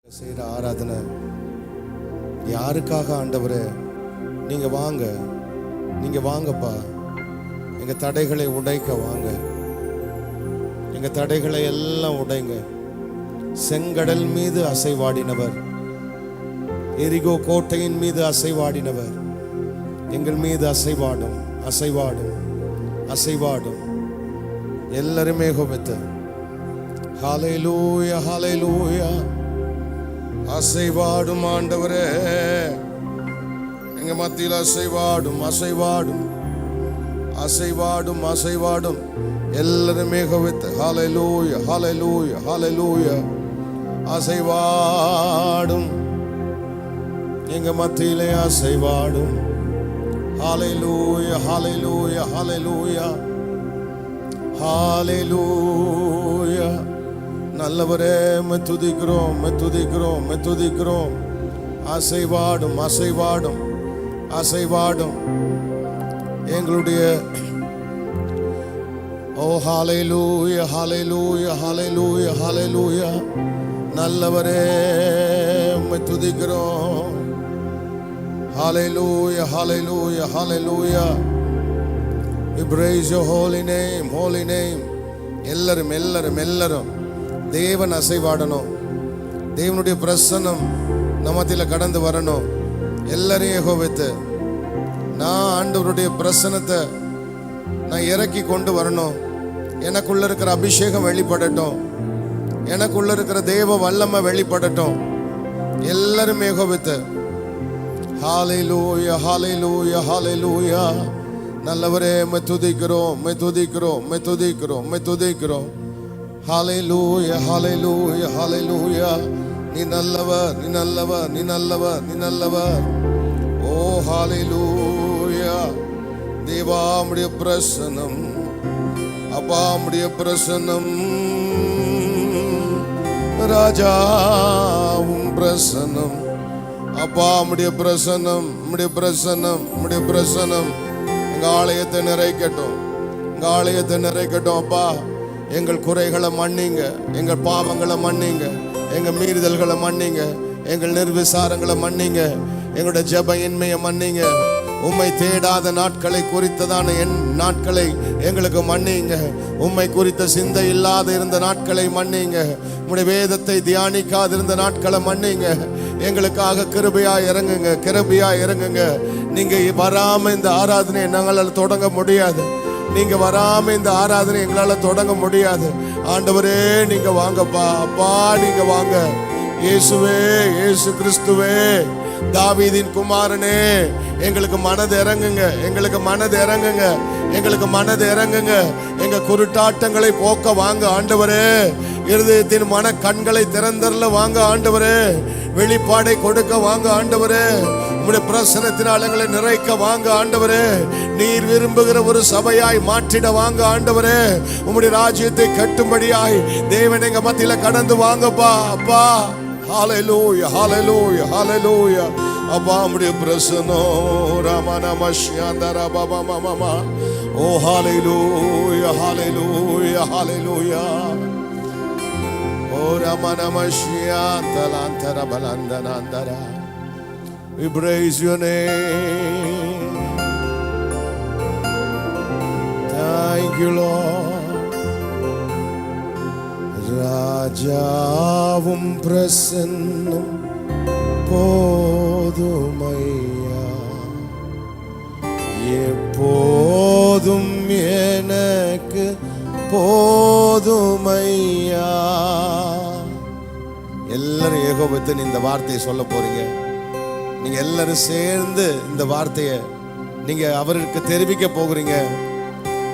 செய்கிற ஆராதனை யாருக்காக? ஆண்டவரே நீங்க வாங்க, நீங்க வாங்கப்பா. எங்க தடைகளை உடைக்க வாங்க, எங்க தடைகளை எல்லாம் உடைங்க. செங்கடல் மீது அசைவாடினவர், எரிகோ கோட்டையின் மீது அசைவாடினவர் எங்கள் மீது அசைவாடும் அசைவாடும் அசைவாடும். எல்லாருமே கோபித்து ஹல்லேலூயா ஹல்லேலூயா. அசைவாடும் ஆண்டவரே, எங்க மத்தியில் அசைவாடும் அசைவாடும் அசைவாடும் அசைவாடும். எல்லாருமே கோபித்து ஹல்லேலூயா ஹல்லேலூயா ஹல்லேலூயா. அசைவாடும், எங்க மத்தியிலே அசைவாடும். ஹல்லேலூயா ஹல்லேலூயா ஹல்லேலூயா ஹல்லேலூயா. நல்லவரே துதிக்கிறோம் துதிக்கிறோம் துதிக்கிறோம். அசைவாடும் அசைவாடும் அசைவாடும் எங்களுடைய ஓ ஹல்லேலூயா ஹல்லேலூயா ஹல்லேலூயா ஹல்லேலூயா. நல்லவரே துதிக்கிறோம். Hallelujah, hallelujah, hallelujah. We praise your holy name, holy name. எல்லாரும் எல்லாரும் எல்லாரும் தேவன் அசைவாடணும். தேவனுடைய பிரசன்னம் நம்மத்தில கடந்து வரணும். எல்லாரையும் யெகோவாத்து நான் ஆண்டவருடைய பிரசன்னத்தை நான் இறக்கி கொண்டு வரணும். எனக்குள்ள இருக்கிற அபிஷேகம் வெளிப்படட்டும், எனக்குள்ள இருக்கிற தேவ வல்லமை வெளிப்படட்டும். எல்லாரும் யெகோவாத்து ஹல்லேலூயா ஹல்லேலூயா ஹல்லேலூயா. நல்லவரே துதிக்கிறோம் துதிக்கிறோம் துதிக்கிறோம் துதிக்கிறோம். ஹல்லேலூயா ஹல்லேலூயா ஹல்லேலூயா. நீ நல்லவர் நீ நல்லவர் நீ நல்லவர் நீ நல்லவர். ஓ ஹல்லேலூயா. தேவாமுடைய பிரசன்னம், அப்பாமுடைய பிரசன்னம், ராஜாவும் பிரசன்னம். அப்பா உம்முடைய பிரசன்னம் உம்முடைய பிரசன்னம் உம்முடைய பிரசன்னம் எங்க ஆலயத்தை நிறைக்கட்டும், எங்க ஆலயத்தை நிறைக்கட்டும். அப்பா எங்கள் குறைகளை மன்னிங்க, எங்கள் பாவங்களை மன்னிங்க, எங்க மீறுதல்களை மன்னிங்க, எங்கள் நிர்விசாரங்களை மன்னிங்க, எங்களுடைய ஜெப இன்மையை மன்னிங்க. உம்மை தேடாத நாட்களை குறித்ததான என் நாட்களை எங்களுக்கு மன்னிங்க. உம்மை குறித்த சிந்தை இல்லாத இருந்த நாட்களை மன்னிங்க. உம்முடைய வேதத்தை தியானிக்காதிருந்த நாட்களை மன்னிங்க. எங்களுக்காக கிருபையா இறங்குங்க, கிருபையா இறங்குங்க. நீங்க வராம இந்த ஆராதனையை நாங்களால் தொடங்க முடியாது. நீங்க வராம இந்த ஆராதனை எங்களால தொடங்க முடியாது. ஆண்டவரே நீங்க வாங்கப்பா, அப்பா நீங்க வாங்க. இயேசுவே, இயேசு கிறிஸ்துவே, தாவீதின் குமாரனே, எங்களுக்கு மனது இறங்குங்க, எங்களுக்கு மனது இறங்குங்க, எங்களுக்கு மனது இறங்குங்க. எங்க குருட்டாட்டங்களை போக்க வாங்க ஆண்டவரே. இருதயத்தின் மன கண்களை திறந்தரல வாங்க ஆண்டவரே. வெளிப்பாடை கொடுக்க வாங்க ஆண்டவரே. உம்முடைய பிரசன்னத்தினால் எங்களை நிறைக்க வாங்க ஆண்டவரே. நீர் விரும்புகிற ஒரு சபையாய் மாற்றிட வாங்க ஆண்டவரே. உம்முடைய ராஜ்யத்தை கட்டும்படியாய் தேவன் எங்க மத்தியில கடந்து வாங்கப்பா. அப்பா ஹல்லேலூயா ஹல்லேலூயா ஹல்லேலூயா. அப்பா உம்முடைய பிரசன்னம் ராமநாமஷ்யாந்தர பாபா மாமா. ஓ ஹல்லேலூயா ஹல்லேலூயா ஹல்லேலூயா. ஓ ராமநாமஷ்யாந்தலாந்தர பலந்தனாந்தர. We praise your name. Thank you Lord. ராஜாவும் பிரசன்னம் போதுமையா, எப்போதும் எனக்கு போதுமையா. எல்லாரும் யெகோவாவின் இந்த வார்த்தையை சொல்ல போறீங்க. நீங்க எல்லாரும் சேர்ந்து இந்த வார்த்தையை நீங்க அவருக்கு தெரிவிக்க போகிறீங்க.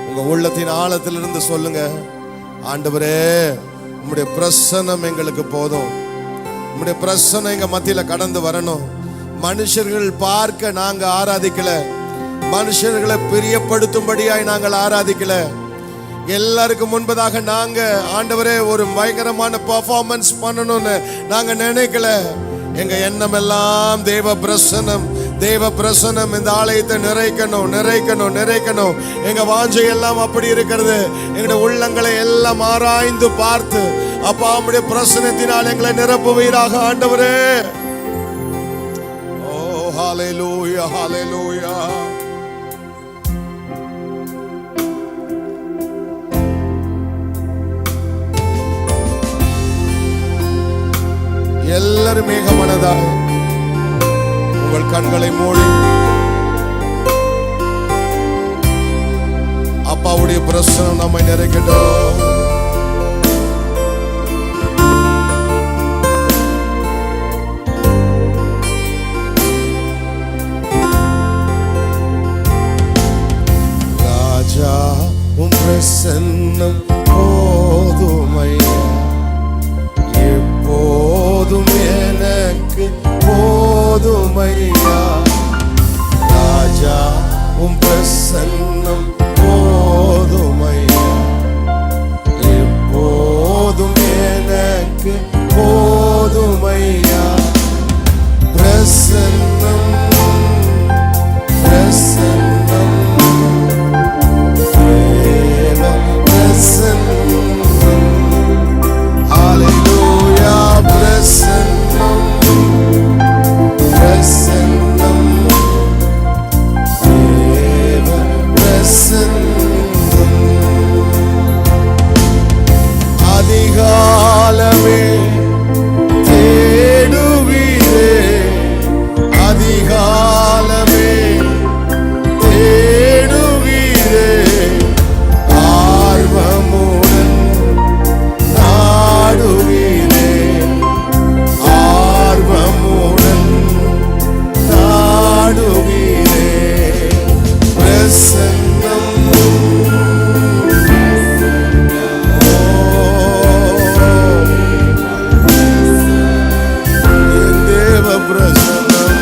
உங்க உள்ளத்தின் ஆழத்திலிருந்து சொல்லுங்க, ஆண்டவரே உம்முடைய பிரசன்னம் எங்களுக்கு போதும். உம்முடைய பிரசன்னம் எங்க மத்தியில கடந்து வரணும். மனுஷர்கள் பார்க்க நாங்க ஆராதிக்கல, மனுஷர்களை பிரியப்படுத்தும்படியாய் நாங்கள் ஆராதிக்கல. எல்லாருக்கும் முன்பதாக நாங்க ஆண்டவரே ஒரு பயங்கரமான பெர்ஃபார்மன்ஸ் பண்ணணும்னு நாங்க நினைக்கல. எங்க எண்ணம் எல்லாம் தேவ பிரசன்னம், தேவ பிரசன்னம் இந்த ஆலயத்தை நிறைக்கணும் நிறைக்கணும் நிறைக்கணும். எங்க வாஞ்சை எல்லாம் அப்படி இருக்கிறது. எங்களுடைய உள்ளங்களை எல்லாம் ஆராய்ந்து பார்த்து அப்பா உம்முடைய பிரசன்னத்தினால் எங்களை நிரப்புவீராக ஆண்டவரே. ஓ ஹalleluya ஹalleluya. எல்லாரும் மேகமனதாக உங்கள் கண்களை மூடி அப்பாவுடைய பிரசன்னம் நம்மை நிறைக்கட்டும். ராஜா உம் பிரசன்னம் போதுமையா, எப்போதும் எனக்கு போதுமையா. ராஜா உம் பிரசன்னம் போதுமையா, எப்போதும் எனக்கு போதுமையா. பிரசன்னம் பிரசன்னம் தேவ பிரசன்னம். ஹalleluya. பிரசன்னம் பிரசன்னம் தேவ பிரசன்னம். அதிகாலமே தேடுவீரே, அதிகாலமே தேடுவீரே. ஆர்வமுடன் நாடுவீரே, ஆர்வமுடன் நாடுவீரே. பிரசன்னம் என் தேவ பிரசன்னம்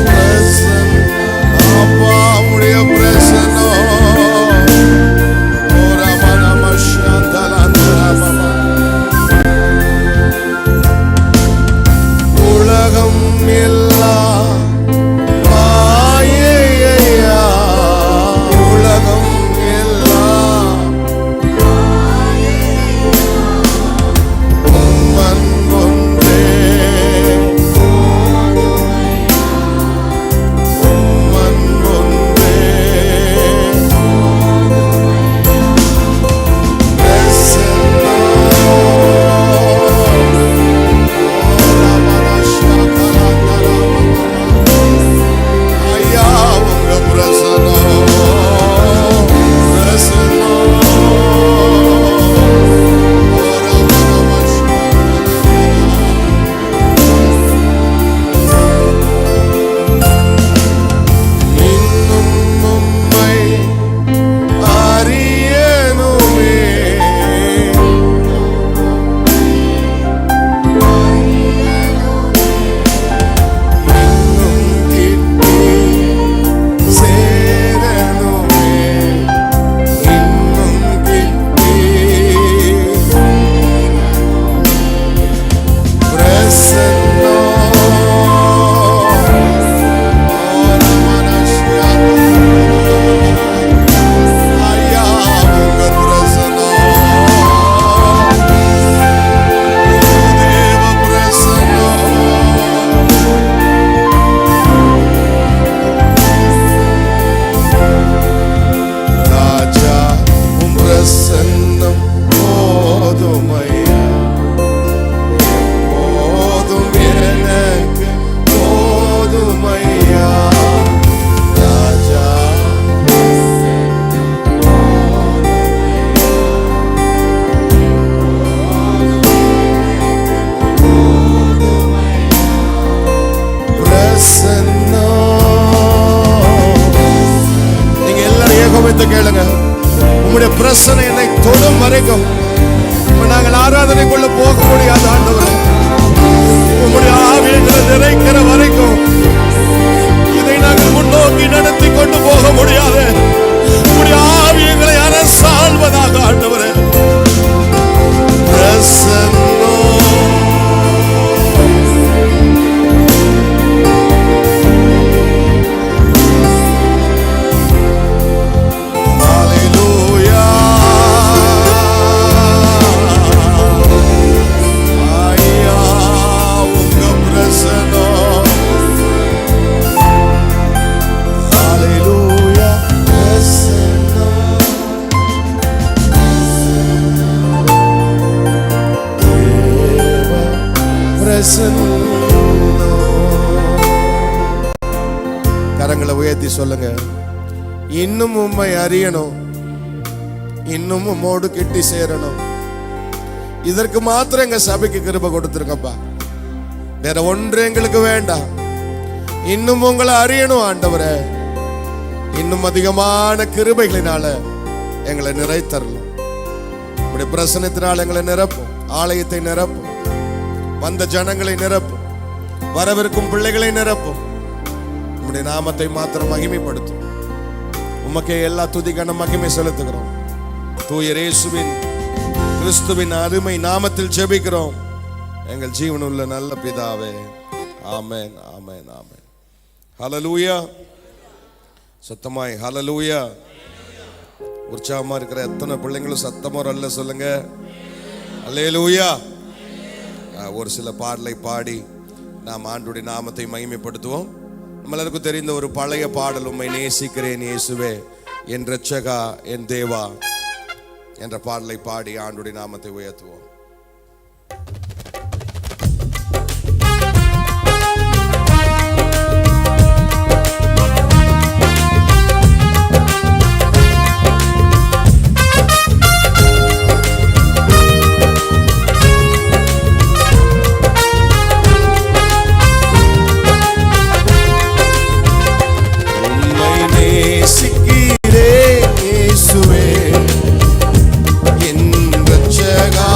பிரசன்னம். அப்பா உம்முடைய பிரசன்னம். ஓ ரமணம சாந்தலாந்தரம. உலகம் எல்லாம் மாயையா, உலகம் எல்லாம் உம்மன் ஒன்றே, உம்மன் ஒன்றே. ஐயா உங்க பிரசன்னம் பிரசன்னம். இன்னும் உம்மை அறியணுமே, இன்னும் கிட்டி சேரணுமே, இன்னும் கிட்டி பிரசன்னம். ஐயா உங்க பிரசன்னம், தேவ பிரசன்னம். ராஜா உம் பிரசன்னம் போதுமையா, போதும் எனக்கு போதுமையா. ராஜா பிரசன்னம். நீங்க எல்லாரும் ஏகோபித்து கேளுங்க. உம்முடைய பிரசன்னம் என்னை தொடும் வரைக்கும் நாங்கள் ஆராதனைக்குள்ள போக முடியாது ஆண்டவரே. உம்முடைய ஆவி எங்களை நிறைக்கிற வரைக்கும் இதை நாங்கள் முன்னோக்கி நடத்தி கொண்டு போக முடியாது. உம்முடைய ஆவி எங்களை அரசாள்வதாக ஆண்டவரே. பிரசன்னம் hallelujah. கரங்களை உயர்த்தி சொல்லுங்க, இன்னும் உம்மை அறியணும், இன்னும் உம்மோடு கிட்டி சேரணும். இதற்கு மாத்திரம் எங்க சபைக்கு கிருபை கொடுத்துருங்கப்பா. வேற ஒன்று எங்களுக்கு வேண்டாம். இன்னும் உங்களை அறியணும் ஆண்டவரே. இன்னும் அதிகமான கிருபைகளினால எங்களை நிறைத்தரலாம். உடைய பிரசன்னத்தினால் எங்களை நிரப்பும், ஆலயத்தை நிரப்பும், வந்த ஜனங்களை நிரப்பும், வரவிருக்கும் பிள்ளைகளை நிரப்பும். உம்முடைய நாமத்தை மாத்திரம் மகிமைப்படுத்தும். உமக்கே எல்லா துதிக்கான மகிமை செலுத்துகிறோம். தூய இயேசுவின் கிறிஸ்துவின் அருமை நாமத்தில் ஜெபிக்கிறோம் எங்கள் ஜீவனுள்ள நல்ல பிதாவே. ஆமென், ஆமென், ஆமென். ஹல்லேலூயா. சத்தமாய் ஹல்லேலூயா. உற்சாகமா இருக்கிற எத்தனை பிள்ளைங்களும் சத்தமா அல்ல சொல்லுங்க ஹல்லேலூயா. ஒரு சில பாடலை பாடி நாம் ஆண்டுடைய நாமத்தை மகிமைப்படுத்துவோம். நம்மளுக்கும் தெரிந்த ஒரு பழைய பாடல், உம்மை நேசிக்கிறேன் இயேசுவே என் இரட்சகா என் தேவா என்ற பாடலை பாடி ஆண்டுடைய நாமத்தை உயர்த்துவோம். உம்மை நேசிக்கிறேன் இயேசுவே என் இரட்சகா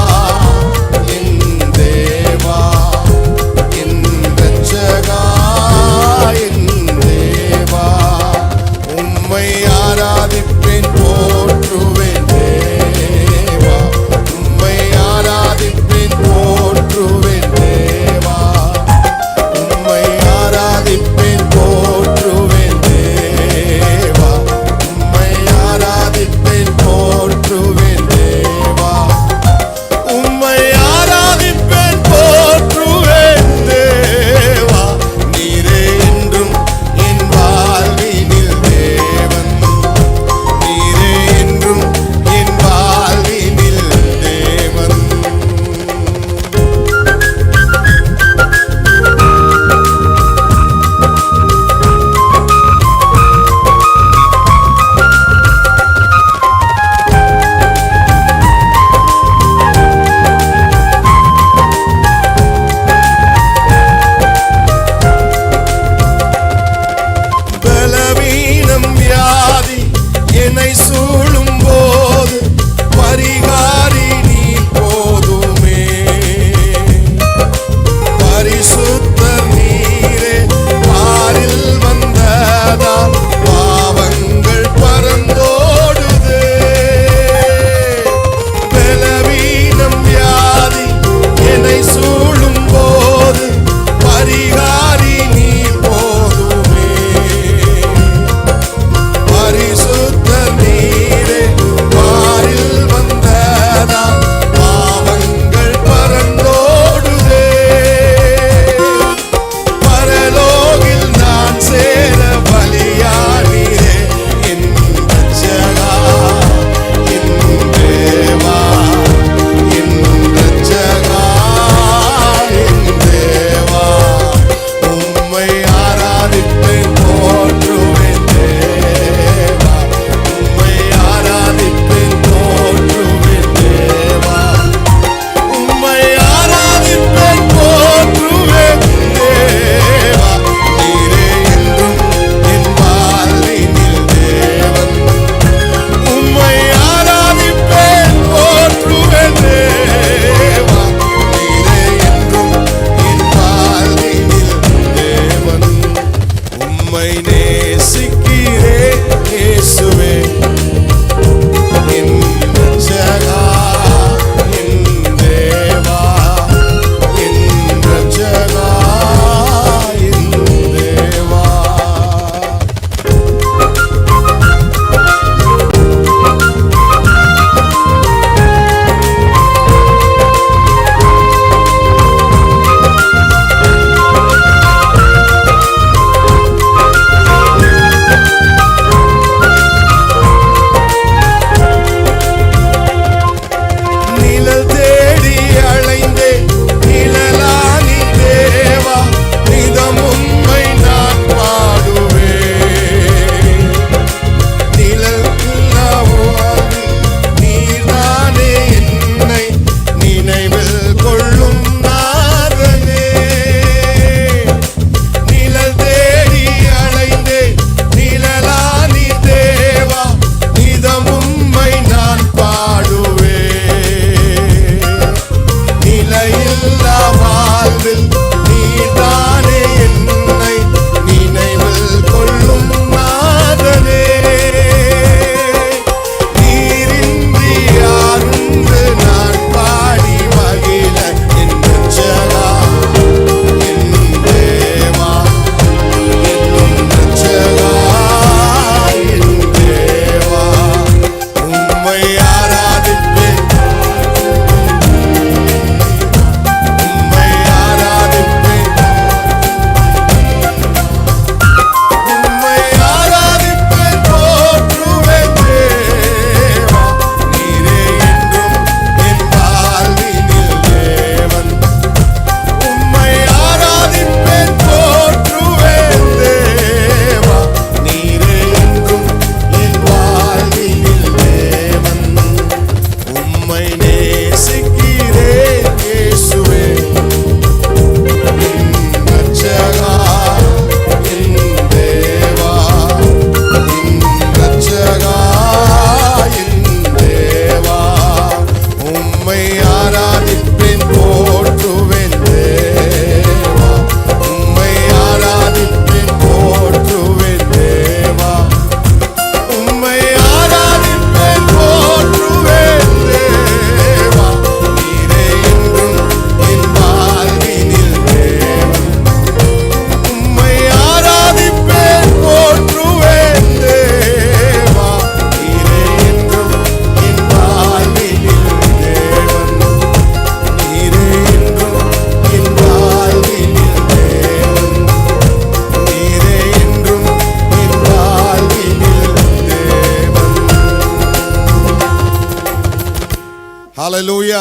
ஹல்லேலூயா.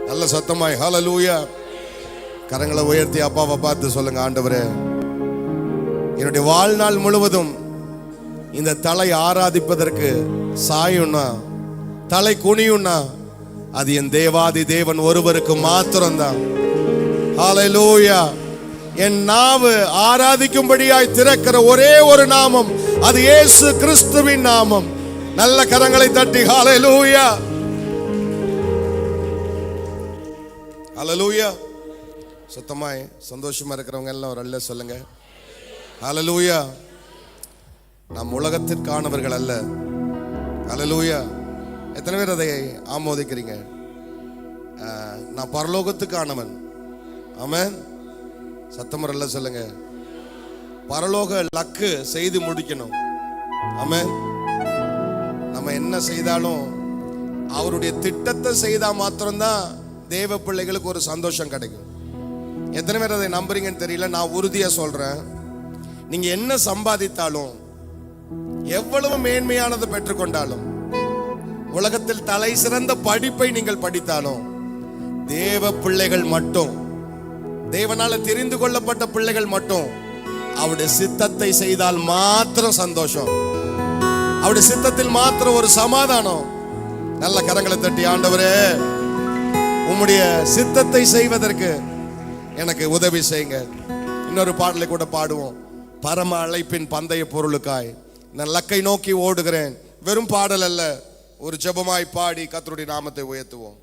நல்ல சத்தமாய் ஹல்லேலூயா. கரங்களை உயர்த்தி அப்பாவை பார்த்து சொல்லுங்க, ஆண்டவரே, என்னுடைய வாழ்நாள் முழுவதும் இந்த தலை ஆராதிப்பதற்கு சாயும்னா, தலை குனியும்னா, அது என் தேவாதி தேவன் ஒருவருக்கு மாத்திரம்தான். ஹல்லேலூயா. என் நாவு ஆராதிக்கும்படியாய் திறக்கிற ஒரே ஒரு நாமம், அது இயேசு கிறிஸ்துவின் நாமம். நல்ல கரங்களை தட்டி ஹல்லேலூயா, ஹல்லேலூயா. சுத்தமாய் சந்தோஷமா இருக்கிறவங்க எல்லாம் ஒரு அல்ல சொல்லுங்க, ஹல்லேலூயா. நாம் உலகத்திற்கானவர்கள் அல்ல. ஹல்லேலூயா. எத்தனை பேர் அதை ஆமோதிக்கிறீங்க? நான் பரலோகத்துக்கானவன். ஆமென். சத்தமரல்ல சொல்லுங்க. பரலோக லக்கு செய்து முடிக்கணும். ஆமென். நம்ம என்ன செய்தாலும் அவருடைய திட்டத்தை செய்தா மாத்திரம்தான் தேவ பிள்ளைகளுக்கு ஒரு சந்தோஷம் கிடைக்கும். எத்தனை பேர் அதை நம்புறீங்கன்னு தெரியல. நான் உறுதியா சொல்றேன், நீங்க என்ன சம்பாதித்தாலும், எவ்வளவு மேன்மையானது பெற்றுக்கொண்டாலும், உலகத்தில் தலை சிறந்த படிப்பை நீங்கள் படித்தாலும், தேவ பிள்ளைகள் மட்டும், தேவனால தெரிந்து கொள்ளப்பட்ட பிள்ளைகள் மட்டும் அவருடைய சித்தத்தை செய்தால் மாத்திரம் சந்தோஷம், அவருடைய சித்தத்தில் மாத்திரம் ஒரு சமாதானம். நல்ல கரங்களை தட்டி, ஆண்டவரே, உம்முடைய சித்தத்தை செய்வதற்கு எனக்கு உதவி செய்யுங்க. இன்னொரு பாடலை கூட பாடுவோம். பரம அழைப்பின் பந்தய பொருளுக்காய் நான் லக்கை நோக்கி ஓடுகிறேன். வெறும் பாடல் அல்ல, ஒரு ஜெபமாய் பாடி கர்த்தருடைய நாமத்தை உயர்த்துவோம்.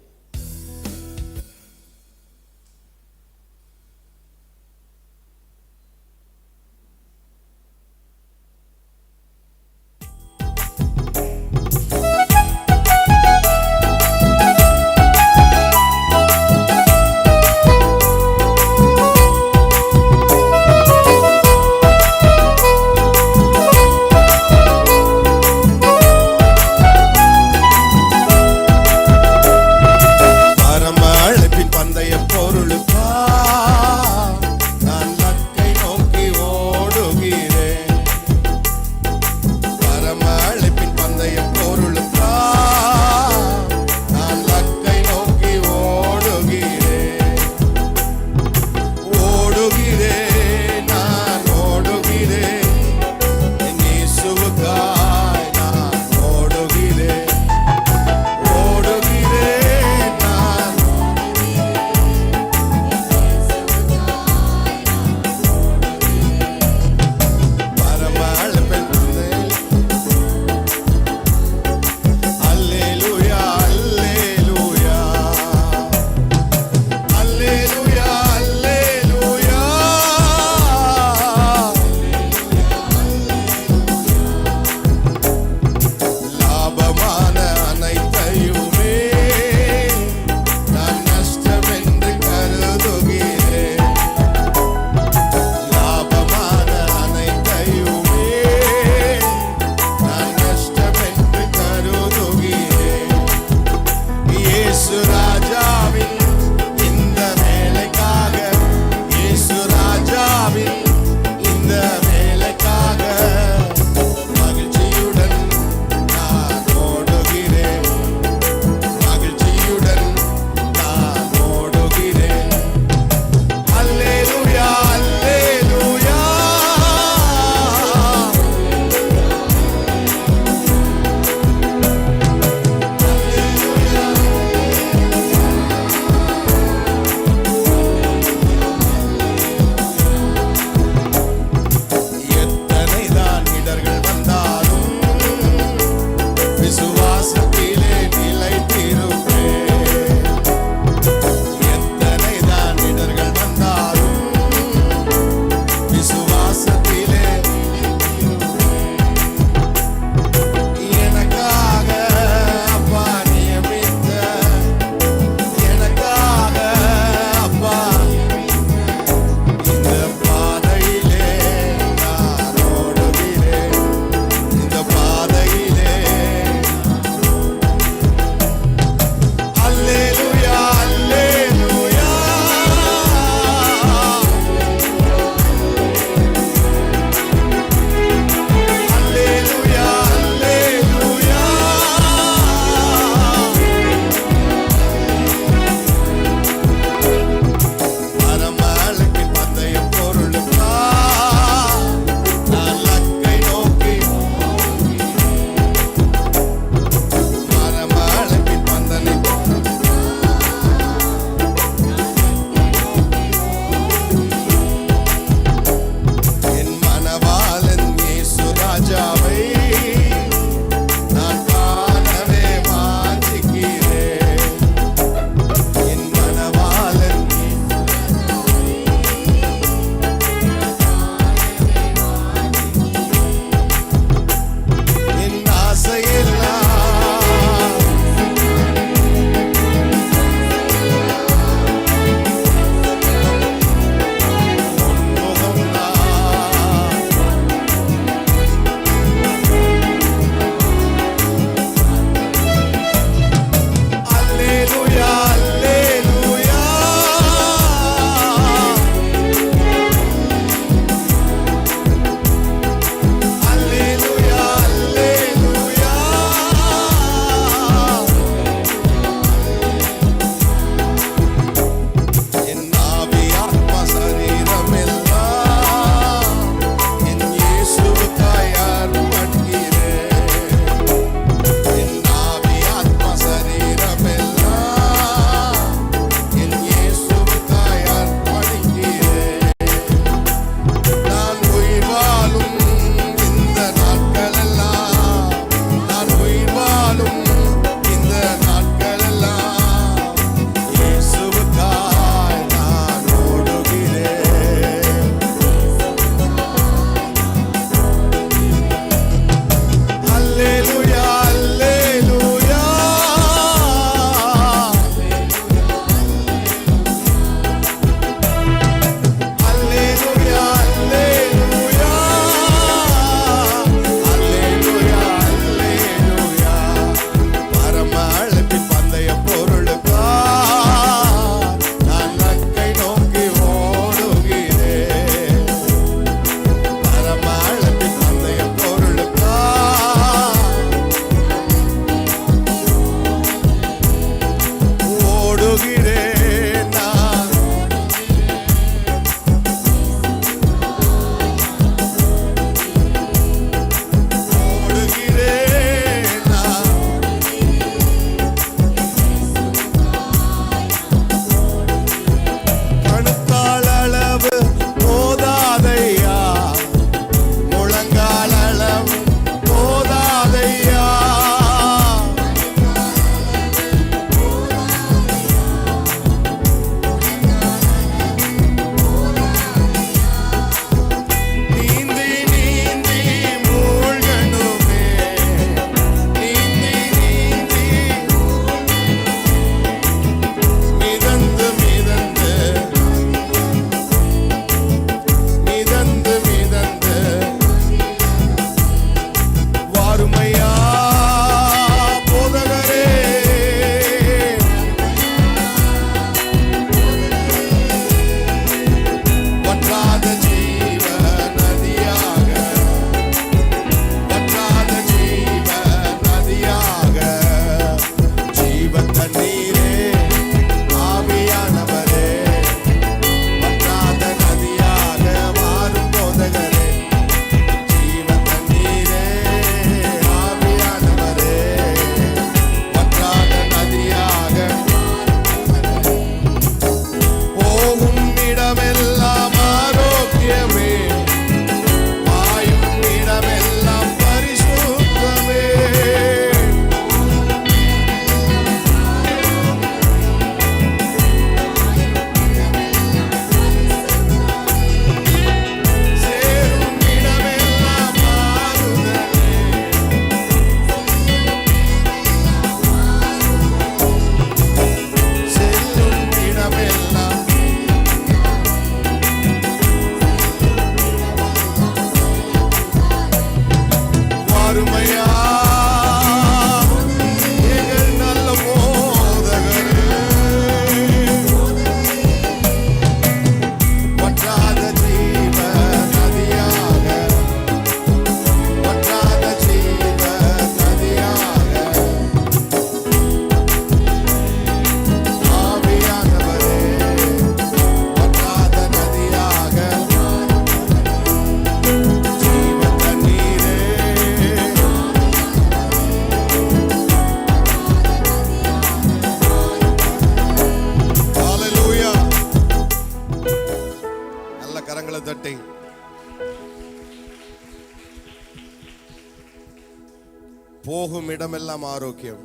போகும் இடமெல்லாம் ஆரோக்கியம்.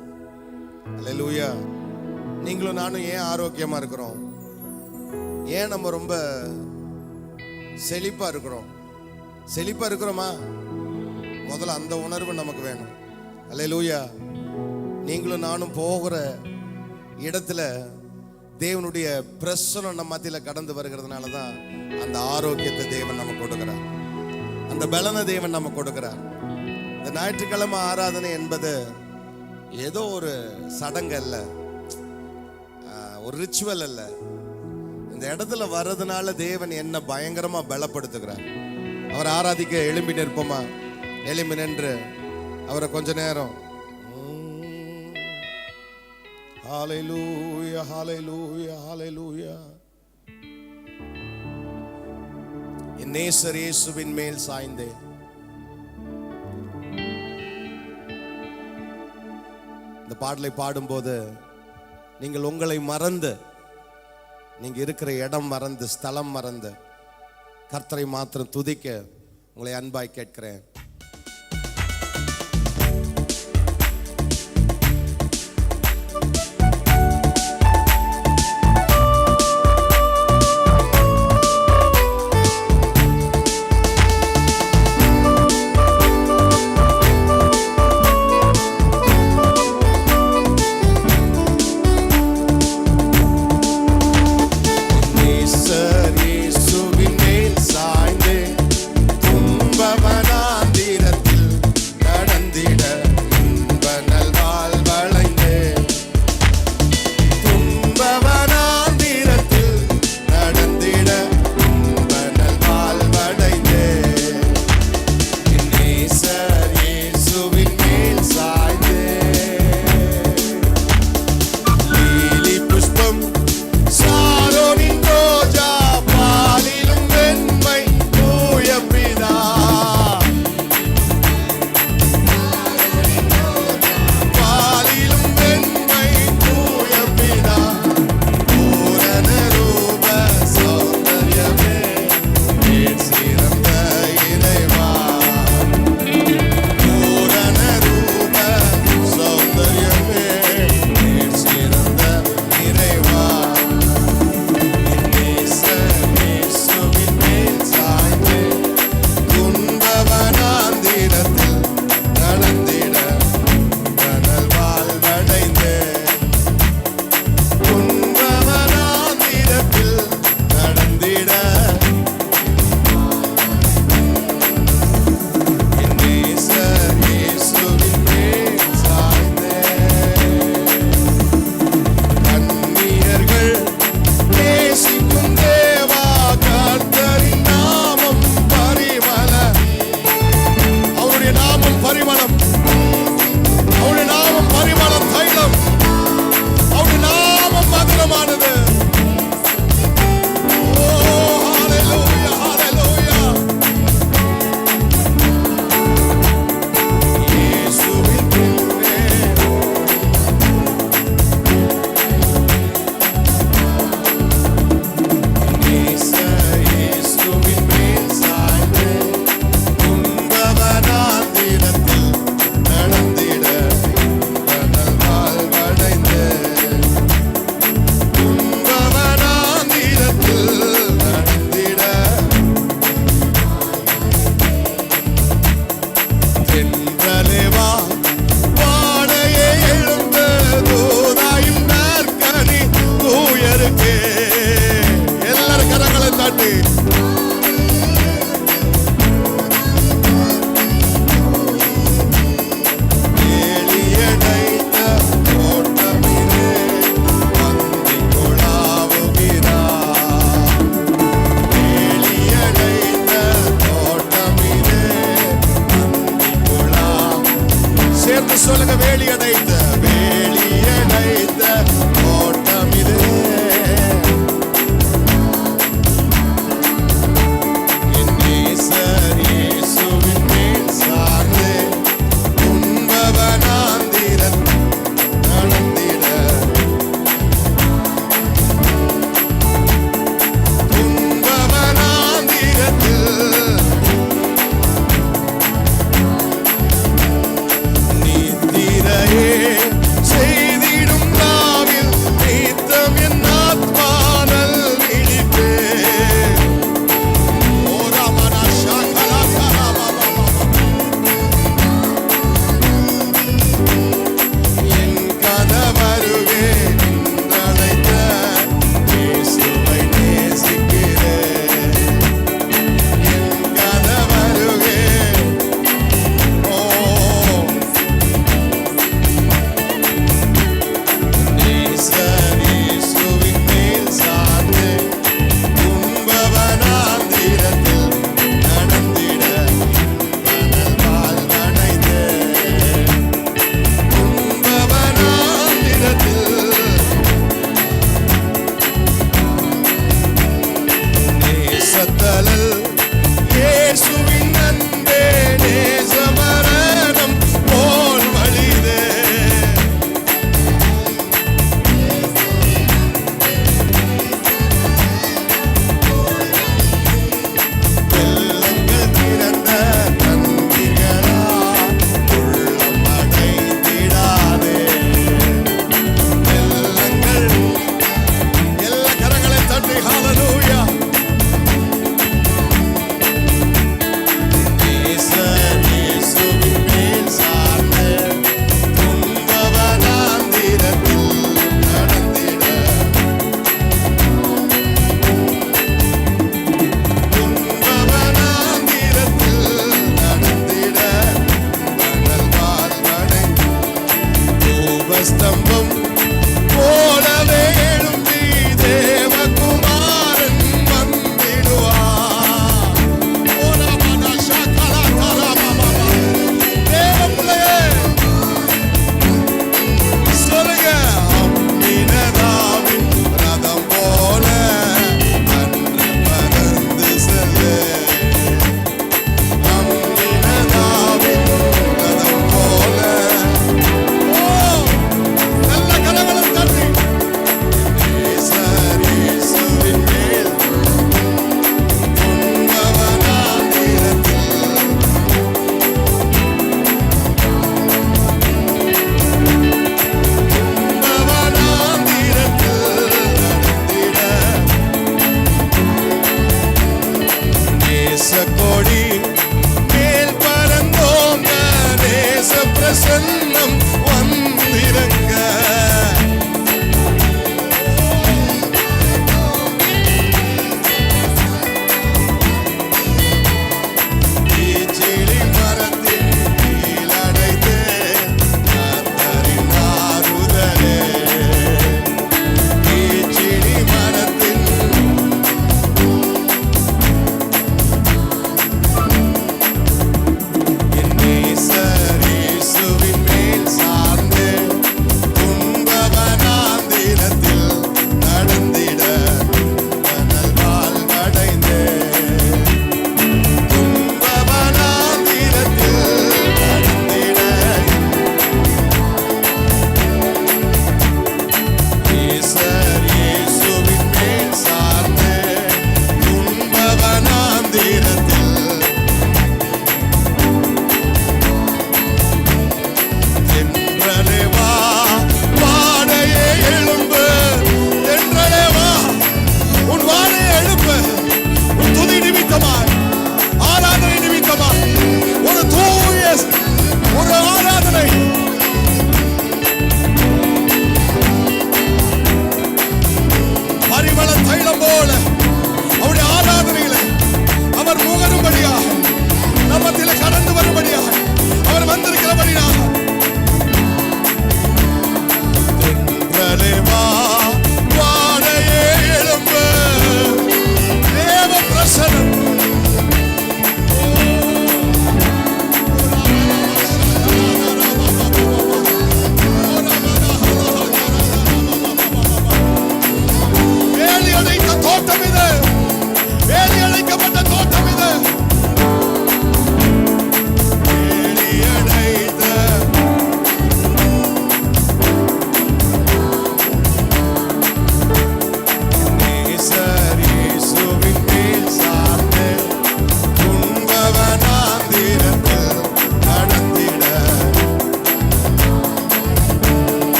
அல்லேலூயா. நீங்களும் நானும் ஏன் ஆரோக்கியமா இருக்கிறோம்? ஏன் நம்ம ரொம்ப செழிப்பா இருக்கிறோம்? செழிப்பா இருக்கிறோமா? முதல்ல அந்த உணர்வு நமக்கு வேணும். அல்லேலூயா. நீங்களும் நானும் போகிற இடத்துல தேவனுடைய பிரசன்னம் நம்ம மத்தியில கடந்து வருகிறதுனால தான் அந்த ஆரோக்கியத்தை தேவன் நமக்கு கொடுக்கிறார், அந்த பலனை தேவன் நமக்கு கொடுக்கிறார். இந்த ஞாயிற்றுக்கிழமை ஆராதனை என்பது ஏதோ ஒரு சடங்கு அல்ல, ஒரு ரிச்சுவல் அல்ல. இந்த இடத்துல வர்றதுனால தேவன் என்ன பயங்கரமா பலப்படுத்துகிறார். அவர் ஆராதிக்க எழும்பி நிற்போமா? எழும்பி நின்று அவரை கொஞ்ச நேரம் ஹல்லேலூயா ஹல்லேலூயா ஹல்லேலூயா. என் நேசர் இயேசுவின் மேல் சாய்ந்தேன். இந்த பாடலை பாடும்போது நீங்கள் உங்களை மறந்து, நீங்க இருக்கிற இடம் மறந்து, ஸ்தலம் மறந்து கர்த்தரை மாத்திரம் துதிக்க உங்களை அன்பாய் கேட்கிறேன். இயேசுவின் மேல் சாய்ந்து துன்பமனாந்தே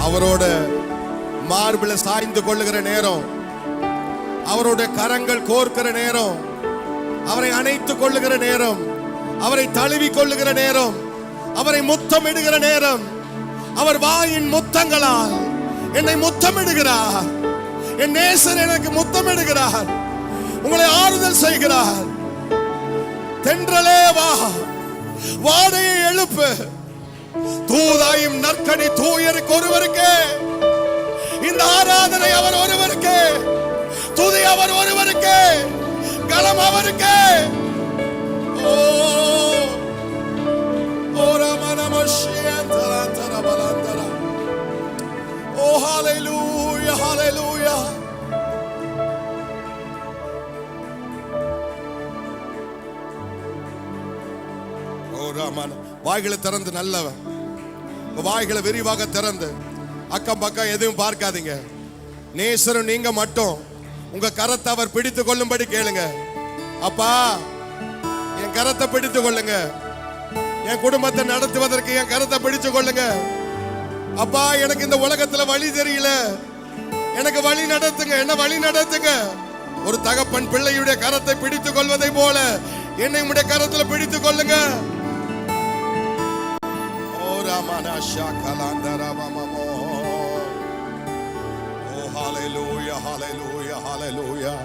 அவரோட மார்பில சாய்ந்து கொள்ளுகிற நேரம், அவருடைய கரங்கள் கோர்க்கிற நேரம், அவரை அணைத்துக் கொள்ளுகிற நேரம், அவரை தழுவி கொள்ளுகிற நேரம், அவரை முத்தமிடுகிற நேரம், அவர் வாயின் முத்தங்களால் என்னை முத்தமிடுகிறார். என் நேசர் எனக்கு முத்தமிடுகிறார், உங்களை ஆறுதல் செய்கிறார். தென்றலே வா, வாடையை எழுப்பு, தூதாயும் நற்கனி தூயருக்கு ஒருவருக்கே. இந்த ஆராதனை அவர் ஒருவருக்கே, துதி அவர் ஒருவருக்கே, கலம் அவருக்கே. ஓ ஓ ஹalleluya, ஹalleluya. ஓ ராமன், வாய்களை திறந்து நல்லவன், வாய்களை விரிவாக திறந்து அக்கம் பக்கம் எதுவும் பார்க்காதீங்க. நேசரும் நீங்க மட்டும் உங்க கரத்தை அவர் பிடித்து கொள்ளும்படி கேளுங்க. அப்பா, என் கரத்தை பிடித்து கொள்ளுங்க, என் குடும்பத்தை நடத்துவதற்கு என் கரத்தை பிடிச்சு கொள்ளுங்க. அப்பா, எனக்கு இந்த உலகத்துல வழி தெரியல, எனக்கு வழி நடத்துங்க, என்ன வழி நடத்துங்க. ஒரு தகப்பன் பிள்ளையுடைய கரத்தை பிடித்துக் கொள்வதை போல என்னை உடைய கரத்துல பிடித்துக் கொள்ளுங்க. ஓ ராமநாஷா கலாந்தரமமோ. ஓ ஹalleluya, ஹalleluya, ஹalleluya.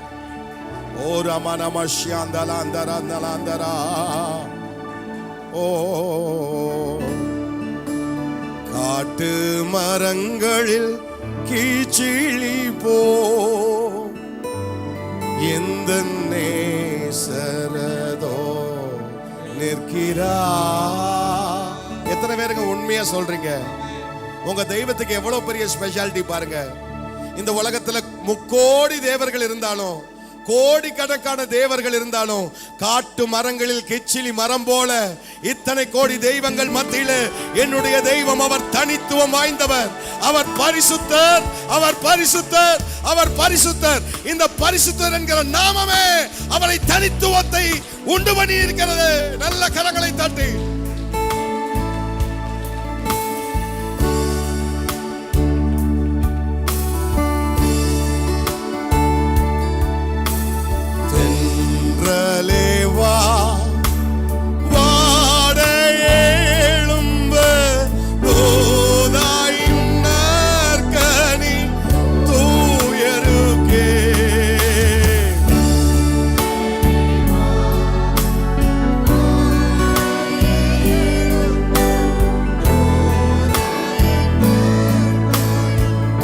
ஓ ராமநாமஷ்யாந்தலாந்தரந்தலாந்தரா. ஓ காட்டு மரங்களில் கீச்சிழி போ எந்த நேசரதோ நிற்கிறா. எத்தனை பேருங்க உண்மையா சொல்றீங்க? உங்க தெய்வத்துக்கு எவ்வளவு பெரிய ஸ்பெஷாலிட்டி பாருங்க. இந்த உலகத்துல 3 கோடி தேவர்கள் இருந்தாலும், கோடிக்கணக்கான தேவர்கள் இருந்தாலும், காட்டு மரங்களில் கிச்சிலி மரம் போல இத்தனை கோடி தெய்வங்கள் மத்தியிலே என்னுடைய தெய்வம் அவர் தனித்துவம் வாய்ந்தவர். அவர் பரிசுத்தர், அவர் பரிசுத்தர், அவர் பரிசுத்தர். இந்த பரிசுத்தர் என்கிற நாமமே அவரை தனித்துவத்தை உண்டு பண்ணி இருக்கிறது. நல்ல கரங்களை தட்டி வா, வாடையேழும்ப தூதாயின் நற்கனி தூயருக்கே.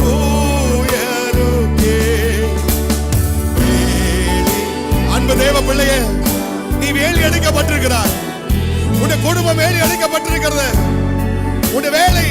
தூயருக்கே. அன்பு தேவ பிள்ளையே, நீ வேலி அடிக்கப்பட்டிருக்கிறாய். உன்னுடைய குடும்பம் வேலி அடிக்கப்பட்டிருக்கிறது. உன்னுடைய வேலை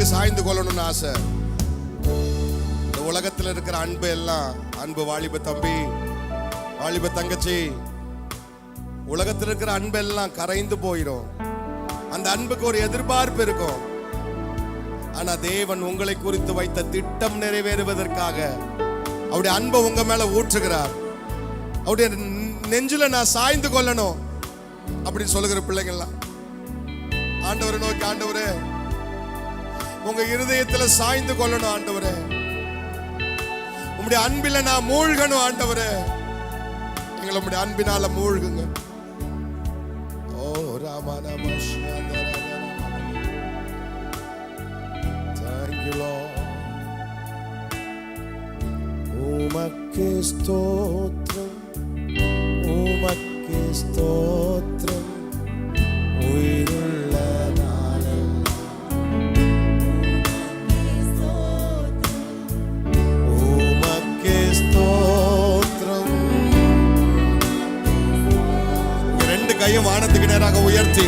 சாய்ந்து கொள்ளணும்னு ஆசை. இந்த உலகத்தில் இருக்கிற அன்பு எல்லாம், அன்பு வாலிப தம்பி, வாலிப தங்கச்சி, உலகத்தில் இருக்கிற அன்பு எல்லாம் கரைந்து போயிடும். அந்த அன்புக்கு ஒரு எதிர்பார்ப்பு இருக்கும். ஆனா தேவன் உங்களை குறித்து வைத்த திட்டம் நிறைவேறுவதற்காக அவருடைய அன்பை உங்க மேல ஊற்றுகிறார். அவருடைய நெஞ்சில நான் சாய்ந்து கொள்ளணும் அப்படின்னு சொல்லுகிற பிள்ளைங்கள்லாம் ஆண்டவரை நோக்கி, ஆண்டவரே உங்க இருதயத்துல சாய்ந்து கொள்ளணும் ஆண்டவரே, உம்முடைய அன்பில நான் மூழ்கணும் ஆண்டவரே, எங்களை உம்முடைய அன்பினால மூழ்குங்க. ஓ ராமா நம தேங்க் யூ லார்ட். உமக்கே ஸ்தோத்திரம், உமக்கே ஸ்தோத்திரம், உயிருள்ள உமக்கே ஸ்தோத்திரம். ரெண்டு கையும் வானத்துக்கு நேராக உயர்த்தி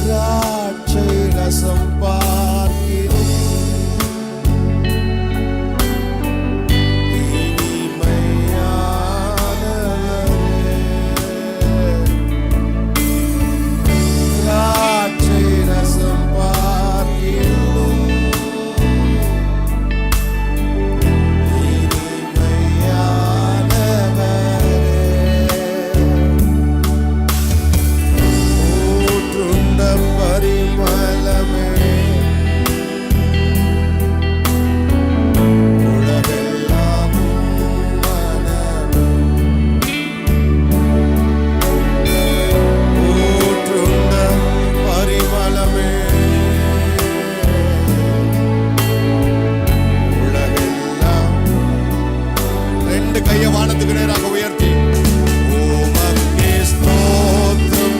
திராட்சை ரசம் பார்க்கிறோம், திராட்சை ரசம் பார்க்கிறோம், ஊற்றுண்ட பரிமளமே, உலகெல்லாம் மனமும், ஊற்றுண்ட பரிமளமே, உலகெல்லாம். ரெண்டு கையை வானத்துக்கு நேராக உயர்த்தி உமக்கே ஸ்தோத்திரம்,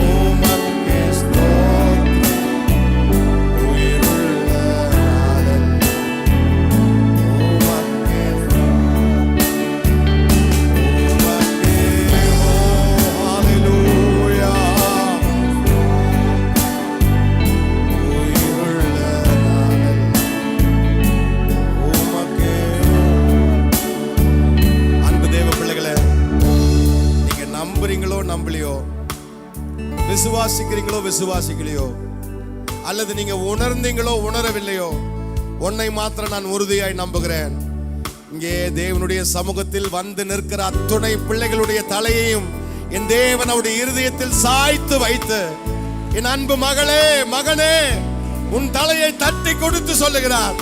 உமக்கே ஸ்தோத்திரம், உயிருள்ள நாதன், உமக்கே உமக்கே ஹalleluya, உயிருள்ள நாதன், உமக்கே. அன்பு தேவ பிள்ளைகளே, நீங்க நம்புறீங்களோ நம்பலையோ, விசுவாசிக்கிறீங்களோ விசுவாசிக்கலையோ, அல்லது நீங்க உணர்ந்தீங்களோ உணரவில்லையோ, உன்னை மாத்திரம் நான் உறுதியாய் நம்புகிறேன். இங்கே தேவனுடைய சமூகத்தில் வந்து நிற்கிற அத்துணை பிள்ளைகளுடைய தலையையும் என் தேவன் அவருடைய இருதயத்தில் சாய்த்து வைத்து, என் அன்பு மகளே மகனே, உன் தலையை தட்டி கொடுத்து சொல்லுகிறார்,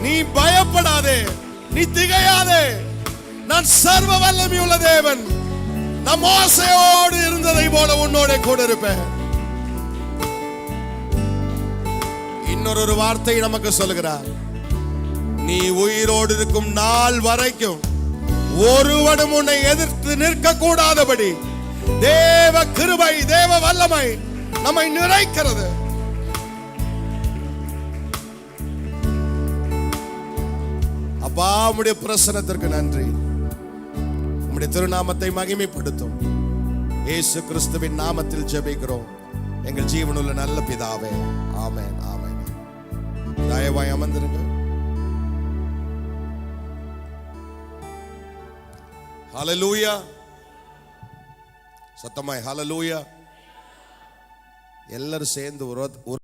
நீ பயப்படாதே, நீ திகையாதே, நான் சர்வ வல்லமையுள்ள தேவன், நம் மோசேயோடு இருந்ததை போல உன்னோட கூட இருப்பேன். இன்னொரு வார்த்தை நமக்கு சொல்லுகிறார், நீ உயிரோடு இருக்கும் நாள் வரைக்கும் ஒருவனும் உன்னை எதிர்த்து நிற்க கூடாதபடி தேவ கிருபை, தேவ வல்லமை நம்மை நிறைக்கிறது. அப்பா உம்முடைய பிரசன்னத்திற்கு நன்றி, உம்முடைய திருநாமத்தை மகிமைப்படுத்தும். இயேசு கிறிஸ்துவின் நாமத்தில் ஜெபிக்கிறோம் எங்கள் ஜீவனுள்ள நல்ல பிதாவே, ஆமென் ஆமென். தயவாய் அமர்ந்திருங்க. ஹalleluya, சத்தமாய் ஹalleluya. எல்லாரும் சேர்ந்து ஒரு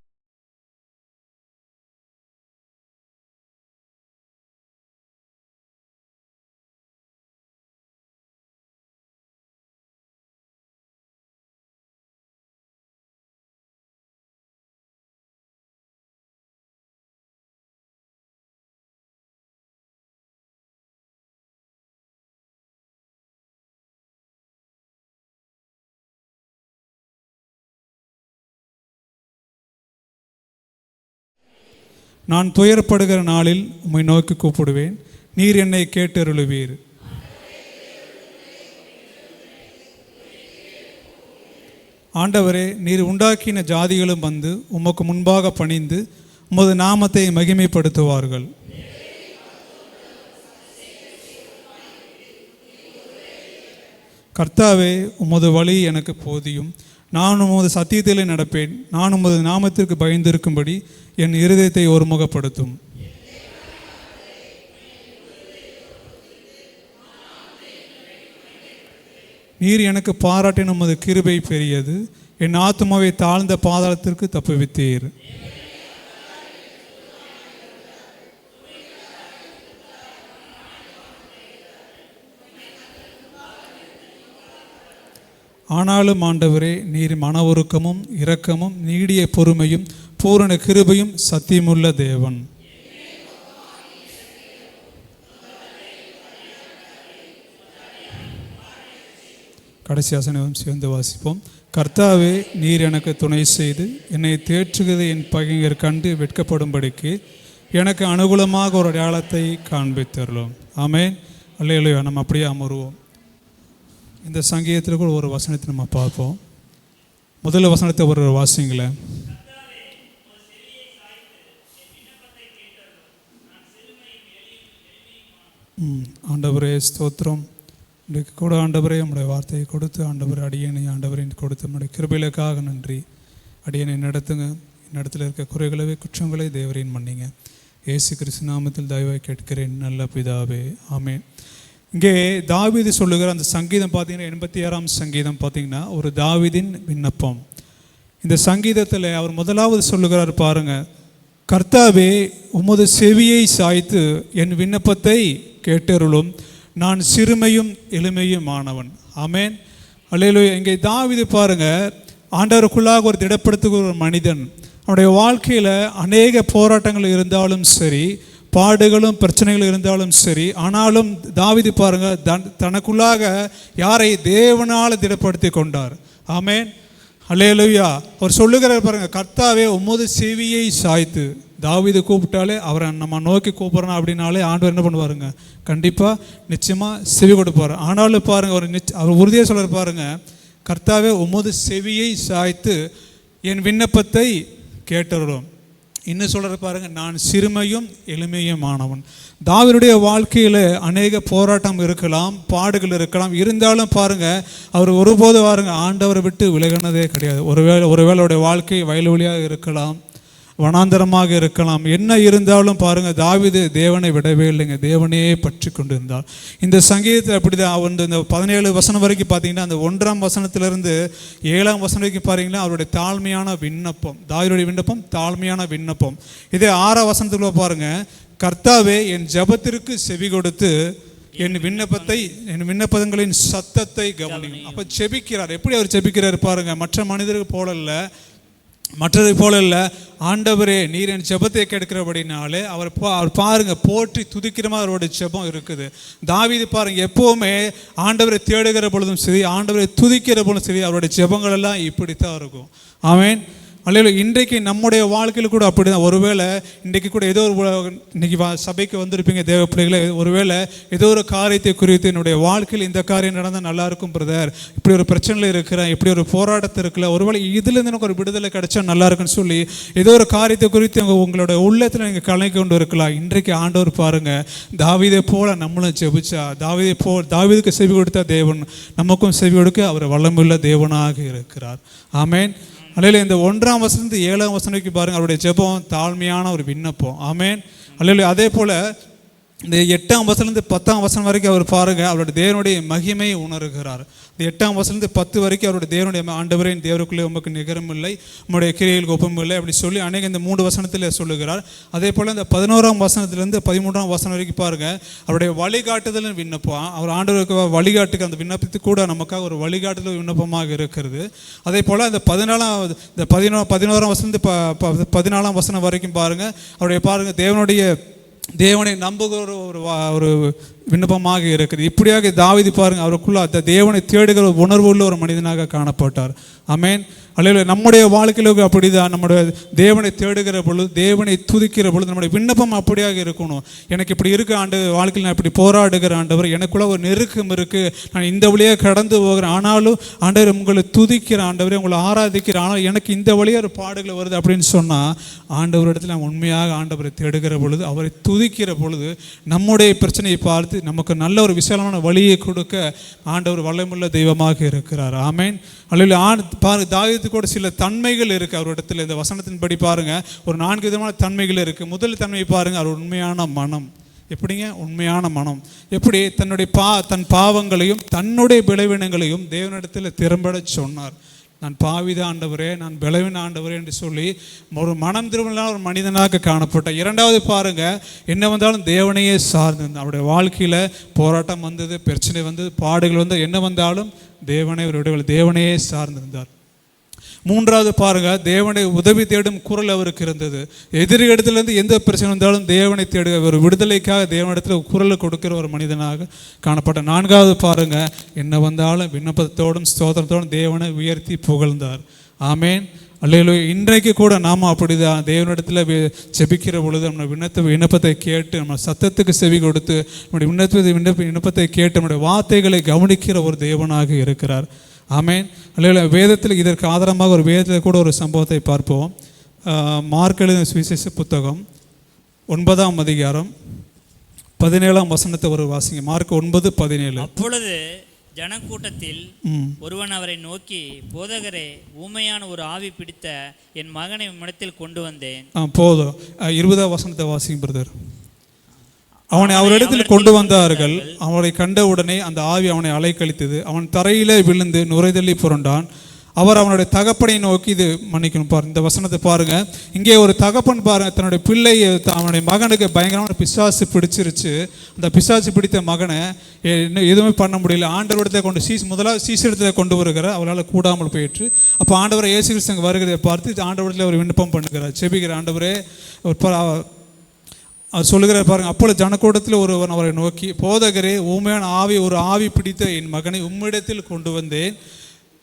நான் துயரப்படுகிற நாளில் உம்மை நோக்கி கூப்பிடுவேன், நீர் என்னை கேட்டருளுவீர். ஆண்டவரே, நீர் உண்டாக்கின ஜாதிகளும் வந்து உமக்கு முன்பாக பணிந்து உமது நாமத்தை மகிமைப்படுத்துவார்கள். கர்த்தாவே, உமது வழி எனக்கு போதியும், நான் உமது சத்தியத்திலே நடப்பேன். நான் உமது நாமத்திற்கு பயந்திருக்கும்படி என் இருதயத்தை ஒருமுகப்படுத்தும். நீர் எனக்கு பாராட்டின உமது கிருபை பெரியது, என் ஆத்துமாவை தாழ்ந்த பாதாளத்திற்கு தப்புவித்தீர். ஆனாலும் ஆண்டவரே, நீர் மன உருக்கமும் இரக்கமும் நீடிய பொறுமையும் பூரண கிருபையும் சத்தியமுள்ள தேவன். கடைசி வசனம் சேர்ந்து வாசிப்போம். கர்த்தாவே, நீர் எனக்கு துணை செய்து என்னை தேற்றுகிறதை என் பகைஞர் கண்டு வெட்கப்படும்படிக்கு எனக்கு அனுகூலமாக ஒரு அடையாளத்தை காண்பித்தருளும். ஆமென். அல்லேலூயா. நம்ம அப்படியே அமருவோம். இந்த சங்கீதத்தில் கூட ஒரு வசனத்தை நம்ம பார்ப்போம். முதல் வசனத்தை ஒரு வாசிங்களேன். ஆண்டவரே ஸ்தோத்திரம். இன்றைக்கு கூட ஆண்டவரே நம்முடைய வார்த்தையை கொடுத்து ஆண்டவர் அடியனை ஆண்டவரின் கொடுத்து நம்முடைய கிருபைகளுக்காக நன்றி. அடியனை நடத்துங்க. என்னிடத்தில் இருக்க குறைகளவே குற்றங்களை தேவரின் மன்னிங்க. இயேசு கிறிஸ்து நாமத்தில் தயவாய் கேட்கிறேன் நல்ல பிதாவே, ஆமென். இங்கே தாவீது சொல்லுகிற அந்த சங்கீதம் பார்த்தீங்கன்னா 86ஆம் சங்கீதம் பார்த்தீங்கன்னா ஒரு தாவீதின் விண்ணப்பம். இந்த சங்கீதத்தில் அவர் முதலாவது சொல்லுகிறார் பாருங்க, கர்த்தாவே உமது செவியை சாய்த்து என் விண்ணப்பத்தை கேட்டருளும், நான் சிறுமையும் எளிமையும் ஆனவன். ஆமென். அல்லேலூயா. இங்கே தாவீது பாருங்க, ஆண்டவருக்குள்ளாக ஒரு திடப்படுத்துகிற ஒரு மனிதன். அவனுடைய வாழ்க்கையில் அநேக போராட்டங்கள் இருந்தாலும் சரி, பாடுகளும் பிரச்சனைகள் இருந்தாலும் சரி, ஆனாலும் தாவீது பாருங்க தனக்குள்ளாக யாரை தேவனால் திடப்படுத்தி கொண்டார். ஆமென். அல்லேலூயா. அவர் சொல்லுகிறார் பாருங்க, கர்த்தாவே உமது செவியை சாய்த்து. தாவீது கூப்பிட்டாலே அவரை நம்ம நோக்கி கூப்பிட்றோம் அப்படின்னாலே ஆண்டவர் என்ன பண்ணுவாருங்க, கண்டிப்பாக நிச்சயமாக செவி கொடுப்பார். ஆனாலும் பாருங்க அவர் உறுதியாக சொல்கிறார் பாருங்க, கர்த்தாவே உமது செவியை சாய்த்து என் விண்ணப்பத்தை கேட்டருளும். இன்னும் சொல்கிற பாருங்க, நான் சிறுமையும் எளிமையும் ஆனவன். தாவீதுடைய வாழ்க்கையில் அநேக போராட்டம் இருக்கலாம், பாடுகள் இருக்கலாம், இருந்தாலும் பாருங்க அவர் ஒருபோது பாருங்க ஆண்டவரை விட்டு விலகினதே கிடையாது. ஒருவேளை வாழ்க்கை வயல்வெளியாக இருக்கலாம், வனாந்தரமாக இருக்கலாம், என்ன இருந்தாலும் பாருங்க தாவீது தேவனை விடவே இல்லைங்க, தேவனையே பற்றி கொண்டு இருந்தார். இந்த சங்கீதத்தில் அப்படிதான் அவர் இந்த 17 வசனம் வரைக்கும் பார்த்தீங்கன்னா அந்த 1ஆம் வசனத்திலிருந்து 7ஆம் வசனம் வரைக்கும் பாருங்கன்னா அவருடைய தாழ்மையான விண்ணப்பம், தாவீதுடைய விண்ணப்பம் தாழ்மையான விண்ணப்பம். இதே 6ஆம் வசனத்துக்குள்ள பாருங்க, கர்த்தாவே என் ஜெபத்திற்கு செவி கொடுத்து என் விண்ணப்பங்களின் சத்தத்தை கவனியும். அப்போ ஜெபிக்கிறார். எப்படி அவர் ஜெபிக்கிறார் பாருங்க, மற்ற மனிதர்கள் மற்றதை போல இல்லை. ஆண்டவரே நீர் என் ஜெபத்தை கேட்கிறபடினாலே அவர் பாருங்க போற்றி துதிக்கிற மாதிரி அவருடைய ஜெபம் இருக்குது. தாவீது பாருங்க எப்பவுமே ஆண்டவரை தேடுகிற பொழுதும் சரி, ஆண்டவரை துதிக்கிற பொழுதும் சரி, அவருடைய ஜெபங்கள் எல்லாம் இப்படித்தான் இருக்கும். ஆமென். அல்ல இன்றைக்கு நம்முடைய வாழ்க்கையில் கூட அப்படி தான். ஒருவேளை இன்றைக்கு கூட ஏதோ ஒரு இன்னைக்கு சபைக்கு வந்திருப்பீங்க தேவ பிள்ளைகளை, ஒருவேளை ஏதோ ஒரு காரியத்தை குறித்து என்னுடைய வாழ்க்கையில் இந்த காரியம் நடந்தால் நல்லா இருக்கும் பிரதர், இப்படி ஒரு பிரச்சனையில் இருக்கிறேன், இப்படி ஒரு போராட்டத்தில் இருக்கல, ஒருவேளை இதுலேருந்து எனக்கு ஒரு விடுதலை கிடைச்சா நல்லா இருக்குன்னு சொல்லி ஏதோ ஒரு காரியத்தை குறித்து உங்களோட உள்ளத்தில் நீங்கள் கலங்கி கொண்டு இருக்கலாம். இன்றைக்கு ஆண்டவர் பாருங்க, தாவீதை போல நம்மளும் ஜெபிச்சா, தாவீதுக்கு செவி கொடுத்தா தேவன் நமக்கும் செவி கொடுக்க அவர் வல்லமுள்ள தேவனாக இருக்கிறார். ஆமென். அல்லேலூயா. இந்த 1ஆம் வசனத்து 7ஆம் வசனம் பாருங்க அவருடைய ஜெபம் தாழ்மையான ஒரு விண்ணப்பம். ஆமென். அல்லேலூயா. அதே போல இந்த 8ஆம் வசனத்து 10ஆம் வசனம் வரைக்கும் அவர் பாருங்க அவருடைய தேவனுடைய மகிமையை உணர்கிறார். இந்த 8ஆம் வசனத்து 10 வரைக்கும் அவருடைய தேவனுடைய ஆண்டவரே தேவருக்குள்ளே உமக்கு நிகரம் இல்லை, உம்முடைய கிரியைகளுக்கு ஒப்பம் இல்லை அப்படி சொல்லி அநேக இந்த 3 வசனத்தில் சொல்லுகிறார். அதே போல் இந்த 11ஆம் வசனத்திலிருந்து 13ஆம் வசனம் வரைக்கும் பாருங்க அவருடைய வழிகாட்டுதல் விண்ணப்பம். அவர் ஆண்டவருக்கு வழிகாட்டுக்கு அந்த விண்ணப்பத்துக்கு கூட நமக்காக ஒரு வழிகாட்டுதல் விண்ணப்பமாக இருக்கிறது. அதே போல் இந்த 11ஆம் வசனத்து 14ஆம் வசனம் வரைக்கும் பாருங்க அவருடைய பாருங்க தேவனை நம்புகிற ஒரு விண்ணப்பமாக இருக்குது. இப்படியாக தாவீது பாருங்க அவருக்குள்ள அந்த தேவனை தேடுகிற உணர்வு உள்ள ஒரு மனிதனாக காணப்பட்டார். ஆமென். அல்லேலூயா. நம்முடைய வாழ்க்கையில அப்படிதான். நம்முடைய தேவனை தேடுகிற பொழுது, தேவனை துதிக்கிற பொழுது நம்முடைய விண்ணப்பம் அப்படியாக இருக்கணும். எனக்கு இப்படி இருக்கு வாழ்க்கையில், நான் இப்படி போராடுகிற ஆண்டவர், எனக்குள்ள ஒரு நெருக்கம் இருக்கு, நான் இந்த வழியாக கடந்து போகிறேன், ஆனாலும் ஆண்டவர் உங்களை துதிக்கிற ஆண்டவரை, உங்களை ஆராதிக்கிற, ஆனால் எனக்கு இந்த வழியாக ஒரு பாடுகள் வருது அப்படின்னு சொன்னால் ஆண்டவரிடத்தில் நான் உண்மையாக ஆண்டவரை தேடுகிற பொழுது, அவரை துதிக்கிற பொழுது நம்முடைய பிரச்சனையை பார்த்து நமக்கு நல்ல ஒரு விசாலமான வழியை கொடுக்க ஆண்டவர் வல்லமுள்ள தெய்வமாக இருக்கிறார். ஆமென். அல்லேலூயா. பாருங்க தாவீது கூட சில தன்மைகள் இருக்குது அவரிடத்தில். இந்த வசனத்தின்படி பாருங்க ஒரு 4 விதமான தன்மைகள் இருக்குது. முதல் தன்மை பாருங்க அவர் உண்மையான மனம். எப்படிங்க உண்மையான மனம்? எப்படி தன் பாவங்களையும் தன்னுடைய பலவீனங்களையும் தேவனிடத்தில் திறம்பட சொன்னார். நான் பாவித ஆண்டவரே, நான் பலவீன ஆண்டவரே என்று சொல்லி ஒரு மனம் திரும்பலான ஒரு மனிதனாக காணப்பட்டார். 2வது பாருங்க என்ன வந்தாலும் தேவனையே சார்ந்து அவருடைய வாழ்க்கையில் போராட்டம் வந்தது, பிரச்சனை வந்தது, பாடுகள் வந்து என்ன வந்தாலும் தேவனையே சார்ந்திருந்தார். மூன்றாவது பாருங்க, தேவனை உதவி தேடும் குரல் அவருக்கு இருந்தது. எதிரி இடத்துலேருந்து எந்த பிரச்சனை வந்தாலும் தேவனை தேடுக, ஒரு விடுதலைக்காக தேவனிடத்தில் குரலை கொடுக்கிற ஒரு மனிதனாக காணப்பட்ட. நான்காவது பாருங்க, என்ன வந்தாலும் விண்ணப்பத்தோடும் ஸ்தோத்திரத்தோடும் தேவனை உயர்த்தி புகழ்ந்தார். ஆமேன், அல்லேலூயா. இன்றைக்கு கூட நாம் அப்படிதான் தேவனிடத்தில் ஜெபிக்கிற பொழுது நம்ம விண்ணப்பத்தை கேட்டு நம்ம சத்தத்துக்கு செவி கொடுத்து நம்முடைய விண்ணப்பத்தை கேட்டு நம்முடைய வார்த்தைகளை கவனிக்கிற ஒரு தேவனாக இருக்கிறார். ஆமேன், அல்லேலூயா. வேதத்தில் இதற்கு ஆதாரமாக ஒரு வேதத்தில் கூட ஒரு சம்பவத்தை பார்ப்போம். மார்க் எழுதின சுவிசேஷ புத்தகம் 9ஆம் அதிகாரம் 17ஆம் வசனத்தை ஒரு வாசிங்க. மார்க் 9:17. அப்பொழுது ஜனக்கூட்டத்தில் ஒருவன் அவரை நோக்கி, போதகரே, ஊமையான ஒரு ஆவி பிடித்த என் மகனை உம்மிடத்தில் கொண்டு வந்தேன். போதும். 20ஆம் வசனத்தை வாசிங்க பிரதர். அவனை அவரிடத்தில் கொண்டு வந்தார்கள். அவனை கண்டவுடனே அந்த ஆவி அவனை அலைக்கழித்தது. அவன் தரையிலே விழுந்து நுரைதள்ளி புரண்டான். அவர் அவனுடைய தகப்பனை நோக்கி, இது மன்னிக்கணும் பாருங்க, இந்த வசனத்தை பாருங்க. இங்கே ஒரு தகப்பன் பாருங்க, தன்னுடைய பிள்ளையை, அவனுடைய மகனுக்கு பயங்கரமான பிசாசு பிடிச்சிருச்சு. அந்த பிசாசு பிடித்த மகனை எதுவுமே பண்ண முடியல. ஆண்டவரிடத்தை கொண்டு முதலாவது சீசரிடத்தை கொண்டு வருகிறார். அவரால் கூடாமல் போயிட்டு, அப்போ ஆண்டவரை இயேசு கிறிஸ்து வருகிறதை பார்த்து ஆண்டவரிடத்தில் அவர் விண்ணப்பம் பண்ணுகிறார், செபிக்கிற. ஆண்டவரே, அவர் சொல்லுகிறார் பாருங்க. அப்பொழுது ஜனக்கூட்டத்தில் ஒருவன் அவரை நோக்கி, போதகரே, ஊமையான ஒரு ஆவி பிடித்த என் மகனை உம்மிடத்தில் கொண்டு வந்தேன்.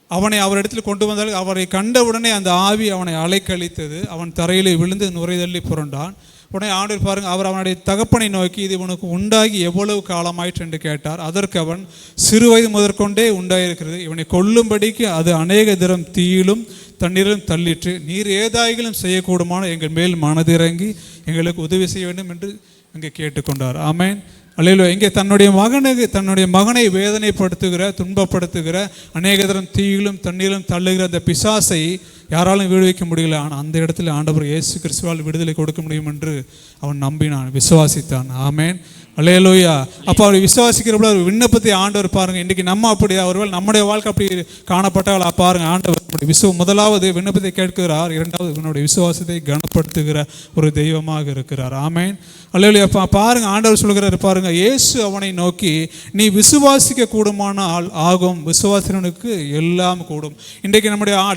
அவனை அவரிடத்தில் கொண்டு வந்தால் அவரை கண்டவுடனே அந்த ஆவி அவனை அலைக்கழித்தது. அவன் தரையிலே விழுந்து நுரைதள்ளி புரண்டான். உடனே ஆண்டவர் பாருங்க, அவர் அவனுடைய தகப்பனை நோக்கி, இது உனக்கு உண்டாகி எவ்வளவு காலமாயிற்று என்று கேட்டார். அதற்கு அவன், சிறு வயது முதற்கொண்டே உண்டாயிருக்கிறது. இவனை கொல்லும்படிக்கு அது அநேக தினம் தீயிலும் தண்ணீரிலும் தள்ளிற்று. நீர் ஏதாயிலும் செய்யக்கூடுமான எங்கள் மேல் மனதிறங்கி எங்களுக்கு உதவி செய்ய வேண்டும் என்று இங்கே கேட்டுக்கொண்டார். ஆமேன், அல்லேலூயா. இங்கே தன்னுடைய மகனை வேதனைப்படுத்துகிற, துன்பப்படுத்துகிற, அநேக தரம் தீயிலும் தண்ணீரிலும் தள்ளுகிற அந்த பிசாசை யாராலும் விடுவிக்க முடியல. ஆனால் அந்த இடத்துல ஆண்டவர் இயேசு கிறிஸ்துவால் விடுதலை கொடுக்க முடியும் என்று அவன் நம்பினான், விசுவாசித்தான். ஆமேன், அல்லேலூயா. அப்போ அவர் விசுவாசிக்கிறப்போ அவர் விண்ணப்பத்தை ஆண்டவர் பாருங்க. இன்றைக்கி நம்ம அப்படி, ஒருவேளை நம்முடைய வாழ்க்கை அப்படி காணப்பட்டால் பாருங்க, ஆண்டவர் முதலாவது விண்ணப்பத்தை கேட்கிறார், இரண்டாவது இவனுடைய விசுவாசத்தை கனப்படுத்துகிற ஒரு தெய்வமாக இருக்கிறார். ஆமேன், அல்லேலூயா. பாருங்க, ஆண்டவர் சொல்கிறார் பாருங்க, இயேசு அவனை நோக்கி, நீ விசுவாசிக்க கூடுமானால் ஆகும், விசுவாசனுக்கு எல்லாம் கூடும். இன்றைக்கு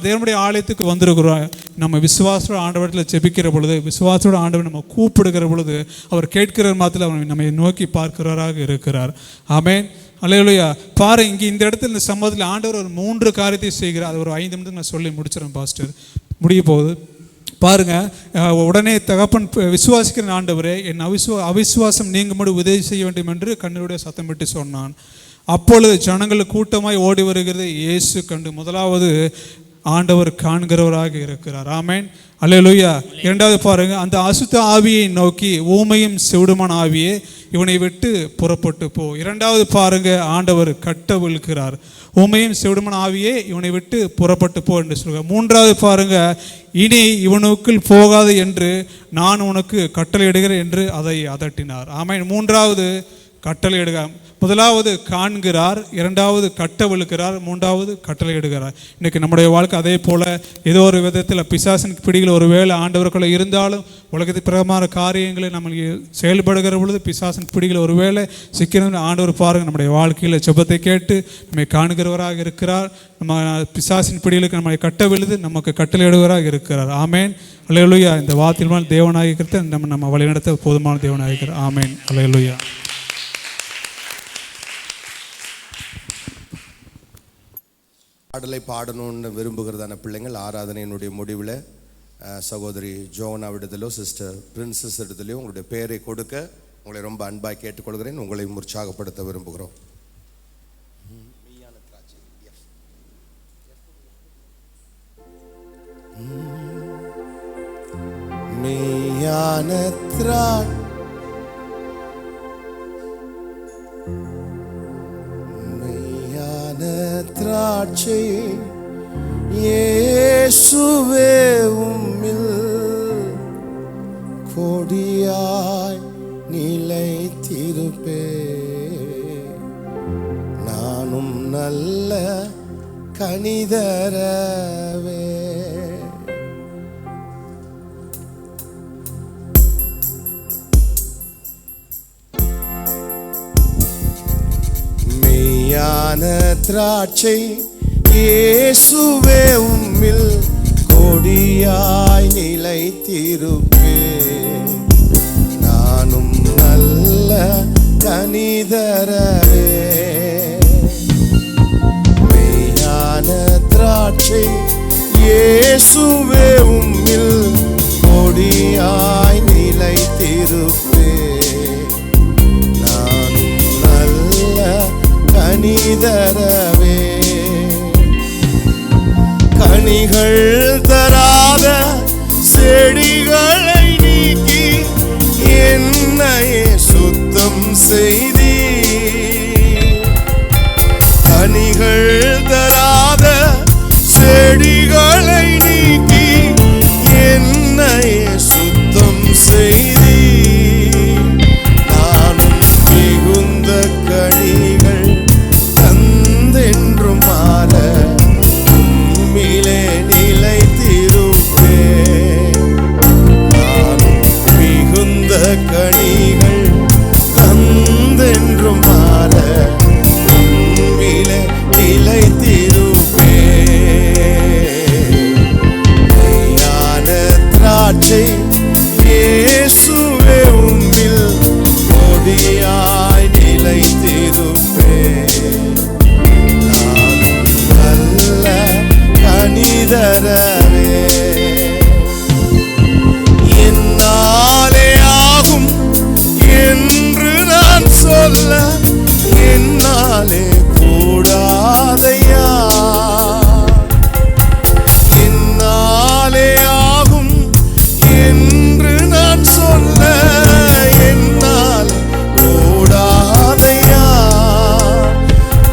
தேவனுடைய ஆலயத்துக்கு வந்திருக்கிறோம். நம்ம விசுவாசோட ஆண்டவரத்தில் ஜெபிக்கிற பொழுது, விசுவாசோட ஆண்டவர் நம்ம கூப்பிடுகிற பொழுது, அவர் கேட்கிற மாத்திரம் அவர் நம்மை நோக்கி பார்க்கிறவராக இருக்கிறார். ஆமேன், அல்லேலூயா. பாரு, இங்கே இந்த இடத்துல இந்த சம்பவத்தில் ஆண்டவர் ஒரு 3 காரியத்தை செய்கிறார். அது ஒரு 5 நிமிடம் நான் சொல்லி முடிச்சிடறேன் பாஸ்டர், முடிய போகுது. பாருங்க, உடனே தகப்பன் விசுவாசிக்கிற ஆண்டவரே, என் அவிசுவாசம் நீங்கும்படி உதவி செய்ய வேண்டும் என்று கண்ணுடைய சத்தமிட்டு சொன்னான். அப்பொழுது ஜனங்கள் கூட்டமாய் ஓடி வருகிறது இயேசு கண்டு. முதலாவது ஆண்டவர் காண்கிறவராக இருக்கிறார். ஆமேன், அல்லேலூயா. இரண்டாவது பாருங்க, அந்த அசுத்த ஆவியை நோக்கி, ஊமையும் செவிடுமான ஆவியே, இவனை விட்டு புறப்பட்டு போ. இரண்டாவது பாருங்க, ஆண்டவர் கட்டவிழ்கிறார். ஊமையும் செவிடுமான ஆவியே, இவனை விட்டு புறப்பட்டு போ என்று சொல்கிறார். மூன்றாவது பாருங்க, இனி இவனுக்குள் போகாது என்று நான் உனக்கு கட்டளையிடுகிறேன் என்று அதை அதட்டினார். ஆமேன், மூன்றாவது கட்டளையிடுகிறார். முதலாவது காண்கிறார், இரண்டாவது கட்டவிழுக்கிறார், மூன்றாவது கட்டளையிடுகிறார். இன்றைக்கி நம்முடைய வாழ்க்கை அதே போல் ஏதோ ஒரு விதத்தில் பிசாசின் பிடிகள் ஒருவேளை ஆண்டவர்களை இருந்தாலும், உலகத்துக்கு பிரகமான காரியங்களை நம்ம செயல்படுகிற பொழுது பிசாசின் பிடிகள் ஒருவேளை சிக்கணும். ஆண்டவர் பாருங்கள், நம்முடைய வாழ்க்கையில் ஜெபத்தை கேட்டு நம்மை காண்கிறவராக இருக்கிறார். நம்ம பிசாசின் பிடிகளுக்கு நம்மை கட்டவிழுது நமக்கு கட்டளையிடுவராக இருக்கிறார். ஆமேன், அல்லேலூயா. இந்த வார்த்தையினால் தேவனாக இருக்கிறத நம்ம வழிநடத்த போதுமான தேவனாக இருக்கிறார். ஆமேன், அல்லேலூயா. பாடலை பாடணும்னு விரும்புகிறதான பிள்ளைங்கள் ஆராதனையினுடைய முடிவில் சகோதரி ஜோனா விடுதலோ சிஸ்டர் பிரின்சஸ் இடத்துலையோ உங்களுடைய பெயரை கொடுக்க உங்களை ரொம்ப அன்பாக கேட்டுக்கொள்கிறேன். உங்களை உற்சாகப்படுத்த விரும்புகிறோம். திராட்சை இயேசுவே உம்மில் கொடியாய் நிலைத்திருப்பே, நானும் நல்ல கனிதரவே. மெய்யான மெய்யான திராட்சை இயேசுவே உம்மில் கொடியாய் நிலைத்திருப்பேன். நானும் நல்ல கனிதரவே. மெய்யான திராட்சை இயேசுவே உம்மில் கொடியாய் நிலைத்திருப்பேன். நானும் நல்ல கனிதரவே. கனிகள் தராத செடிகளை நீக்கி என்னையே சுத்தம் செய்தி. கனிகள் தராத செடிகளை நீக்கி என்னையே சுத்தம் செய்தி. நானும் மிகுந்த கனிகள் தந்தென்றும் மாற உம்மிலே நிலைத்திருப்பேன். நானும் மிகுந்த கனிகள் தந்தென்றும் மாற உம்மிலே நிலைத்திருப்பேன். மெய்யான திராட்சை இயேசுவே உம்மில் கொடியாய் நிலைத்திருப்பேன். நானும் நல்ல கனிதரவே. என்னாலே ஆகும் என்று நான் சொல்ல என்னாலே கூடாதையா. என்னாலே ஆகும் என்று நான் சொல்ல என்னாலே கூடாதையா.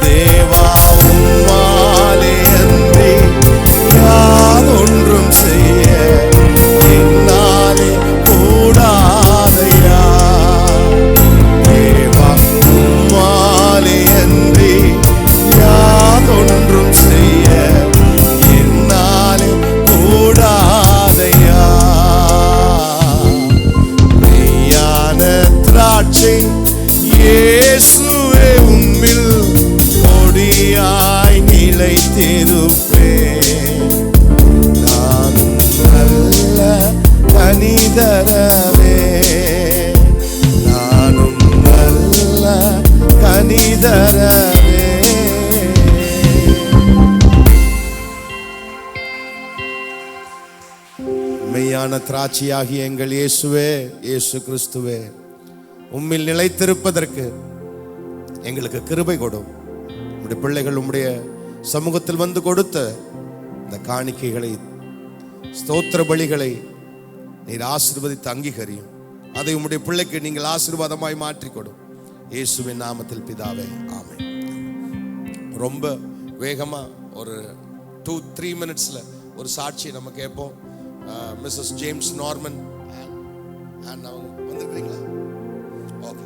தேவா உம்மாலே அன்றி யாதொன்றும் செய்ய என்னாலே கூடாதையா. தேவா உம்மாலே அன்றி யாதொன்றும் செய்ய என்னாலே கூடாதையா. மெய்யான திராட்சை இயேசுவே உம்மில் கொடியாய் நிலைத்திருப்பேன். நானும் நல்ல கனிதரவே. நானும் நல்ல கனிதரவே. மெய்யான திராட்சையாகிய எங்கள் இயேசுவே, இயேசு கிறிஸ்துவே, உம்மில் நிலைத்திருப்பதற்கு எங்களுக்கு கிருபை கொடும். உம்முடைய பிள்ளைகள் உம்முடைய சமூகத்தில் வந்து கொடுத்த இந்த காணிக்கைகளை, ஸ்தோத்திர பலிகளை நீர் ஆசீர்வதித்து அங்கீகரியும். அதை உம்முடைய பிள்ளைக்கு நீங்கள் ஆசீர்வாதமாய் மாற்றிக்கொடும். இயேசுவின் நாமத்தில் பிதாவே, ஆமென். ரொம்ப வேகமா ஒரு 2-3 மினிட்ஸ்ல ஒரு சாட்சி நம்ம கேட்போம். மிஸ்ஸஸ் ஜேம்ஸ் நார்மன் அவங்க வந்திருக்கிறீங்களா? ஓகே.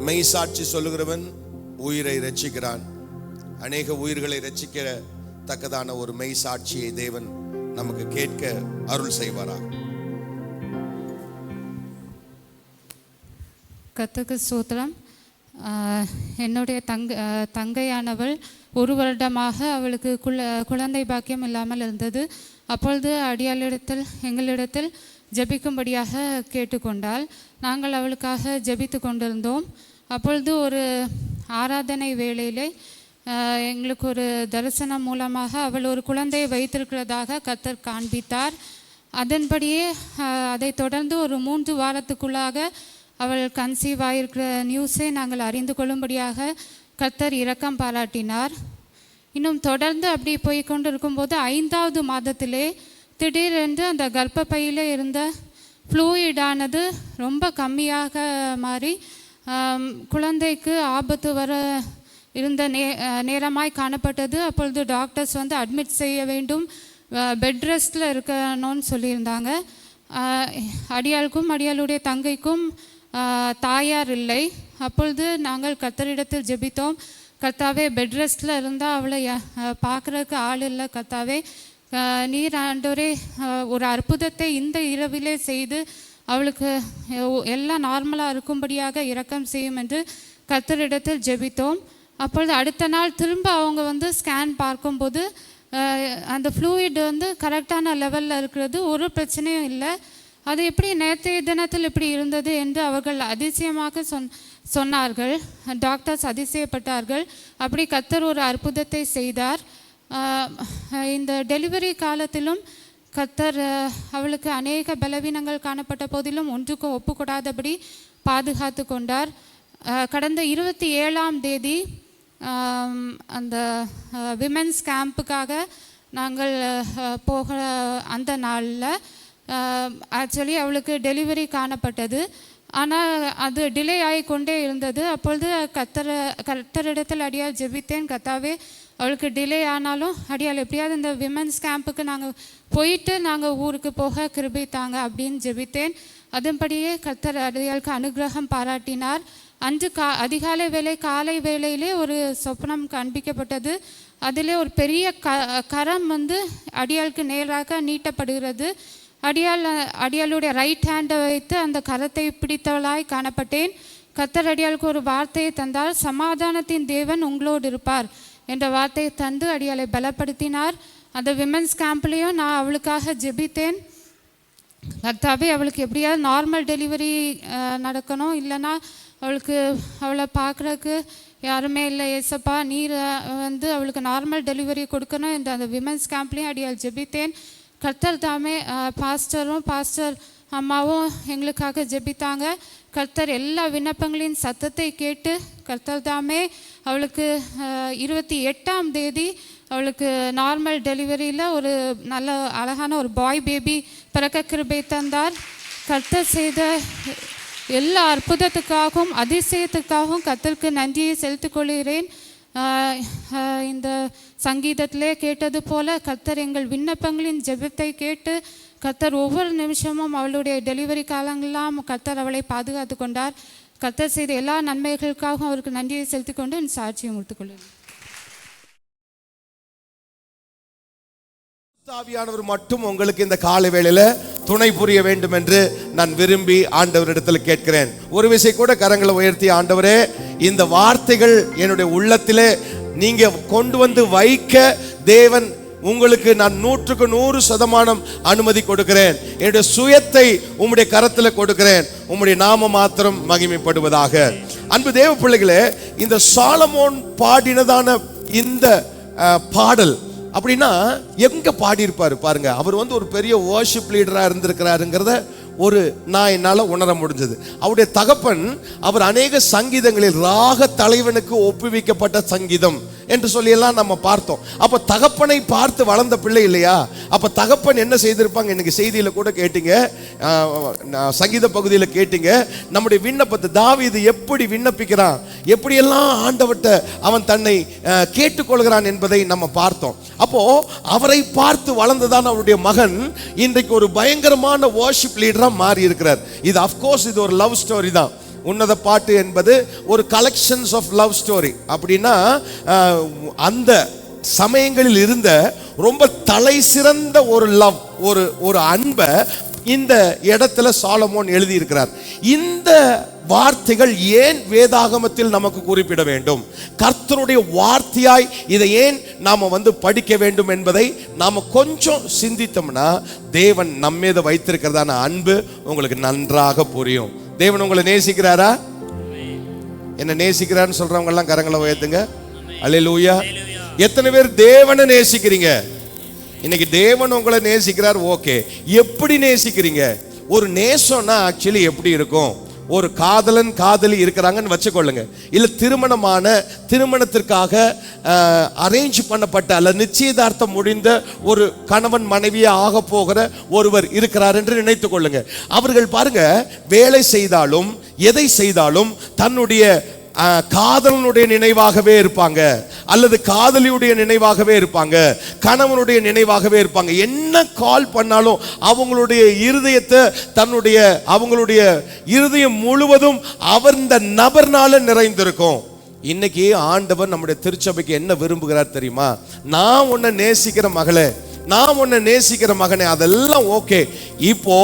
மெய் சாட்சி சொல்லுகிறவன் உயிரை ரட்சிக்கிறான். அநேக உயிர்களை ரட்சிக்க தக்கதான ஒரு மெய் சாட்சியை தேவன் நமக்கு கேட்க அருள் செய்வாராக. கர்த்தருக்கு ஸ்தோத்திரம். என்னுடைய தங்கையானவள் 1 வருடமாக அவளுக்கு குழந்தை பாக்கியம் இல்லாமல் இருந்தது. அப்பொழுது எங்களிடத்தில் ஜெபிக்கும்படியாக கேட்டுக்கொண்டாள். நாங்கள் அவளுக்காக ஜெபித்து கொண்டிருந்தோம். அப்பொழுது ஒரு ஆராதனை வேளையிலே எங்களுக்கு ஒரு தரிசனம் மூலமாக அவள் ஒரு குழந்தையை வைத்திருக்கிறதாக கர்த்தர் காண்பித்தார். அதன்படியே அதை தொடர்ந்து ஒரு 3 வாரத்துக்குள்ளாக அவள் கன்சீவ் ஆகியிருக்கிற நியூஸை நாங்கள் அறிந்து கொள்ளும்படியாக கர்த்தர் இரக்கம் பாராட்டினார். இன்னும் தொடர்ந்து அப்படி போய் கொண்டு இருக்கும்போது 5வது மாதத்திலே திடீரென்று அந்த கர்ப்பப்பையில் இருந்த ஃப்ளூயிடானது ரொம்ப கம்மியாக மாறி குழந்தைக்கு ஆபத்து வர இருந்த நேரமாய் காணப்பட்டது. அப்பொழுது டாக்டர்ஸ் வந்து அட்மிட் செய்ய வேண்டும், பெட் ரெஸ்ட்டில் இருக்கணும்னு சொல்லியிருந்தாங்க. அடியாளுக்கும் அடியாளுடைய தங்கைக்கும் தாயார் இல்லை. அப்பொழுது நாங்கள் கர்த்தரிடத்தில் ஜெபித்தோம். கர்த்தாவே, பெட் ரெஸ்ட்டில் இருந்தால் அவளை பார்க்குறதுக்கு ஆள் இல்லை. கர்த்தாவே, நீர் ஆண்டவரே ஒரு அற்புதத்தை இந்த இரவிலே செய்து அவளுக்கு எல்லாம் நார்மலாக இருக்கும்படியாக இரக்கம் செய்யும் என்று கர்த்தரிடத்தில் ஜெபித்தோம். அப்பொழுது அடுத்த நாள் திரும்ப அவங்க ஸ்கேன் பார்க்கும்போது அந்த ஃப்ளூயிட் கரெக்டான லெவலில் இருக்கிறது, ஒரு பிரச்சனையும் இல்லை. அது எப்படி நேற்றைய தினத்தில் இப்படி இருந்தது என்று அவர்கள் அதிசயமாக சொன்னார்கள். டாக்டர்ஸ் அதிசயப்பட்டார்கள். அப்படி கர்த்தர் ஒரு அற்புதத்தை செய்தார். இந்த டெலிவரி காலத்திலும் கர்த்தர் அவளுக்கு அநேக பலவீனங்கள் காணப்பட்ட போதிலும் ஒன்றுக்கும் ஒப்புக்கூடாதபடி பாதுகாத்து கொண்டார். கடந்த 27ஆம் தேதி அந்த விமென்ஸ் கேம்புக்காக நாங்கள் போக அந்த நாளில் ஆக்சுவலி அவளுக்கு டெலிவரி காணப்பட்டது. ஆனால் அது டிலே ஆகி கொண்டே இருந்தது. அப்பொழுது கர்த்தரிடத்தில் அடியால் ஜெபித்தேன், கர்த்தாவே அவளுக்கு டிலே ஆனாலும் அடியால் எப்படியாவது இந்த விமென்ஸ் கேம்புக்கு நாங்கள் போயிட்டு நாங்கள் ஊருக்கு போக கிருபை தாங்க அப்படின்னு ஜெபித்தேன். அதன்படியே கர்த்தர் அடியாளுக்கு அனுகிரகம் பாராட்டினார். அன்று அதிகாலை வேளை காலை வேளையிலே ஒரு சொப்பனம் காண்பிக்கப்பட்டது. அதிலே ஒரு பெரிய கரம் அடியாளுக்கு நேராக நீட்டப்படுகிறது. அடியாளுடைய ரைட் ஹேண்டை வைத்து அந்த கரத்தை பிடித்தவளாய் காணப்பட்டேன். கர்த்தர் அடியாளுக்கு ஒரு வார்த்தையை தந்தார், சமாதானத்தின் தேவன் உங்களோடு இருப்பார் என்ற வார்த்தையை தந்து அடியாளை பலப்படுத்தினார். அந்த விமென்ஸ் கேம்ப்லேயும் நான் அவளுக்காக ஜெபித்தேன், கர்த்தாவே அவளுக்கு எப்படியாவது நார்மல் டெலிவரி நடக்கணும், இல்லைன்னா அவளை பார்க்குறதுக்கு யாருமே இல்லை, ஏசப்பா நீர் அவளுக்கு நார்மல் டெலிவரி கொடுக்கணும் என்று அந்த விமென்ஸ் கேம்ப்லேயும் அடியால் ஜெபித்தேன். கர்த்தர் தாமே பாஸ்டர் அம்மாவும் எங்களுக்காக ஜெபித்தாங்க. கர்த்தர் எல்லா விண்ணப்பங்களின் சத்தத்தை கேட்டு கர்த்தர் தாமே அவளுக்கு 28ஆம் தேதி அவளுக்கு நார்மல் டெலிவரியில் ஒரு நல்ல அழகான ஒரு பாய் பேபி பிறக்க கிருபை தந்தார். கர்த்தர் செய்த எல்லா அற்புதத்துக்காகவும் அதிசயத்துக்காகவும் கர்த்தருக்கு நன்றியை செலுத்திக் கொள்கிறேன். இந்த சங்கீதத்திலே கேட்டது போல கர்த்தர் எங்கள் விண்ணப்பங்களின் ஜெபத்தை கேட்டு கர்த்தர் ஒவ்வொரு நிமிஷமும் அவளுடைய டெலிவரி காலங்களெல்லாம் கர்த்தர் அவளை பாதுகாத்து கொண்டார். கர்த்தர் செய்த எல்லா நன்மைகளுக்காகவும் அவருக்கு நன்றியை செலுத்திக் கொண்டு என் சாட்சியை முடித்துக்கொள்கிறேன். ஆவியானவர் மட்டும் உங்களுக்கு இந்த காலை வேளையில துணை புரிய வேண்டும் என்று நான் விரும்பி ஆண்டவரிடத்தில் கேட்கிறேன். ஒரு விசை கூட கரங்களை உயர்த்தி, ஆண்டவரே இந்த வார்த்தைகள் என்னுடைய உள்ளத்திலே நீங்க கொண்டு வந்து வைக்க தேவன் உங்களுக்கு நான் 100% அனுமதி கொடுக்கிறேன். என்னுடைய சுயத்தை உம்முடைய கரத்தில் கொடுக்கிறேன். உம்முடைய நாம மாத்திரம் மகிமைப்படுவதாக. அன்பு தேவ பிள்ளைகளே, இந்த சாலமோன் பாடினதான இந்த பாடல் அப்படின்னா எங்க பாடியிருப்பாரு பாருங்க. அவர் ஒரு பெரிய வர்ஷிப் லீடரா இருந்திருக்கிறாருங்கிறத நான் என்னால் உணர முடிஞ்சது. அவருடைய தகப்பன் அவர் அநேக சங்கீதங்களில் ராக தலைவனுக்கு ஒப்புவிக்கப்பட்ட சங்கீதம் என்று சொல்லியெல்லாம் நம்ம பார்த்தோம். அப்ப தகப்பனை பார்த்து வளர்ந்த பிள்ளை இல்லையா? அப்ப தகப்பன் என்ன செய்திருப்பாங்க? இன்னைக்கு செய்தியில கூட கேட்டீங்க, சங்கீத பகுதியில் கேட்டீங்க, நம்முடைய விண்ணப்பத்தை தாவீது எப்படி விண்ணப்பிக்கிறான், எப்படியெல்லாம் ஆண்டவர்கிட்ட அவன் தன்னை கேட்டுக்கொள்கிறான் என்பதை நம்ம பார்த்தோம். அப்போ அவரை பார்த்து வளர்ந்ததான் அவருடைய மகன் இன்றைக்கு ஒரு பயங்கரமான வர்ஷிப் லீடரா மாறி இருக்கிறார். இது அஃப்கோர்ஸ் இது ஒரு லவ் ஸ்டோரி தான். உன்னத பாட்டு என்பது ஒரு கலெக்ஷன்ஸ் ஆஃப் லவ் ஸ்டோரி. அப்படின்னா அந்த சமயங்களில் இருந்த ரொம்ப தலை சிறந்த ஒரு லவ், ஒரு அன்பை இந்த இடத்துல சாலமோன் எழுதி இருக்கிறார். இந்த வார்த்தைகள் ஏன் வேதாகமத்தில் நமக்கு குறிப்பிட வேண்டும்? கர்த்தருடைய வார்த்தையாய் இதை ஏன் நாம படிக்க வேண்டும் என்பதை நாம கொஞ்சம் சிந்தித்தோம்னா தேவன் நம்மீது வைத்திருக்கிறதான அன்பு உங்களுக்கு நன்றாக புரியும். தேவன் உங்களை நேசிக்கிறாரா? என்ன நேசிக்கிறான்னு சொல்றவங்க எல்லாம் கரங்களை உயர்த்துங்க. அல்லேலூயா. எத்தனை பேர் தேவனை நேசிக்கிறீங்க? இன்னைக்கு தேவன் உங்களை நேசிக்கிறார். ஓகே, எப்படி நேசிக்கிறீங்க? ஒரு நேசம்னா ஆக்சுவலி எப்படி இருக்கும்? ஒரு காதலன் காதலி இருக்கிறாங்கன்னு வச்சுக்கொள்ளுங்க, இல்ல திருமணத்திற்காக அரேஞ்ச் பண்ணப்பட்ட அல்ல நிச்சயதார்த்தம் முடிந்த ஒரு கணவன் மனைவியா ஆக போகிற ஒருவர் இருக்கிறார் என்று நினைத்துக் கொள்ளுங்க. அவர்கள் பாருங்க, வேலை செய்தாலும் எதை செய்தாலும் தன்னுடைய காதலனுடைய நினைவாகவே இருப்பாங்க, அல்லது காதலியுடைய நினைவாகவே இருப்பாங்க, கணவனுடைய நினைவாகவே இருப்பாங்க. என்ன கால் பண்ணாலும் அவங்களுடைய இருதயத்தை அவங்களுடைய இருதயம் முழுவதும் அவர் இந்த நபர்னால நிறைந்திருக்கும். இன்னைக்கு ஆண்டவர் நம்முடைய திருச்சபைக்கு என்ன விரும்புகிறார் தெரியுமா? நான் உன்னை நேசிக்கிற மகளே, நான் உன்னை நேசிக்கிற மகனே, அதெல்லாம் ஓகே. இப்போ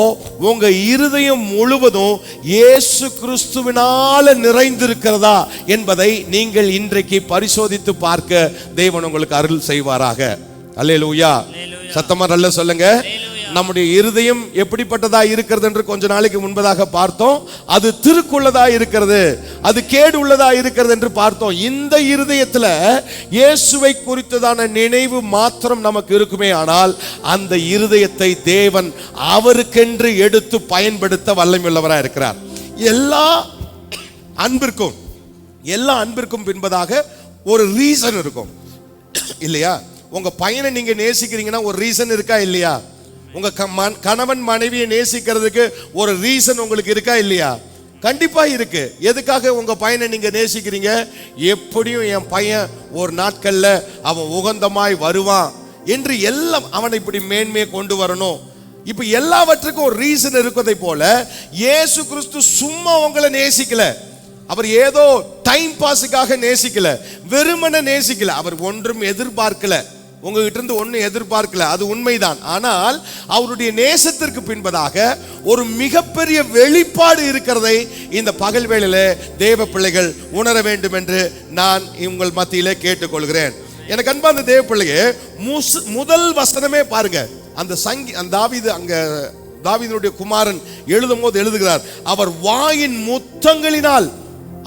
உங்க இருதயம் முழுவதும் இயேசு கிறிஸ்துவினால நிறைந்திருக்கிறதா என்பதை நீங்கள் இன்றைக்கு பரிசோதித்து பார்க்க தேவன் உங்களுக்கு அருள் செய்வாராக. அல்லேலூயா. சத்தமா நல்ல சொல்லுங்க. நம்முடைய இருதயம் எப்படிப்பட்டதா இருக்கிறது என்று கொஞ்ச நாளைக்கு முன்பதாக பார்த்தோம். அது திருக்குள்ளதா இருக்கிறது, அது கேடு உள்ளதா இருக்கிறது என்று பார்த்தோம். இந்த இருதயத்துல இயேசுவை குறித்ததான நினைவு மாத்திரம் நமக்கு இருக்குமே ஆனால் அந்த இருதயத்தை தேவன் அவருக்கென்று எடுத்து பயன்படுத்த வல்லமையுள்ளவராக இருக்கிறார். எல்லா அன்பிற்கும் பின்பதாக ஒரு ரீசன் இருக்கும் இல்லையா? உங்க பையனை நீங்க நேசிக்கிறீங்கன்னா ஒரு ரீசன் இருக்கா இல்லையா? உங்க கணவன் மனைவியை நேசிக்கிறதுக்கு ஒரு ரீசன் உங்களுக்கு இருக்கா இல்லையா? கண்டிப்பா இருக்கு. எதுக்காக உங்க பையனை நீங்க நேசிக்கிறீங்க? எப்படியும் என் பையன் ஒரு நாட்கள்ல அவன் உகந்தமாய் வருவான் என்று எல்லாம் அவனை இப்படி மேன்மையை கொண்டு வரணும். இப்ப எல்லாவற்றுக்கும் ஒரு ரீசன் இருப்பதை போல இயேசு கிறிஸ்து சும்மா உங்களை நேசிக்கல. அவர் ஏதோ டைம் பாஸுக்காக நேசிக்கல, வெறுமனே நேசிக்கல. அவர் ஒன்றும் எதிர்பார்க்கல, உங்ககிட்ட இருந்து ஒன்றும் எதிர்பார்க்கல, அது உண்மைதான். ஆனால் அவருடைய நேசத்திற்கு பின்பதாக ஒரு மிகப்பெரிய வெளிப்பாடு இருக்கிறதை இந்த பகல் வேளையில தேவ பிள்ளைகள் உணர வேண்டும் என்று நான் உங்கள் மத்தியிலே கேட்டுக்கொள்கிறேன். எனக்கு அன்பான தேவ பிள்ளையே, முதல் வசனமே பாருங்க. அந்த தாவீதுடைய குமாரன் எழுதும் போது எழுதுகிறார், அவர் வாயின் முத்தங்களினால்.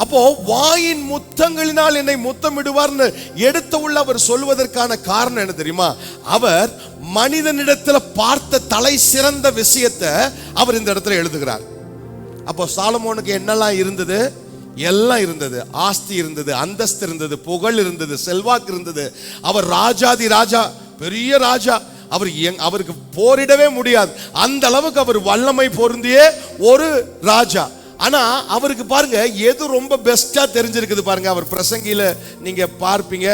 அப்போ வாயின் முத்தங்களினால் என்னை முத்தமிடுவார்னு எடுத்த உள்ள அவர் சொல்வதற்கான காரணம் என்ன தெரியுமா? அவர் மனிதனிடத்தில் பார்த்த தலை சிறந்த விஷயத்தை அவர் இந்த இடத்துல எழுதுகிறார். அப்போ சாலமோனுக்கு என்னெல்லாம் இருந்தது? எல்லாம் இருந்தது. ஆஸ்தி இருந்தது, அந்தஸ்து இருந்தது, புகழ் இருந்தது, செல்வாக்கு இருந்தது. அவர் ராஜாதி ராஜா, பெரிய ராஜா. அவருக்கு போரிடவே முடியாது, அந்த அளவுக்கு அவர் வல்லமை பொருந்திய ஒரு ராஜா. ஆனா அவருக்கு பாருங்க எது ரொம்ப பெஸ்டா தெரிஞ்சிருக்குது பாருங்க. அவர் பிரசங்கில நீங்க பார்ப்பீங்க,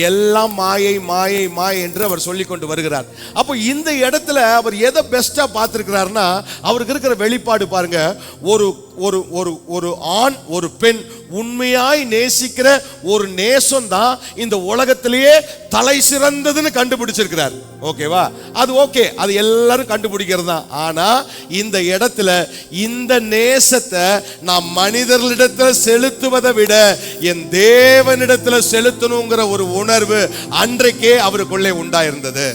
எல்லாம் மாயை மாயை மாயை என்று அவர் சொல்லி கொண்டு வருகிறார். அப்போ இந்த இடத்துல அவர் எதை பெஸ்டா பார்த்திருக்கிறார்னா, அவருக்கு இருக்கிற வெளிப்பாடு பாருங்க. ஒரு ஒரு ஒரு ஒரு ஆண் ஒரு பெண் உண்மையாய் நேசிக்கிற ஒரு நேசம் தான் இந்த உலகத்திலேயே தலை சிறந்ததுன்னு கண்டுபிடிச்சிருக்கிறார். ஓகேவா? அது ஓகே, அது எல்லாரும் கண்டுபிடிக்கிறது தான். ஆனா இந்த இடத்துல இந்த நேசத்தை நாம் மனிதர்களிடத்தில் செலுத்துவதை விட என் தேவனிடத்தில் செலுத்தணுங்கிற ஒரு உணர்வு அன்றைக்கே அவருக்குள்ளே உண்டாயிருந்தது.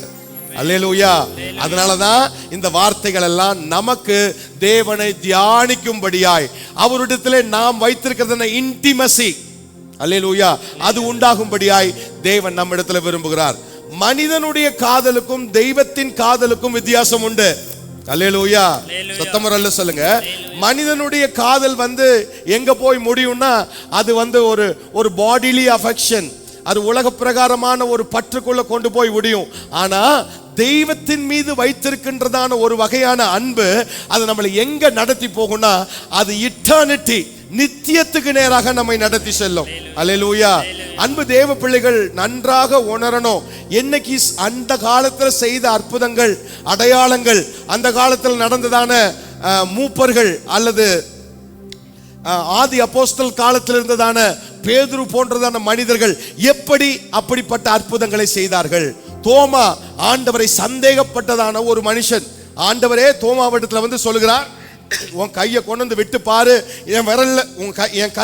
அல்லேலூயா. அதனாலதான் இந்த வார்த்தைகள் எல்லாம் நமக்கு தேவனை தியானிக்கும்படியாய் அவரிடத்திலே நாம் வைத்திருக்கிற இன்டிமசி, அல்லேலூயா, அது உண்டாகும்படியாய் தேவன் நம்ம இடத்துல விரும்புகிறார். மனிதனுடைய காதலுக்கும் தெய்வத்தின் காதலுக்கும் வித்தியாசம் உண்டு. அல்லேலூயா. சத்தமுறல்ல சொல்லுங்க. மனிதனுடைய காதல் எங்க போய் முடியும்னா, அது ஒரு பாடிலி அஃபெக்ஷன், அது உலக பிரகாரமான ஒரு பற்றுக்குள்ள கொண்டு போய் முடியும். ஆனா தெய்வத்தின் மீது வைத்திருக்கின்றதான ஒரு வகையான அன்பு அது நம்மளை எங்க நடத்தி போகும்னா, அது இட்டர்னிட்டி, நித்தியத்துக்கு நேராக நம்மை நடத்தி செல்லும். அல்லேலூயா. அன்பு தேவ பிள்ளைகள் நன்றாக உணரணும். என்னைக்கு அந்த காலத்தில் செய்த அற்புதங்கள் அடையாளங்கள், அந்த காலத்தில் நடந்ததான மூப்பர்கள் அல்லது ஆதி அப்போஸ்தல் காலத்தில் இருந்ததான பேதுரு போன்றதான மனிதர்கள் எப்படி அப்படிப்பட்ட அற்புதங்களை செய்தார்கள்? தோமா ஆண்டவரை சந்தேகப்பட்டதான ஒரு மனுஷன். ஆண்டவரே தோமாவிடத்துல சொல்லுகிறார், உன் கையை கொண்டு விட்டு பாரு, என் விரல்ல என்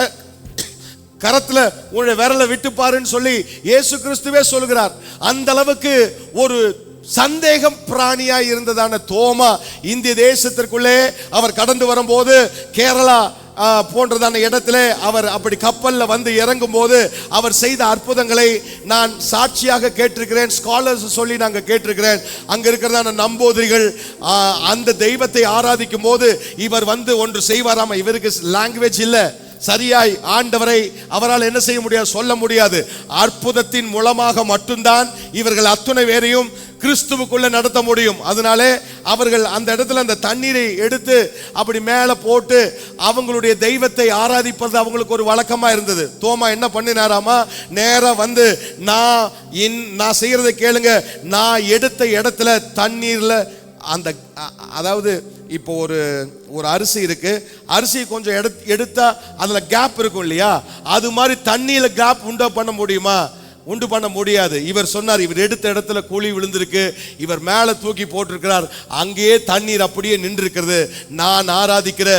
கரத்துல உன்னுடைய விரலை விட்டு பாருன்னு சொல்லி இயேசு கிறிஸ்துவே சொல்லுகிறார். அந்த அளவுக்கு ஒரு சந்தேகம் பிராணியா இருந்ததான தோமா இந்திய தேசத்திற்குள்ளே அவர் கடந்து வரும்போது, கேரளா போன்றதான இடத்துல அவர் அப்படி கப்பல்ல இறங்கும் போது அவர் செய்த அற்புதங்களை நான் சாட்சியாக கேட்டிருக்கிறேன். ஸ்காலர்ஸ் சொல்லி நாங்க கேட்டிருக்கிறேன். அங்க இருக்கிறதான நம்போதிரிகள் அந்த தெய்வத்தை ஆராதிக்கும் போது இவர் ஒன்று செய்வாராம. இவருக்கு லாங்குவேஜ் இல்ல, சரியாய் ஆண்டவரை அவரால் என்ன செய்ய முடியாது, சொல்ல முடியாது. அற்புதத்தின் மூலமாக மட்டும்தான் இவர்கள் அத்துணை வேறையும் கிறிஸ்துவுக்குள்ள நடத்த முடியும். அதனாலே அவர்கள் அந்த இடத்துல அந்த தண்ணீரை எடுத்து அப்படி மேலே போட்டு அவங்களுடைய தெய்வத்தை ஆராதிப்பது அவங்களுக்கு ஒரு வழக்கமா இருந்தது. தோமா என்ன பண்ணினாராமா, நேரா நான் செய்யறதை கேளுங்க, நான் எடுத்த இடத்துல தண்ணீர்ல அந்த அதாவது இப்போ ஒரு அரிசி இருக்கு, அரிசி கொஞ்சம் எடுத்தா அதுல கேப் இருக்கும் இல்லையா, அது மாதிரி தண்ணியில கேப் உண்டா பண்ண முடியுமா? உண்டு பண்ண முடியாது. இவர் சொன்னார், இவர் எடுத்த இடத்துல குழி விழுந்திருக்கு, இவர் மேல தூக்கி போட்டிருக்கிறார், அங்கேயே தண்ணீர் அப்படியே நின்று இருக்கிறது. நான் ஆராதிக்கிற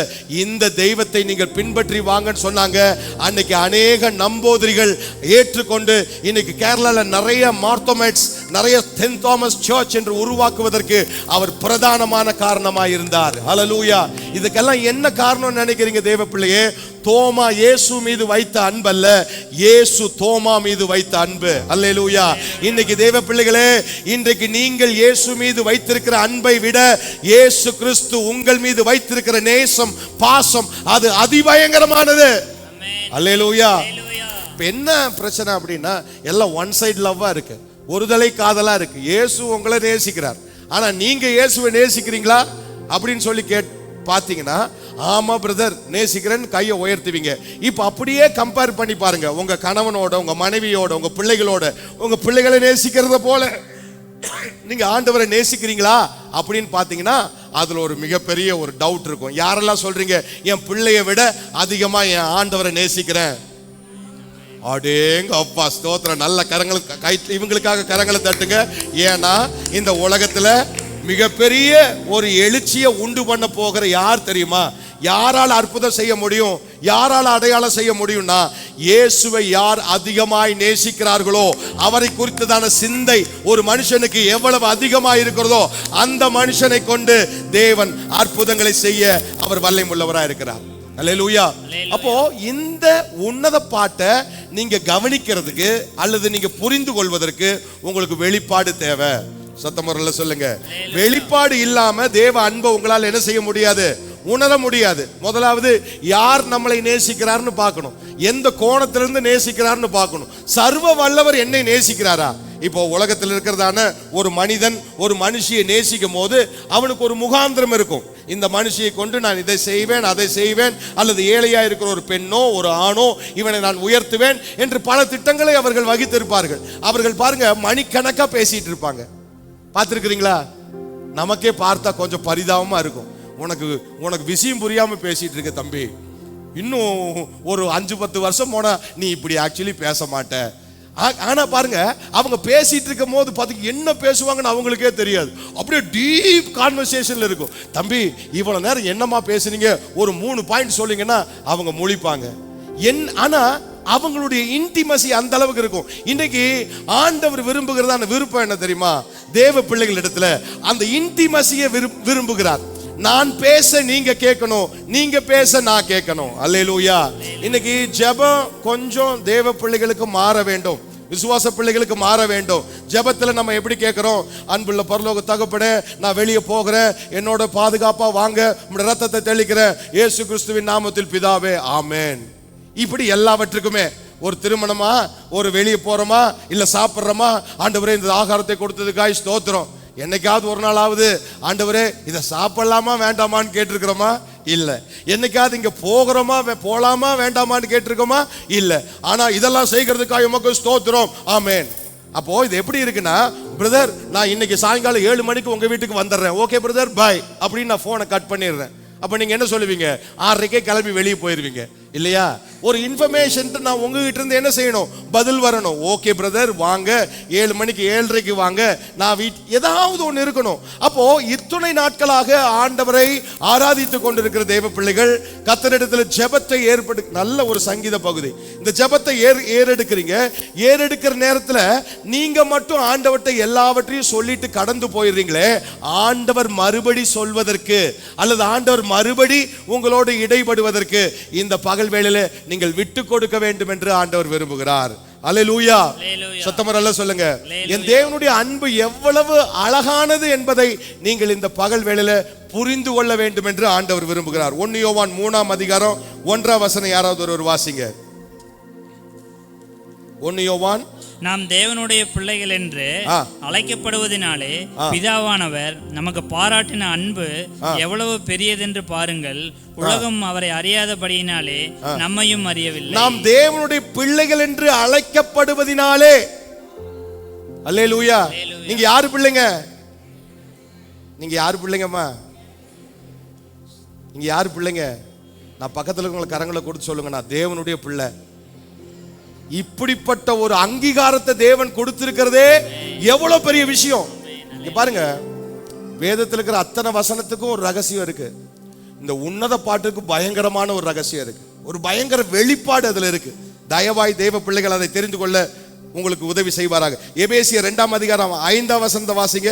இந்த தெய்வத்தை நீங்கள் பின்பற்றி வாங்கன்னு சொன்னாங்க. அன்னைக்கு அநேக நம்போதிரிகள் ஏற்றுக்கொண்டு இன்னைக்கு கேரளால நிறைய மார்த்தோமைட்ஸ், நிறைய சென்ட் தாமஸ் சர்ச் என்று உருவாக்குவதற்கு அவர் பிரதானமான காரணமாக இருந்தார். ஹல்லேலூயா. இதுக்கெல்லாம் என்ன காரணம் நினைக்கிறீங்க தேவ பிள்ளையே? தோமா இயேசு மீது வைத்த அன்பு அல்ல, இயேசு தோமா மீது வைத்த அன்பு. அல்லேலூயா. இன்னைக்கு தேவ பிள்ளைகளே, இன்றைக்கு நீங்கள் இயேசு மீது வைத்திருக்கிற அன்பை விட இயேசு கிறிஸ்து உங்கள் மீது வைத்திருக்கிற நேசம், பாசம், அது அதிபயங்கரமானது. அல்லேலூயா. இப்ப என்ன பிரச்சனை அப்படின்னா, எல்லாம் ஒன் சைடு லவ்வா இருக்கு, ஒரு தலை காதலா இருக்கு. இயேசு உங்களை நேசிக்கிறார், ஆனா நீங்க இயேசுவை நேசிக்கிறீங்களா அப்படின்னு சொல்லி பாத்தீங்கன்னா, ஆமா பிரதர் நேசிக்கிறேன்னு கையை உயர்த்துவீங்க. இப்ப அப்படியே கம்பேர் பண்ணி பாருங்க, உங்க கணவனோட, உங்க மனைவியோட, உங்க பிள்ளைகளோட. உங்க பிள்ளைகளை நேசிக்கிறத போல நீங்க ஆண்டவரை நேசிக்கிறீங்களா அப்படின்னு பாத்தீங்கன்னா, அதுல ஒரு மிகப்பெரிய ஒரு டவுட் இருக்கும். யாரெல்லாம் சொல்றீங்க, என் பிள்ளைய விட அதிகமா என் ஆண்டவரை நேசிக்கிறேன்? அடேங்க அப்பா, ஸ்தோத்திரம். நல்ல கரங்களை இவங்களுக்காக கரங்களை தட்டுங்க. ஏன்னா இந்த உலகத்துல மிகப்பெரிய ஒரு எழுச்சியை உண்டு பண்ண போகிற யார் தெரியுமா? யாரால் அற்புதம் செய்ய முடியும், யாரால் அடையாளம் செய்ய முடியும்னா, இயேசுவை யார் அதிகமாய் நேசிக்கிறார்களோ அவரை குறித்ததான சிந்தை ஒரு மனுஷனுக்கு எவ்வளவு அதிகமாய் இருக்கிறதோ அந்த மனுஷனை கொண்டு தேவன் அற்புதங்களை செய்ய அவர் வல்லமை உள்ளவராய் இருக்கிறார். அல்லேலூயா. அப்போ இந்த உன்னத பாட்டை நீங்க கவனிக்கிறதுக்கு அல்லது நீங்க புரிந்து கொள்வதற்கு உங்களுக்கு வெளிப்பாடு தேவை. சத்தமுறையில் சொல்லுங்க. வெளிப்பாடு இல்லாம தேவ அன்பை உங்களால் என்ன செய்ய முடியாது, உணர முடியாது. முதலாவது யார் நம்மளை நேசிக்கிறார்னு பார்க்கணும், எந்த கோணத்திலிருந்து நேசிக்கிறார்னு பார்க்கணும். சர்வ வல்லவர் என்னை நேசிக்கிறாரா? இப்போ உலகத்தில் இருக்கிறதான ஒரு மனிதன் ஒரு மனுஷியை நேசிக்கும் போது அவனுக்கு ஒரு முகாந்திரம் இருக்கும். இந்த மனுஷியை கொண்டு நான் இதை செய்வேன், அதை செய்வேன், அல்லது ஏழையா இருக்கிற ஒரு பெண்ணோ ஒரு ஆணோ இவனை நான் உயர்த்துவேன் என்று பல திட்டங்களை அவர்கள் வகித்திருப்பார்கள். அவர்கள் பாருங்க மணிக்கணக்கா பேசிட்டு இருப்பாங்க. பார்த்துருக்கிறீங்களா? நமக்கே பார்த்தா கொஞ்சம் பரிதாபமா இருக்கும். உனக்கு விஷயம் புரியாம பேசிட்டு இருக்க தம்பி, இன்னும் ஒரு 5-10 வருஷம் போனா நீ இப்படி ஆக்சுவலி பேச மாட்ட. ஆனா பாருங்க, அவங்க பேசிட்டு இருக்கும் போது பாத்தீங்க என்ன பேசுவாங்கன்னு அவங்களுக்கே தெரியாது. அப்படியே டீப் கான்வர்சேஷன்ல இருக்கும். தம்பி இவ்வளவு நேரம் என்னமா பேசுனீங்க, ஒரு 3 பாயிண்ட் சொல்லிங்கன்னா அவங்க முழிப்பாங்க. ஆனா அவங்களுடைய இன்டிமசி அந்த அளவுக்கு இருக்கும். இன்னைக்கு ஆண்டவர் விரும்புகிறதான விருப்பம் என்ன தெரியுமா? தேவ பிள்ளைகள் இடத்துல அந்த இன்டிமசியை விரும்புகிறார். நான் பேச நீங்க கேட்கணும், நீங்க பேச நான் கேட்கணும். அல்லேலூயா. இன்னைக்கு ஜெபம் கொஞ்சம் தேவ பிள்ளைகளுக்கு மாற வேண்டும், விசுவாச பிள்ளைகளுக்கு மாற வேண்டும். ஜெபத்துல நம்ம எப்படி கேட்கிறோம்? அன்புள்ள பரலோக தகப்பனே, நான் வெளியே போகிறேன், என்னோட பாதுகாப்பா வாங்க, உம்முடைய ரத்தத்தை தெளிக்கிறேன், இயேசு கிறிஸ்துவின் நாமத்தில் பிதாவே, ஆமென். இப்படி எல்லாவற்றுக்குமே ஒரு திருமணமா, ஒரு வெளியே போறோமா, இல்ல சாப்பிட்றோமா, ஆண்டவரே இந்த ஆகாரத்தை கொடுத்ததுக்காய் ஸ்தோத்திரம். என்னைக்காவது ஒரு நாளாவது ஆண்டவரே இதை சாப்பிடலாமா வேண்டாமான்னு கேட்டிருக்கிறோமா? இல்ல. என்னைக்காவது இங்க போகிறோமா, போலாமா வேண்டாமான்னு கேட்டிருக்கோமா? இல்ல. ஆனா இதெல்லாம் செய்கிறதுக்காக உமக்கு ஸ்தோத்திரம், ஆமென். அப்போ இது எப்படி இருக்குன்னா, பிரதர் நான் இன்னைக்கு சாயங்காலம் 7 மணிக்கு உங்க வீட்டுக்கு வந்துடுறேன், ஓகே பிரதர் பாய் அப்படின்னு நான் போனை கட் பண்ணிடுறேன். அப்ப நீங்க என்ன சொல்லுவீங்க? 6:30 கிளம்பி வெளியே போயிருவீங்க இல்லையா? ஒரு இன்ஃபர்மேஷன் நான் உங்ககிட்ட இருந்து என்ன செய்யணும்? பதில் வரணும். ஓகே பிரதர் வாங்க, 7 மணிக்கு 7:30 வாங்க, நான் ஏதாவது ஒன்று இருக்கணும். அப்போ இத்துணை நாட்களாக ஆண்டவரை ஆராதித்து கொண்டிருக்கிற தேவ பிள்ளைகள் கர்த்தரிடத்தில் ஜெபத்தை நல்ல ஒரு சங்கீத பகுதி. இந்த ஜெபத்தை ஏறெடுக்கிறீங்க. ஏறெடுக்கிற நேரத்தில் நீங்க மட்டும் ஆண்டவர்கிட்ட எல்லாவற்றையும் சொல்லிட்டு கடந்து போயிடுறீங்களே, ஆண்டவர் மறுபடி சொல்வதற்கு அல்லது ஆண்டவர் மறுபடி உங்களோடு இடைபடுவதற்கு இந்த பகல் வேளையில நீங்கள் விட்டு கொடுக்க வேண்டும் என்று ஆண்டவர் விரும்புகிறார். அல்லேலூயா. சத்தமரல்ல சொல்லுங்க. என் தேவனுடைய அன்பு எவ்வளவு அழகானது என்பதை நீங்கள் இந்த பகல் வேளையில புரிந்து கொள்ள வேண்டும் என்று ஆண்டவர் விரும்புகிறார். 1 யோவான் 3ஆம் அதிகாரம் 1ஆம் வசனம் யாராவது ஒரு வாசிங்க. 1 யோவான். நாம் தேவனுடைய பிள்ளைகள் என்று அழைக்கப்படுவதனாலே பிதாவானவர் நமக்கு பாராட்டின அன்பு எவ்வளவு பெரியதென்று பாருங்கள். உலகம் அவரை அறியாதபடியினாலே நம்மையும் அறியவில்லை. நாம் தேவனுடைய பிள்ளைகள் என்று அழைக்கப்படுவதினாலே. அல்லேலூயா. நீங்க யாரு பிள்ளைங்க? நீங்க யாரு பிள்ளைங்கம்மா? நீங்க யாரு பிள்ளைங்க? நான் பக்கத்துல இருக்கிற கரங்களை கொடுத்து சொல்லுங்க, நான் தேவனுடைய பிள்ளை. இப்படிப்பட்ட ஒரு அங்கீகாரத்தை தேவன் கொடுத்திருக்கிறதே எவ்வளவு பெரிய விஷயம். இங்க பாருங்க, வேதத்தில் இருக்கிற அத்தனை வசனத்துக்கும் ஒரு ரகசியம் இருக்கு. இந்த உன்னத பாட்டுக்கு பயங்கரமான ஒரு ரகசியம் இருக்கு, ஒரு பயங்கர வெளிப்பாடு அதுல இருக்கு. தயவாய் தேவ பிள்ளைகள் அதை தெரிந்து கொள்ள உங்களுக்கு உதவி செய்வாராக. எபேசியர் 2ஆம் அதிகாரம் 5ஆம் வசனத்தை வாசிங்க.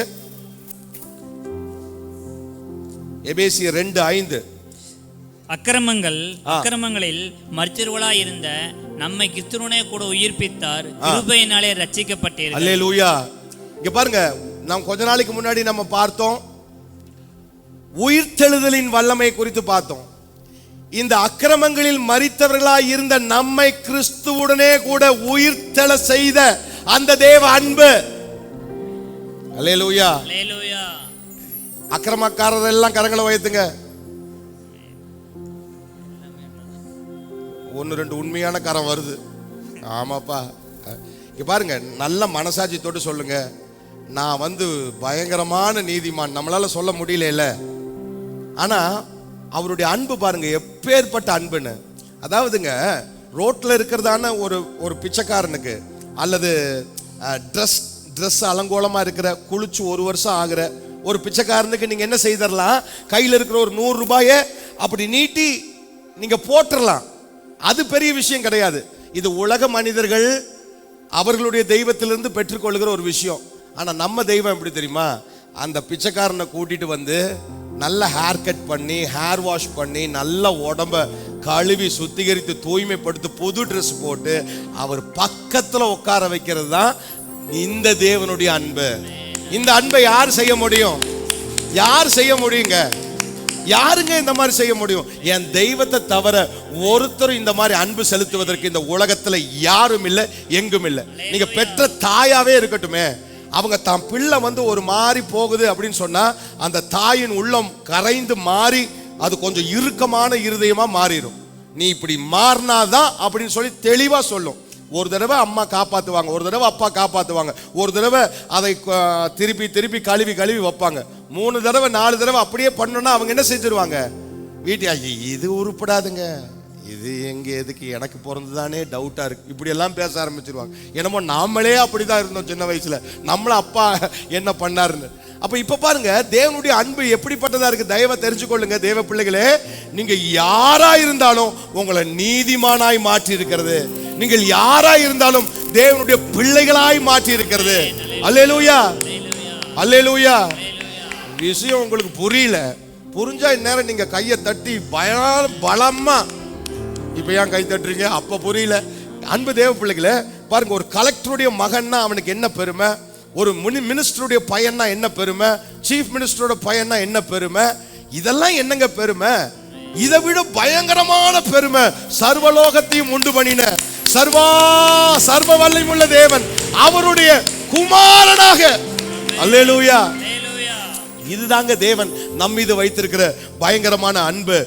எபேசியர் 2:5. அக்கிரமங்களில் மரித்தவர்களாய் இருந்த நம்மை கிறிஸ்துவுடனே கூட உயிர்ப்பித்தார், கிருபையினாலே ரட்சிக்கப்பட்டீர்கள். அல்லேலூயா. இங்க பாருங்க, நாம் கொஞ்ச நாளைக்கு முன்னாடி நம்ம பார்த்தோம், உயிர்த்தெழுதலின் வல்லமை குறித்து பார்த்தோம். இந்த அக்கிரமங்களில் மரித்தவர்களாய் இருந்த நம்மை கிறிஸ்துவுடனே கூட உயிர்த்தெழ செய்த அந்த தேவ அன்பு. அல்லேலூயா. அல்லேலூயா. அக்கிரமக்காரர் எல்லாம் கரங்களை உயர்த்துங்க. 1-2 உண்மையான கரம் வருது. ஆமாப்பா. இங்க பாருங்க, நல்ல மனசாட்சி தொட்டு சொல்லுங்க, நான் பயங்கரமான நீதிமான். நம்மளால சொல்ல முடியல, ஆனா அவருடைய அன்பு பாருங்க எப்பேற்பட்ட அன்புன்னு. அதாவதுங்க, ரோட்ல இருக்கிறதான ஒரு பிச்சைக்காரனுக்கு அல்லது ட்ரெஸ் அலங்கோலமா இருக்கிற, குளிச்சு 1 வருஷம் ஆகிற ஒரு பிச்சைக்காரனுக்கு நீங்க என்ன செய்தரலாம், கையில் இருக்கிற ஒரு 100 ரூபாயை அப்படி நீட்டி நீங்க போட்டுடலாம். அது பெரிய விஷயம் கிடையாது. இது உலக மனிதர்கள் அவர்களுடைய தெய்வத்திலிருந்து பெற்றுக்கொள்கிற ஒரு விஷயம். ஆனா நம்ம தெய்வம் எப்படி தெரியுமா, அந்த பிச்சைக்காரனை கூட்டிட்டு நல்ல ஹேர் கட் பண்ணி, ஹேர் வாஷ் பண்ணி, நல்ல உடம்ப கழுவி சுத்திகரித்து தூய்மைப்படுத்தி புது ட்ரெஸ் போட்டு அவர் பக்கத்துல உட்கார வைக்கிறது தான் இந்த தேவனுடைய அன்பு. இந்த அன்பை யார் செய்ய முடியும்? யார் செய்ய முடியுங்க? யாருங்க இந்த மாதிரி செய்ய முடியும்? என் தெய்வத்தை தவிர ஒருத்தரும் இந்த மாதிரி அன்பு செலுத்துவதற்கு இந்த உலகத்துல யாரும் இல்லை, எங்கும் இல்லை. நீங்க பெற்ற தாயாவே இருக்கட்டுமே, அவங்க தான் பிள்ளை ஒரு மாதிரி போகுது அப்படின்னு சொன்னா அந்த தாயின் உள்ளம் கரைந்து மாறி அது கொஞ்சம் இறுக்கமான இருதயமா மாறிடும். நீ இப்படி மாறினாதான் அப்படின்னு சொல்லி தெளிவா சொல்லும். ஒரு தடவை அம்மா காப்பாத்துவாங்க, ஒரு தடவை அப்பா காப்பாத்துவாங்க, ஒரு தடவை அதை திருப்பி திருப்பி கழுவி கழுவி வைப்பாங்க. 3 தடவை 4 தடவை அப்படியே பண்ணோன்னா அவங்க என்ன செஞ்சிருவாங்க, வீட்டு இது உருப்படாதுங்க, இது எங்க எதுக்கு, எனக்கு பிறந்துதானே டவுட்டா இருக்கு, இப்படி எல்லாம் பேச ஆரம்பிச்சிருவாங்க. என்னமோ நாமளே அப்படிதான் இருந்தோம் சின்ன வயசுல, நம்மள அப்பா என்ன பண்ணாருன்னு. அப்ப இப்ப பாருங்க, தேவனுடைய அன்பு எப்படிப்பட்டதா இருக்கு. தயவை தெரிஞ்சுக்கொள்ளுங்க தேவ பிள்ளைகளே, நீங்க யாரா இருந்தாலும் உங்களை நீதிமானாய் மாற்றி இருக்கிறது. நீங்கள் யாரா இருந்தாலும் தேவனுடைய பிள்ளைகளாய் மாற்றி இருக்கிறது. அல்லேலூயா, அல்லேலூயா. விஷயம் உங்களுக்கு புரியல, புரிஞ்சா இந்நேரம் நீங்க கையை தட்டி பலமா, இப்ப ஏன் கை தட்டுறீங்க? அப்ப புரியல. அன்பு தேவ பிள்ளைகளே பாருங்க, ஒரு கலெக்டருடைய மகன்னா அவனுக்கு என்ன பெருமை, ஒரு மினிஸ்டருடைய பையன்னா என்ன பெருமை, சீஃப் மினிஸ்டரோட பையன்னா என்ன பெருமை, இதெல்லாம் என்னங்க பெருமை? இதை விட பயங்கரமான பெருமை சர்வலோகத்தையும் உண்டு பண்ணின சர்வ வல்லமையுள்ள தேவன் அவருடைய குமாரனாக. அல்லேலூயா. இதுதாங்க தேவன் நம் மீது வைத்திருக்கிற பயங்கரமான அன்பு.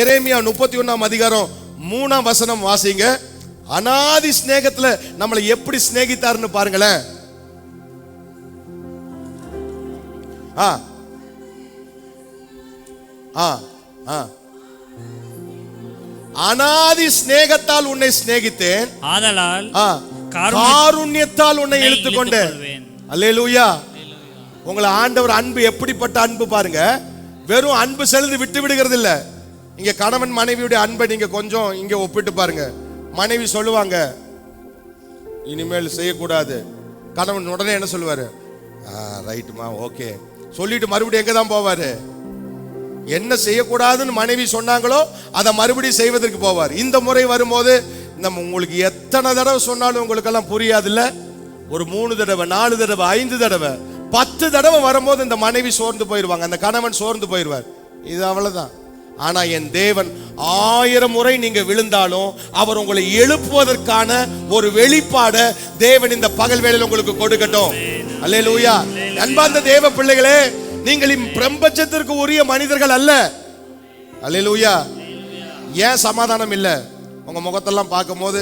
எரேமியா 31ஆம் அதிகாரம் 3ஆம் வசனம் வாசிங்க. அநாதி ஸ்நேகத்துல நம்மளை எப்படி ஸ்நேகித்தாருன்னு பாருங்களேன். அநாதி ஸ்நேகத்தால் உன்னை சிநேகித்தேன், ஆதலால் காருண்யத்தால் உன்னை இழுத்துக் கொண்டேன். அல்லேலூயா. உங்களை ஆண்டவர் அன்பு எப்படிப்பட்ட அன்பு பாருங்க. வெறும் அன்பு செலுத்தி விட்டு விடுகிறது இல்ல. இங்க கணவன் மனைவியுடைய அன்பை நீங்க கொஞ்சம் இங்க ஒப்பிட்டு பாருங்க. மனைவி சொல்லுவாங்க இனிமேல் செய்யக்கூடாது, கணவன் உடனே என்ன சொல்லுவாரு, ரைட்டுமா ஓகே சொல்லிட்டு மறுபடியும் எங்க தான் போவாரு, என்ன செய்யக்கூடாதுன்னு மனைவி சொன்னாங்களோ அதை மறுபடியும் செய்வதற்கு போவார். இந்த முறை வரும்போது நம்ம உங்களுக்கு எத்தனை தடவை சொன்னாலும் உங்களுக்கெல்லாம் புரியாதுல்ல. ஒரு 3 தடவை 4 தடவை 5 தடவை 10 தடவை வரும்போது இந்த மனைவி சோர்ந்து போயிடுவாங்க, அந்த கணவன் சோர்ந்து போயிடுவார். இது அவ்வளவுதான். ஆனா என் தேவன் 1000 முறை நீங்க விழுந்தாலும் அவர் உங்களை எழுப்புவதற்கான ஒரு வெளிப்பாடு தேவன் இந்த பகல் வேளையில் உங்களுக்கு கொடுக்கட்டும். அல்லேலூயா. அன்பார்ந்த தேவ பிள்ளைகளே, நீங்கள் பிரபஞ்சத்திற்கு உரிய மனிதர்கள் அல்ல. அல்லேலூயா. ஏன் சமாதானம் இல்லை? உங்க முகத்தெல்லாம் பார்க்கும் போது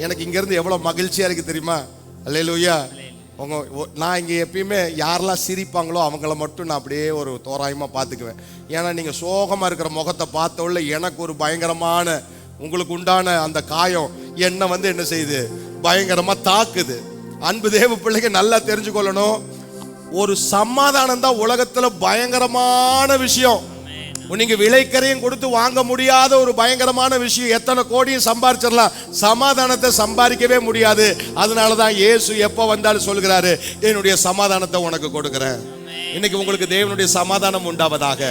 எனக்கு இங்க இருந்து எவ்வளவு மகிழ்ச்சியா இருக்கு தெரியுமா? அல்லேலூயா. நான் இங்கே எப்பயுமே யாரெல்லாம் சிரிப்பாங்களோ அவங்கள மட்டும் நான் அப்படியே ஒரு தோராயமாக பார்த்துக்குவேன். ஏன்னா நீங்கள் சோகமாக இருக்கிற முகத்தை பார்த்த உள்ள எனக்கு ஒரு பயங்கரமான உங்களுக்கு உண்டான அந்த காயம் என்னை வந்து என்ன செய்யுது, பயங்கரமா தாக்குது. அன்பு தேவ பிள்ளைங்க நல்லா தெரிஞ்சுக்கொள்ளணும், ஒரு சமாதானம் தான் உலகத்துல பயங்கரமான விஷயம். நீங்க விலைக்கரையும் கொடுத்து வாங்க முடியாத ஒரு பயங்கரமான விஷயம். எத்தனை கோடியும் சம்பாதிச்சிடலாம், சமாதானத்தை சம்பாதிக்கவே முடியாது. அதனாலதான் இயேசு எப்ப வந்தாலும் சொல்கிறாரு, என்னுடைய சமாதானத்தை உனக்கு கொடுக்கிறேன். இன்னைக்கு உங்களுக்கு தேவனுடைய சமாதானம் உண்டாவதாக,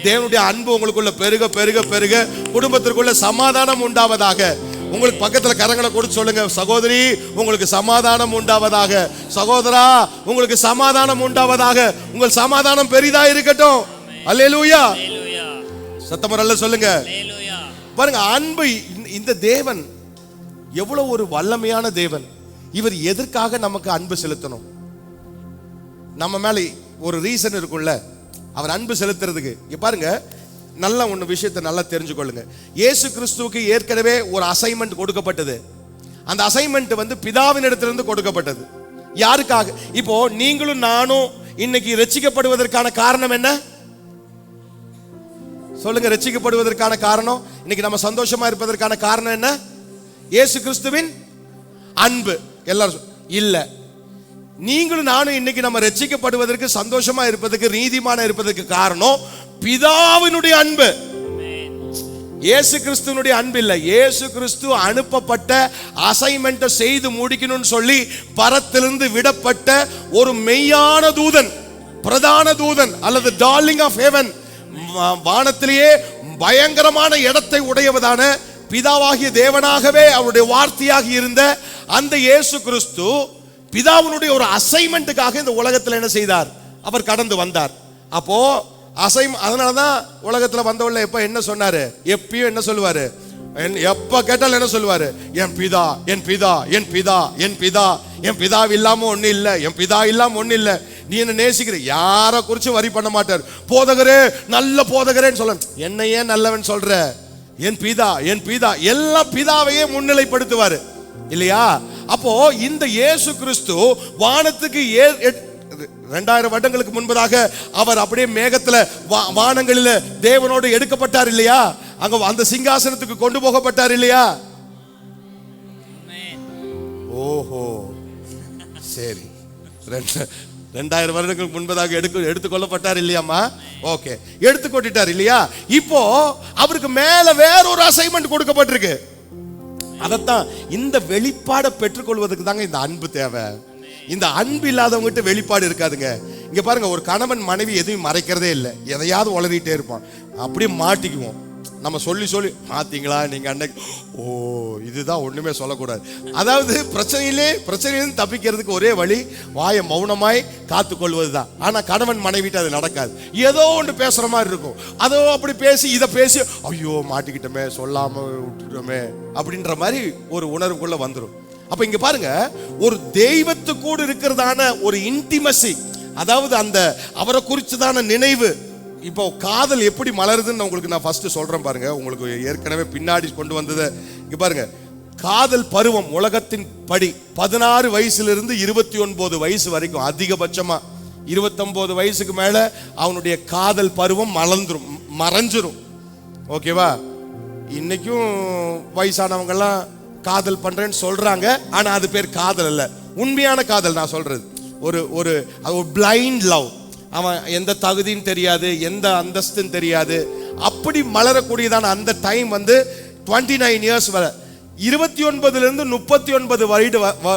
தேவனுடைய அன்பு உங்களுக்குள்ள பெருக பெருக பெருக, குடும்பத்திற்குள்ள சமாதானம் உண்டாவதாக. உங்களுக்கு பக்கத்துல கரங்களை கொடுத்து சொல்லுங்க, சகோதரி உங்களுக்கு சமாதானம் உண்டாவதாக, சகோதரா உங்களுக்கு சமாதானம் உண்டாவதாக, உங்கள் சமாதானம் பெரிதா இருக்கட்டும். அல்லேலூயா. சத்தமரல்ல சொல்லுங்க. பாருங்க, அன்பு, இந்த தேவன் எவ்வளவு ஒரு வல்லமையான தேவன். இவர் எதற்காக நமக்கு அன்பு செலுத்தணும்? நம்ம மேல ஒரு ரீசன் இருக்குல்ல அவர் அன்பு செலுத்துறதுக்கு. இங்க பாருங்க, நல்ல ஒன்று விஷயத்தை நல்லா தெரிஞ்சுக்கொள்ளுங்க. இயேசு கிறிஸ்துவுக்கு ஏற்கனவே ஒரு அசைன்மெண்ட் கொடுக்கப்பட்டது. அந்த அசைன்மெண்ட் வந்து பிதாவின் இடத்திலிருந்து கொடுக்கப்பட்டது. யாருக்காக? இப்போ நீங்களும் நானும் இன்னைக்கு ரட்சிக்கப்படுவதற்கான காரணம் என்ன சொல்லுங்க? ரட்சிக்கப்படுவதற்கான காரணம், இன்னைக்கு நம்ம சந்தோஷமா இருப்பதற்கான காரணம் என்ன? இயேசு கிறிஸ்துவின் அன்பு. எல்லாரும் இல்ல, நீங்களும் நானும் இன்னைக்கு நம்ம ரட்சிக்கப்படுவதற்கு, சந்தோஷமா இருப்பதற்கு, நீதிமான இருப்பதற்கு காரணம் பிதாவினுடைய அன்பு. இயேசு கிறிஸ்துவனுடைய அன்பு இல்ல. இயேசு கிறிஸ்து அனுப்பப்பட்ட அசைன்மெண்ட்டை செய்து முடிக்கணும்னு சொல்லி பரத்திலிருந்து விடப்பட்ட ஒரு மெய்யான தூதன், பிரதான தூதன் அல்லது டார்லிங் ஆஃப் ஹெவன், வானத்திலேயே பயங்கரமான இடத்தை உடையவதான பிதாவாகிய தேவனாகவே அவருடைய வார்த்தையாக இருந்த அந்த இயேசு கிறிஸ்து பிதாவினுடைய ஒரு அசைன்மெண்ட்டுக்காக இந்த உலகத்தில் என்ன செய்தார்? அவர் கடந்து வந்தார். அப்போ அதனாலதான் உலகத்துல வந்தவள்ள எப்ப என்ன சொன்னாரு? எப்பயும் என்ன சொல்லுவாரு? எப்ப கேட்டாலும் என்ன சொல்லுவாரு? என் பிதா, என் பிதா, என் பிதா, என் பிதா, என் பிதா இல்லாம ஒண்ணு இல்ல, என் பிதா இல்லாம ஒண்ணு இல்ல. நீ என்ன நேசிக்கிற? யார குறிச்சு வரி பண்ண மாட்டார். போதகரே, நல்ல போதகரேன்னு சொல்ல, என்ன ஏன் நல்லவன் சொல்ற? என் பிதா, என் பிதா, எல்லா பிதாவையே முன்னிலைப்படுத்துவாரு இல்லையா? அப்போ இந்த இயேசு கிறிஸ்து வானத்துக்கு 2000 வருடங்களுக்கு முன்பதாக அவர் அப்படியே மேகத்துல வானங்களில தேவனோடு எடுக்கப்பட்டார் இல்லையா? அங்க அந்த சிங்காசனத்துக்கு கொண்டு போகப்பட்டார் இல்லையா? ஓஹோ, சரி. 2000 வருடங்களுக்கு முன்பதாக எடுத்துக்கொள்ளப்பட்டார் இல்லையாமா? ஓகே, எடுத்துக்கொண்டார் இல்லையா? இப்போ அவருக்கு மேல வேற ஒரு அசைன்மெண்ட் கொடுக்கப்பட்டிருக்கு. அதத்தான், இந்த வெளிப்பாடை பெற்றுக்கொள்வதற்கு தாங்க இந்த அன்பு தேவை. இந்த அன்பு இல்லாதவங்கிட்ட வெளிப்பாடு இருக்காதுங்க. இங்க பாருங்க, ஒரு கணவன் மனைவி எதையும் மறைக்கிறதே இல்லை, எதையாவது உளறிட்டே இருப்பான். அப்படியே மாட்டிக்குவோம். நம்ம சொல்லி சொல்லி, மாத்தீங்களா நீங்க அன்னைக்கு, ஓ இதுதான், ஒண்ணுமே சொல்லக்கூடாது. அதாவது பிரச்சனையிலிருந்து தப்பிக்கிறதுக்கு ஒரே வழி வாயை மௌனமாய் காத்துக்கொள்வதுதான். ஆனா கணவன் மனைவிட்டு அது நடக்காது. ஏதோ ஒன்று பேசுற மாதிரி இருக்கும். அதோ அப்படி பேசி இதை பேசி, ஐயோ மாட்டிக்கிட்டோமே, சொல்லாம விட்டுட்டோமே அப்படின்ற மாதிரி ஒரு உணர்வுக்குள்ள வந்துடும். அப்ப இங்க பாருங்க, ஒரு தெய்வத்து கூட இருக்கிறதான ஒரு இன்டிமசி, அதாவது அந்த அவரை குறிச்சுதான நினைவு. இப்போ காதல் எப்படி மலருதுன்னு உங்களுக்கு நான் ஃபர்ஸ்ட் சொல்றேன் பாருங்க. உங்களுக்கு ஏற்கனவே பின்னாடி கொண்டு வந்தது இங்க பாருங்க. காதல் பருவம் உலகத்தின் படி 16 வயசுலிருந்து 29 வயசு வரைக்கும், அதிகபட்சமா 29 வயசுக்கு மேல அவனுடைய காதல் பருவம் மறைஞ்சிரும். ஓகேவா? இன்னைக்கும் வயசானவங்க எல்லாம் காதல் பண்றேன்னு சொல்றாங்க. ஆனா அது பேர் காதல் அல்ல. உண்மையான காதல் நான் சொல்றது ஒரு பிளைண்ட் லவ். அவன் எந்த தகுதின்னு தெரியாது, எந்த அந்தஸ்துன்னு தெரியாது, அப்படி மலரக்கூடியதான அந்த டைம் வந்து 29 இயர்ஸ் வர, 29லிருந்து 39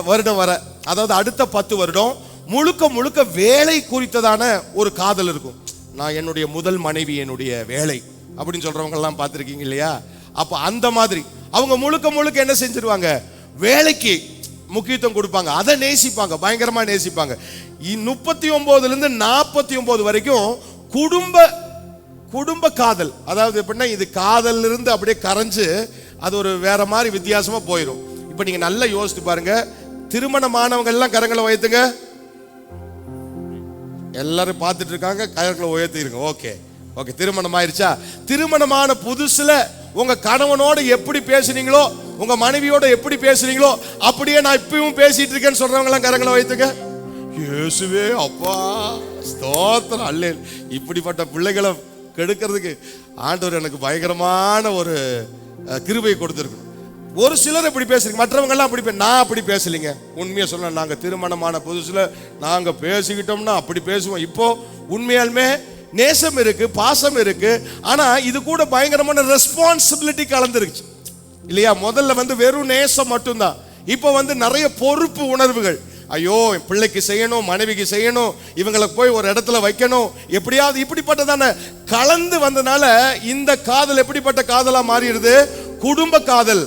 வருடம் வர, அதாவது அடுத்த 10 வருடம் முழுக்க முழுக்க வேலை குறித்ததான ஒரு காதல் இருக்கும். நான் என்னுடைய முதல் மனைவி என்னுடைய வேலை அப்படின்னு சொல்றவங்க எல்லாம் பார்த்துருக்கீங்க இல்லையா? அப்ப அந்த மாதிரி அவங்க முழுக்க முழுக்க என்ன செஞ்சிருவாங்க? வேலைக்கு முக்கியத்துவம் கொடுப்பாங்க, அதை நேசிப்பாங்க, பயங்கரமா நேசிப்பாங்க. 39லிருந்து 49 வரைக்கும் குடும்ப காதல். அதாவது எப்படின்னா, இது காதல் இருந்து அப்படியே கரைஞ்சு அது ஒரு வேற மாதிரி வித்தியாசமா போயிடும். இப்ப நீங்க நல்லா யோசித்து பாருங்க. திருமணமானவங்க எல்லாம் கரங்களை உயர்த்துங்க. எல்லாரும் பார்த்துட்டு இருக்காங்க, கரங்களை உயர்த்திருங்க. ஓகே ஓகே, திருமணம் ஆயிருச்சா? திருமணமான புதுசுல உங்க கணவனோட எப்படி பேசுனீங்களோ, உங்க மனைவியோட எப்படி பேசுறீங்களோ அப்படியே நான் இப்பவும் பேசிட்டு இருக்கேன்னு சொல்றவங்க எல்லாம் கரங்களை வைத்துங்க. இயேசுவே அப்பா ஸ்தோத்திரம். அல்லே, இப்படிப்பட்ட பிள்ளைகளை கெடுக்கிறதுக்கு ஆண்டவர் எனக்கு பயங்கரமான ஒரு கிருபை கொடுத்திருக்கு. ஒரு சிலர் இப்படி பேசுறீங்க, மற்றவங்க எல்லாம் அப்படி நான் அப்படி பேசலீங்க. உண்மையா சொல்ல, நாங்க திருமணமான புதுசுல நாங்க பேசிக்கிட்டோம்னா அப்படி பேசுவோம். இப்போ உண்மையாலுமே நேசம் இருக்கு, பாசம் இருக்கு. ஆனா இது கூட பயங்கரமான ரெஸ்பான்சிபிலிட்டி கலந்துருச்சு இல்லையா? முதல்ல வெறும் நேசம் மட்டும்தான். இப்போ நிறைய பொறுப்பு உணர்வுகள். ஐயோ, என் பிள்ளைக்கு செய்யணும், மனைவிக்கு செய்யணும், இவங்களை போய் ஒரு இடத்துல வைக்கணும், எப்படியாவது இப்படிப்பட்டதான கலந்து வந்தனால இந்த காதல் எப்படிப்பட்ட காதலா மாறிடுது? குடும்ப காதல்.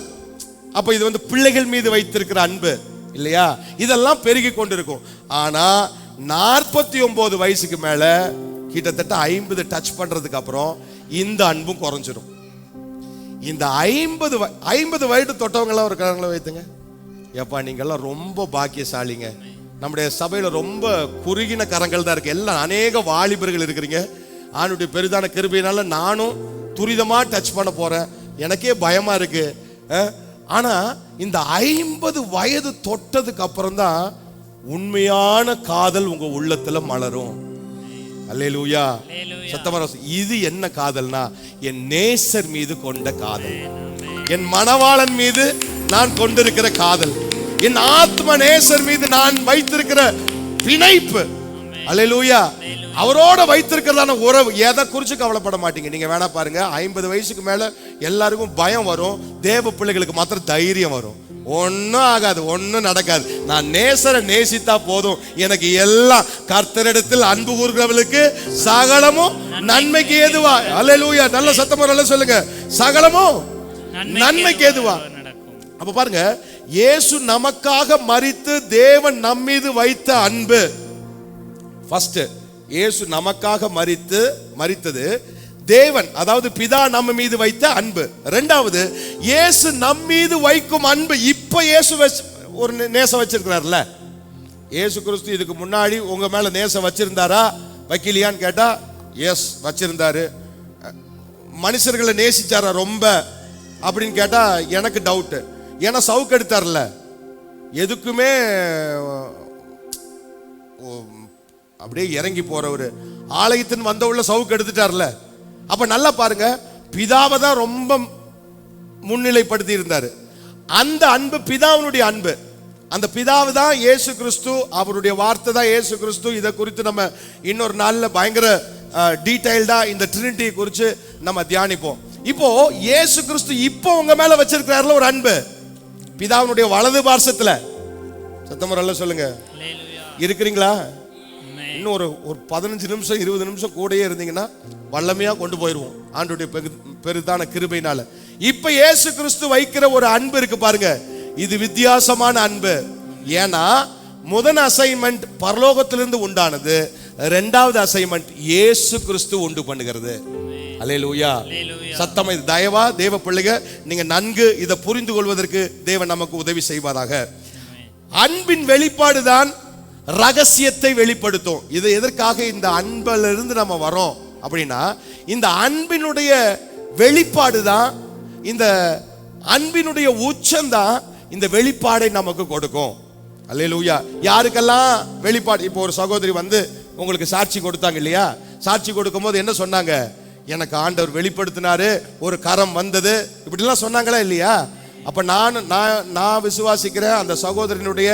அப்ப இது பிள்ளைகள் மீது வைத்திருக்கிற அன்பு இல்லையா? இதெல்லாம் பெருகி கொண்டிருக்கும். ஆனா 49 வயசுக்கு மேல கிட்டத்தட்ட 50 டச் பண்றதுக்கு அப்புறம் இந்த அன்பும் குறைஞ்சிடும். இந்த 50 வயது தொட்டவங்க எல்லாம் ஒரு கரங்களை வைத்துங்க. ஏப்பா, நீங்கெல்லாம் ரொம்ப பாக்கியசாலிங்க. நம்முடைய சபையில ரொம்ப குறுகின கரங்கள் தான் இருக்கு. எல்லாம் அநேக வாலிபர்கள் இருக்கிறீங்க. ஆணுடைய பெரிதான கிருபையினால நானும் துரிதமா டச் பண்ண போறேன். எனக்கே பயமா இருக்கு. ஆனா இந்த 50 வயது தொட்டதுக்கு அப்புறம் தான் உண்மையான காதல் உங்க உள்ளத்துல மலரும். அல்லேலூயா. சத்தமா இது என்ன காதல்னா, என் நேசர் மீது கொண்ட காதல், என் மணவாளன் மீது நான் கொண்டிருக்கிற காதல், என் ஆத்ம நேசர் மீது நான் வைத்திருக்கிற பிணைப்பு. அல்லேலூயா. அவரோட வைத்திருக்கிறதான உறவு. எதை குறிச்சு கவலைப்பட மாட்டீங்க. நீங்க வேணா பாருங்க, 50 வயசுக்கு மேல எல்லாருக்கும் பயம் வரும். தேவ பிள்ளைகளுக்கு மாத்திரம் தைரியம் வரும். ஒன்னும் ஆகாது, ஒன்னும் நடக்காது. நான் நேசரை நேசித்தா போதும், எனக்கு எல்லாம் கர்த்தரிடத்தில் அன்பு கூறுகிறவர்களுக்கு சகலமும் நன்மைக்கு ஏதுவா. அல்லேலூயா. நல்ல சத்தமா நல்ல சொல்லுங்க, சகலமும் நன்மைக்கு ஏதுவா. அப்ப பாருங்க, இயேசு நமக்காக மரித்து தேவன் நம்மீது வைத்த அன்பு. ஃபர்ஸ்ட், இயேசு நமக்காக மரித்தது தேவன், அதாவது பிதா நம்ம மீது வைத்த அன்பு. இரண்டாவது, இயேசு நம் மீது வைக்கும் அன்பு. இப்ப இயேசு ஒரு நேசம் வச்சிருக்கிறார்ல. இயேசு கிறிஸ்து இதுக்கு முன்னாடி உங்க மேல நேசம் வச்சிருந்தாரா வைக்கலையான்னு கேட்டா எஸ் வச்சிருந்தாரு. மனுஷர்களை நேசிச்சாரா ரொம்ப அப்படின்னு கேட்டா எனக்கு டவுட். ஏன்னா சவுக்கு எடுத்தார்ல, எதுக்குமே அப்படியே இறங்கி போறவரு. ஆலயத்தின் வந்த உள்ள சவுக்கு எடுத்துட்டார்ல. அப்ப நல்லா பாருங்க, பிதாவை தான் ரொம்ப முன்னிலைப்படுத்தி இருந்தாரு. அந்த அன்பு பிதாவினுடைய அன்பு. அந்த பிதாவு தான் இயேசு கிறிஸ்து, அவருடைய வார்த்தை தான் இயேசு கிறிஸ்து. இதை குறித்து நம்ம இன்னொரு நாள்ல பயங்கர டீடைல்டா இந்த ட்ரினிட்டி குறித்து நம்ம தியானிப்போம். இப்போ இயேசு கிறிஸ்து இப்போ உங்க மேல வச்சிருக்கிறார்ல ஒரு அன்பு, பிதாவினுடைய வலது பார்சத்துல. சத்தமரல்ல சொல்லுங்க, இருக்கிறீங்களா? இன்னும் ஒரு 15 நிமிஷம் 20 நிமிஷம் கூடயே இருந்தீங்கன்னா வல்லமையா கொண்டு போயிருவோம் ஆண்டவருடைய பெரிதான கிருபையினால. இப்ப இயேசு கிறிஸ்து வைக்கிற ஒரு அன்பு இருக்கு பாருங்க, இது வித்தியாசமான அன்பு. ஏன்னா முதல் அசைன்மெண்ட் பரலோகத்திலிருந்து உண்டானது, இரண்டாவது அசைன்மெண்ட் இயேசு கிறிஸ்து உண்டு பண்ணுகிறது. அல்லேலூயா. சத்தம் இது தயவா தேவ பிள்ளைங்க, நீங்க நன்கு இதை புரிந்து கொள்வதற்கு தேவன் நமக்கு உதவி செய்வாராக. அன்பின் வெளிப்பாடுதான் ரகசியத்தை வெளிப்படுத்தும். இது எதற்காக இந்த அன்பில் இருந்து நம்ம வரோம் அப்படின்னா, இந்த அன்பினுடைய வெளிப்பாடு தான், இந்த அன்பினுடைய உச்சம்தான் இந்த வெளிப்பாடை நமக்கு கொடுக்கும். அல்லேலூயா. யாருக்கெல்லாம் வெளிப்பாடு? இப்போ ஒரு சகோதரி உங்களுக்கு சாட்சி கொடுத்தாங்க இல்லையா? சாட்சி கொடுக்கும் போது என்ன சொன்னாங்க? எனக்கு ஆண்டவர் வெளிப்படுத்தினாரு, ஒரு கரம் வந்தது, இப்படிலாம் சொன்னாங்களா இல்லையா? அப்ப நான் விசுவாசிக்கிறேன், அந்த சகோதரனுடைய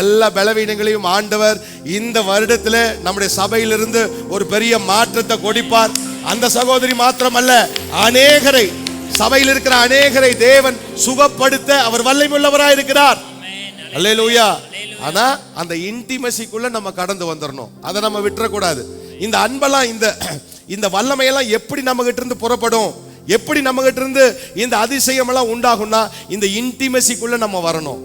எல்லா பலவீனங்களையும் ஆண்டவர் இந்த வருடத்தில் நம்முடைய சபையிலிருந்து ஒரு பெரிய மாற்றத்தை கொடுப்பார். அந்த சகோதரி மாத்திரமல்ல, அநேகரை, சபையில் இருக்கிற அநேகரை தேவன் சுகப்படுத்த அவர் வல்லமையுள்ளவராய் இருக்கிறார். அல்லேலூயா. ஆனா அந்த இன்டிமசிக்குள்ள நம்ம கடந்து வந்துடணும், அதை நம்ம விட்டுறக்கூடாது. இந்த அன்பெல்லாம், இந்த வல்லமையெல்லாம் எப்படி நம்ம கிட்ட இருந்து புறப்படும், எப்படி நம்ம கிட்ட இருந்து இந்த அதிசயம் எல்லாம் உண்டாகும்னா, இந்த இன்டிமசிக்குள்ள நம்ம வரணும்,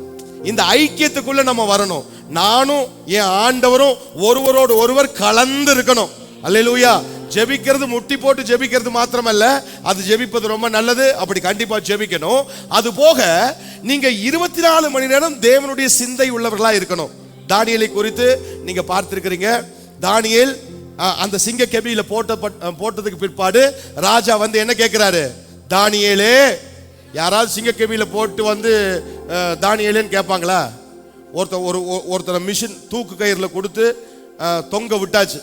இந்த ஐக்கியத்துக்குள்ள நம்ம வரணும். நானும் என் ஆண்டவரும் ஒருவரோடு ஒருவர் கலந்து இருக்கணும். அல்லேலூயா. ஜெபிக்கிறது, முட்டி போட்டு ஜெபிக்கிறது மாத்திரமல்ல, அது ஜெபிப்பது ரொம்ப நல்லது, அப்படி கண்டிப்பா ஜெபிக்கணும். அது போக நீங்க 24 மணி நேரம் தேவனுடைய சிந்தை உள்ளவர்களா இருக்கணும். தானியேலை குறித்து நீங்க பார்த்திருக்கிறீங்க. தானியேல் அந்த சிங்க கெபியில போட்டதுக்கு பிற்பாடு ராஜா என்ன கேட்கிறாரு? தானியேலே, யாராவது சிங்க கெபியில போட்டு தானியேலேன்னு கேட்பாங்களா? ஒருத்தர் மிஷின் தூக்கு கயிறுல கொடுத்து தொங்க விட்டாச்சு.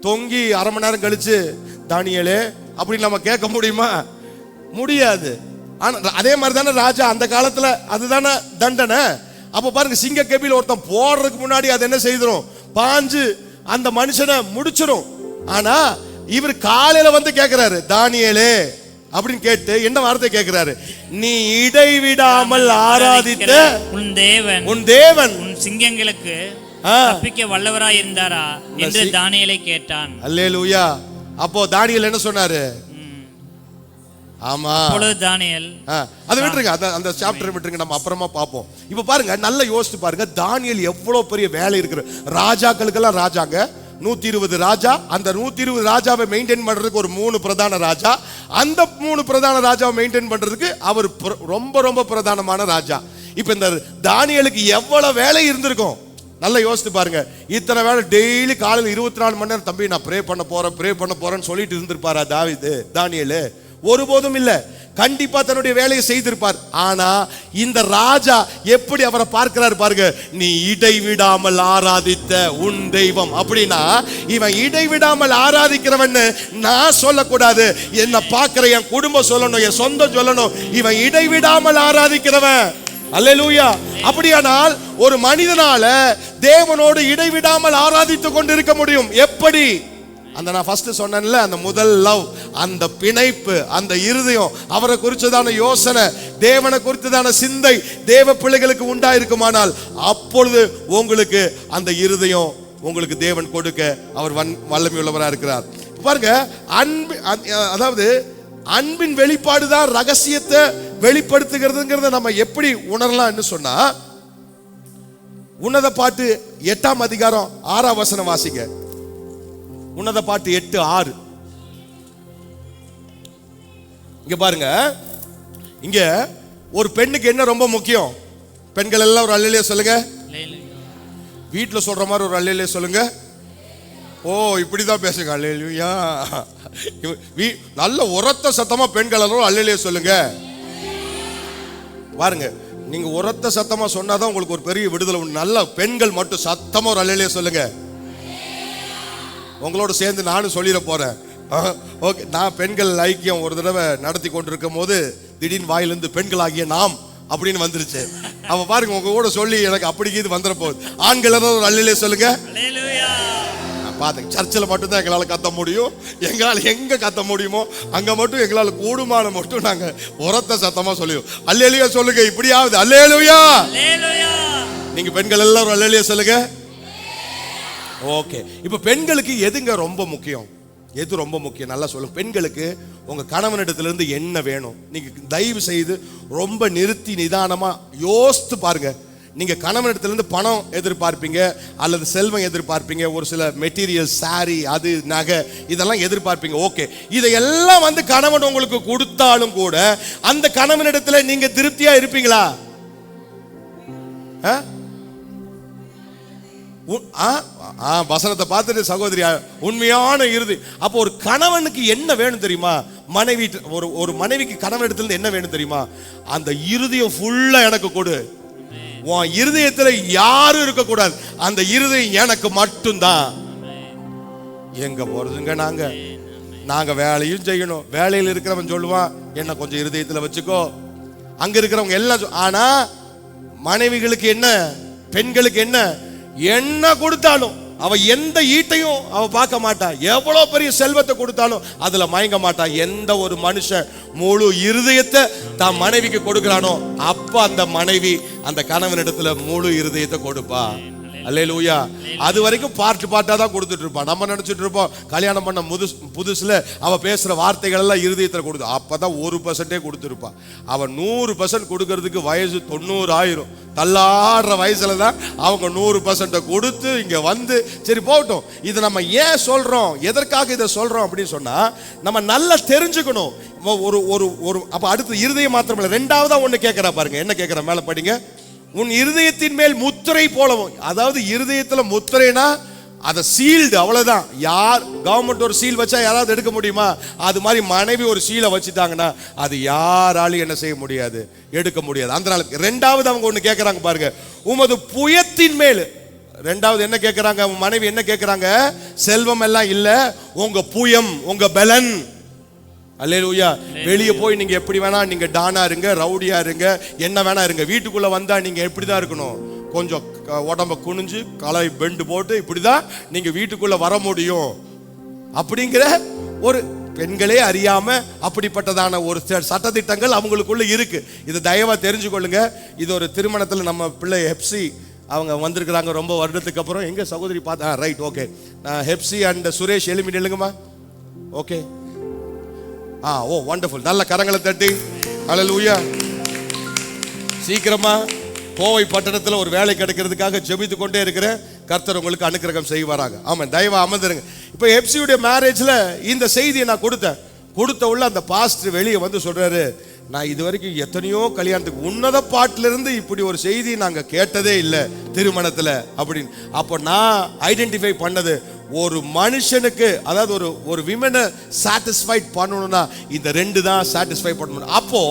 தொங்கி அரை மணி நேரம் கழிச்சு தானியேலே அப்படின்னு நம்ம கேட்க முடியுமா? முடியாது. ஆனா அதே மாதிரி தானே ராஜா அந்த காலத்துல அதுதானே தண்டனை. அப்ப பாருங்க, சிங்க கபில ஒருத்தன் போடுறதுக்கு முன்னாடி அது என்ன செய்திரும், பாஞ்சு அந்த மனுஷனை முடிச்சிடும். ஆனா இவர் காலையில வந்து கேட்கிறாரு, தானியேலே அப்படின்னு கேட்டு என்ன வார்த்தை கேட்கிறாரு, நீ இடைவிடாமல் ஆராதித்த உன் தேவன் உன் சிங்கங்களுக்கு தப்பிக்க வல்லவராய் இருந்தாரா என்று தானியேலை கேட்டான். அல்லேலூயா. அப்போ தானியேல் என்ன சொன்னாரு? ஆமா, தானியேல் அதை விட்டுருங்க, அந்த சாப்டர் விட்டுருங்க, நம்ம அப்புறமா பார்ப்போம். இப்ப பாருங்க, நல்லா யோசிச்சு பாருங்க, தானியேல் எவ்வளவு பெரிய வேலை இருக்கு. ராஜாக்களுக்கெல்லாம் ராஜாங்க 120 ராஜா. அந்த 120 ராஜாவை மெயின்டைன் பண்றதுக்கு ஒரு 3 பிரதான ராஜா. அந்த 3 பிரதான ராஜாவை மெயின்டைன் பண்றதுக்கு அவர் ரொம்ப ரொம்ப பிரதானமான ராஜா. இப்ப இந்த தானியேலுக்கு எவ்வளவு வேலை இருந்திருக்கும் நல்லா யோசித்து பாருங்க. இத்தனை வேலை டெய்லி காலையில் 24 மணி நேரம், தம்பி நான் ப்ரே பண்ண போறேன்னு சொல்லிட்டு இருந்திருப்பாரா தானியேலு? ஒருபோதும் இல்ல. கண்டிப்பா தன்னுடைய வேலையை செய்திருப்பார். ஆனா இந்த ராஜா எப்படி அவரை பார்க்கிறார் பாருங்க, நீ இடைவிடாமல் ஆராதித்த உன் தெய்வம். அப்படின்னா இவன் இடைவிடாமல் ஆராதிக்கிறவன் நான் சொல்லக்கூடாது, என்ன பார்க்கிற என் குடும்பம் சொல்லணும், என் சொந்தம் சொல்லணும், இவன் இடைவிடாமல் ஆராதிக்கிறவன். அல்லேலூயா. அப்படியானால் ஒரு மனிதனால தேவனோடு இடைவிடாமல் ஆராதித்துக் கொண்டிருக்க முடியும். எப்படி? அந்த நான் ஃபர்ஸ்ட் சொன்னேன்ல, அந்த முதல் லவ், அந்த பிணைப்பு, அந்த இருதயம், அவரை குறிச்சதான யோசனை, தேவனை குறித்ததான சிந்தை தேவ பிள்ளைகளுக்கு உண்டாயிருக்குமானால் அப்பொழுது உங்களுக்கு அந்த இருதயம் உங்களுக்கு தேவன் கொடுக்க அவர் வல்லமை உள்ளவராக இருக்கிறார். பாருங்க, அன்பு, அதாவது அன்பின் வெளிப்பாடு தான் ரகசியத்தை வெளிப்படுத்துகிறதுங்கிறத நம்ம எப்படி உணரலாம்னு சொன்னா, உன்னத பாட்டு 8ஆம் அதிகாரம் 6ஆம் வசனம் வாசிங்க. உன்னத பாட்டு 8:6. இங்க பாருங்க, இங்க ஒரு பெண்ணுக்கு என்ன ரொம்ப முக்கியம்? பெண்கள் எல்லாம் ஒரு அல்லேலூயா சொல்லுங்க. வீட்டுல சொல்ற மாதிரி ஒரு அல்லேலூயா சொல்லுங்க. ஓ, இப்படிதான் பேசுங்க, அல்லேலூயா. நல்ல உரத்த சத்தமா பெண்கள் எல்லாம் அல்லேலூயா சொல்லுங்க. பாருங்க, நீங்க உரத்த சத்தமா சொன்னாதான் உங்களுக்கு ஒரு பெரிய விடுதலை. நல்ல பெண்கள் மட்டும் சத்தமா ஒரு அல்லேலூயா சொல்லுங்க. உங்களோட சேர்ந்து நானும் சொல்லிட போறேன். ஓகே, நான் பெண்கள் ஐக்கியம் ஒரு தடவை நடத்தி கொண்டிருக்கும் போது திடீர்னு வாயிலிருந்து பெண்களாகிய நாம் அப்படின்னு வந்துருச்சு. அவ பாருங்க, உங்க கூட சொல்லி எனக்கு அப்படி இது வந்துட போகுது. ஆண்கள் ஒரு அல்லேலூயா சொல்லுங்க. பாத்துங்க, சர்ச்சில் மட்டும்தான் எங்களால் கத்த முடியும். எங்களால் எங்க கத்த முடியுமோ அங்க மட்டும் எங்களால் கூடுமான மட்டும் நாங்க உரத்த சத்தமா சொல்லுவோம். அல்லேலூயா சொல்லுங்க. இப்படியாவது அல்லேலூயா. நீங்க பெண்கள் எல்லாரும் அல்லேலூயா சொல்லுங்க. ஓகே, இப்ப பெண்களுக்கு எதுங்க ரொம்ப முக்கியம்? எது ரொம்ப முக்கியம் நல்லா சொல்லுங்க. பெண்களுக்கு உங்க கணவனிடத்திலிருந்து என்ன வேணும்? நீங்க தயவு செய்து ரொம்ப நிறுத்தி நிதானமா யோசித்து பாருங்க. நீங்க கணவனிடத்திலிருந்து பணம் எதிர்பார்ப்பீங்க, அல்லது செல்வம் எதிர்பார்ப்பீங்க, ஒரு சில மெட்டீரியல், சாரி, அது நகை, இதெல்லாம் எதிர்பார்ப்பீங்க. ஓகே, இதையெல்லாம் வந்து கணவன் உங்களுக்கு கொடுத்தாலும் கூட அந்த கணவனிடத்துல நீங்க திருப்தியா இருப்பீங்களா? வசனத்தை பார்த்துட்டு சகோதரி, உண்மையான இறுதி. அப்போ ஒரு கணவனுக்கு என்ன வேணும் தெரியுமா? மனைவி, ஒரு மனைவிக்கு கணவன் இடத்துல என்ன வேணும் தெரியுமா? அந்த இருதயம் ஃபுல்லா எனக்கு கொடு. உன் இருதயத்துல யாரும் இருக்க கூடாது, அந்த இருதயம் எனக்கு மட்டும்தான். எங்க போறதுங்க? நாங்க வேலையும் செய்யணும். வேலையில் இருக்கிறவன் சொல்லுவான், என்ன கொஞ்சம் இருதயத்துல வச்சுக்கோ. அங்க இருக்கிறவங்க எல்லாம். ஆனா மனைவிகளுக்கு என்ன, பெண்களுக்கு என்ன? என்ன கொடுத்தாலும் அவ எந்த ஈட்டையும் அவ பார்க்க மாட்டா. எவ்வளவு பெரிய செல்வத்தை கொடுத்தாலும் அதுல மயங்க மாட்டா. எந்த ஒரு மனுஷன் முழு இருதயத்தை தான் மனைவிக்கு கொடுக்கிறானோ அப்ப அந்த மனைவி அந்த கணவனிடத்துல முழு இருதயத்தை கொடுப்பா. அல்லேலூயா. அது வரைக்கும் பார்ட்டா தான் கொடுத்துட்டு இருப்பான். நம்ம நினைச்சிட்டு இருப்போம் கல்யாணம் பண்ண புதுசுல அவ பேசுற வார்த்தைகள் எல்லாம் இருதயத்துல கொடுத்து, அப்பதான் 1% கொடுத்துருப்பான். அவன் 100% கொடுக்கறதுக்கு வயசு 90 ஆயிரும். தள்ளாடுற வயசுல தான் அவங்க 100% கொடுத்து இங்க வந்து சரி போகட்டும். இது நம்ம ஏன் சொல்றோம், எதற்காக இதை சொல்றோம் அப்படின்னு சொன்னா, நம்ம நல்லா தெரிஞ்சுக்கணும். ஒரு அப்ப அடுத்து இருதயம் மாத்திரமில்லை, ரெண்டாவதா ஒண்ணு கேட்கிறா பாருங்க. என்ன கேட்கிற? மேல படிங்க. உன் இருதயத்தின் மேல் முத்திரை போலவும். அதாவது இருதயத்துல முத்திரைனா அதை சீல்டு, அவ்வளவுதான். யார் கவர்மெண்ட் ஒரு சீல் வச்சா யாராவது எடுக்க முடியுமா? அது மாதிரி மனைவி ஒரு சீலை வச்சுட்டாங்கன்னா அது யாராலும் என்ன செய்ய முடியாது, எடுக்க முடியாது. அந்த நாளுக்கு ரெண்டாவது அவங்க ஒண்ணு கேட்கறாங்க பாருங்க, உமது புயத்தின் மேல். ரெண்டாவது என்ன கேட்கறாங்க மனைவி? என்ன கேட்கறாங்க? செல்வம் எல்லாம் இல்ல, உங்க புயம், உங்க பலன். அல்லேலூயா. வெளியே போய் நீங்க எப்படி வேணா நீங்க டானா இருங்க, ரவுடியா இருங்க, என்ன வேணா இருங்க. வீட்டுக்குள்ள வந்தா நீங்க எப்படிதான் இருக்கணும்? கொஞ்சம் உடம்ப குனிஞ்சு கலை பெண்டு போட்டு இப்படிதான் நீங்க வீட்டுக்குள்ள வர முடியும் அப்படிங்கிற ஒரு பெண்களே அறியாம அப்படிப்பட்டதான ஒரு சட்டதிட்டங்கள் அவங்களுக்குள்ள இருக்கு. இது தயவா தெரிஞ்சுக்கொள்ளுங்க. இது ஒரு திருமணத்துல நம்ம பிள்ளை ஹெப்சி அவங்க வந்திருக்கிறாங்க ரொம்ப வருடத்துக்கு அப்புறம். எங்க சகோதரி பார்த்தா right, okay. Hepsi and Suresh eliminate இல்லைங்கம்மா. Okay, oh wonderful. நல்ல கரங்களை தட்டி ஹல்லேலூயா. சீக்கிரமா கோவை பட்டணத்தில் ஒரு வேலை கிடைக்கிறதுக்காக ஜெபித்து கொண்டே இருக்கிற கர்த்தர் உங்களுக்கு அனுக்கிரகம் செய்வாராங்க. ஆமாம், தயவா அமர்ந்துருங்க. இப்போ எப்சியுடைய மேரேஜில் இந்த செய்தியை நான் கொடுத்த உள்ள அந்த பாஸ்டர் வெளியே வந்து சொல்றாரு, நான் இது வரைக்கும் எத்தனையோ கல்யாணத்துக்கு உன்னத பாட்டிலிருந்து இப்படி ஒரு செய்தி நாங்கள் கேட்டதே இல்லை திருமணத்தில் அப்படின்னு. அப்போ நான் ஐடென்டிஃபை பண்ணது, ஒரு மனுஷனுக்கு அதாவது ஒரு விமனை சாட்டிஸ்ஃபைட் பண்ணணும்னா இந்த ரெண்டு தான் சாட்டிஸ்ஃபை பண்ணணும். அப்போ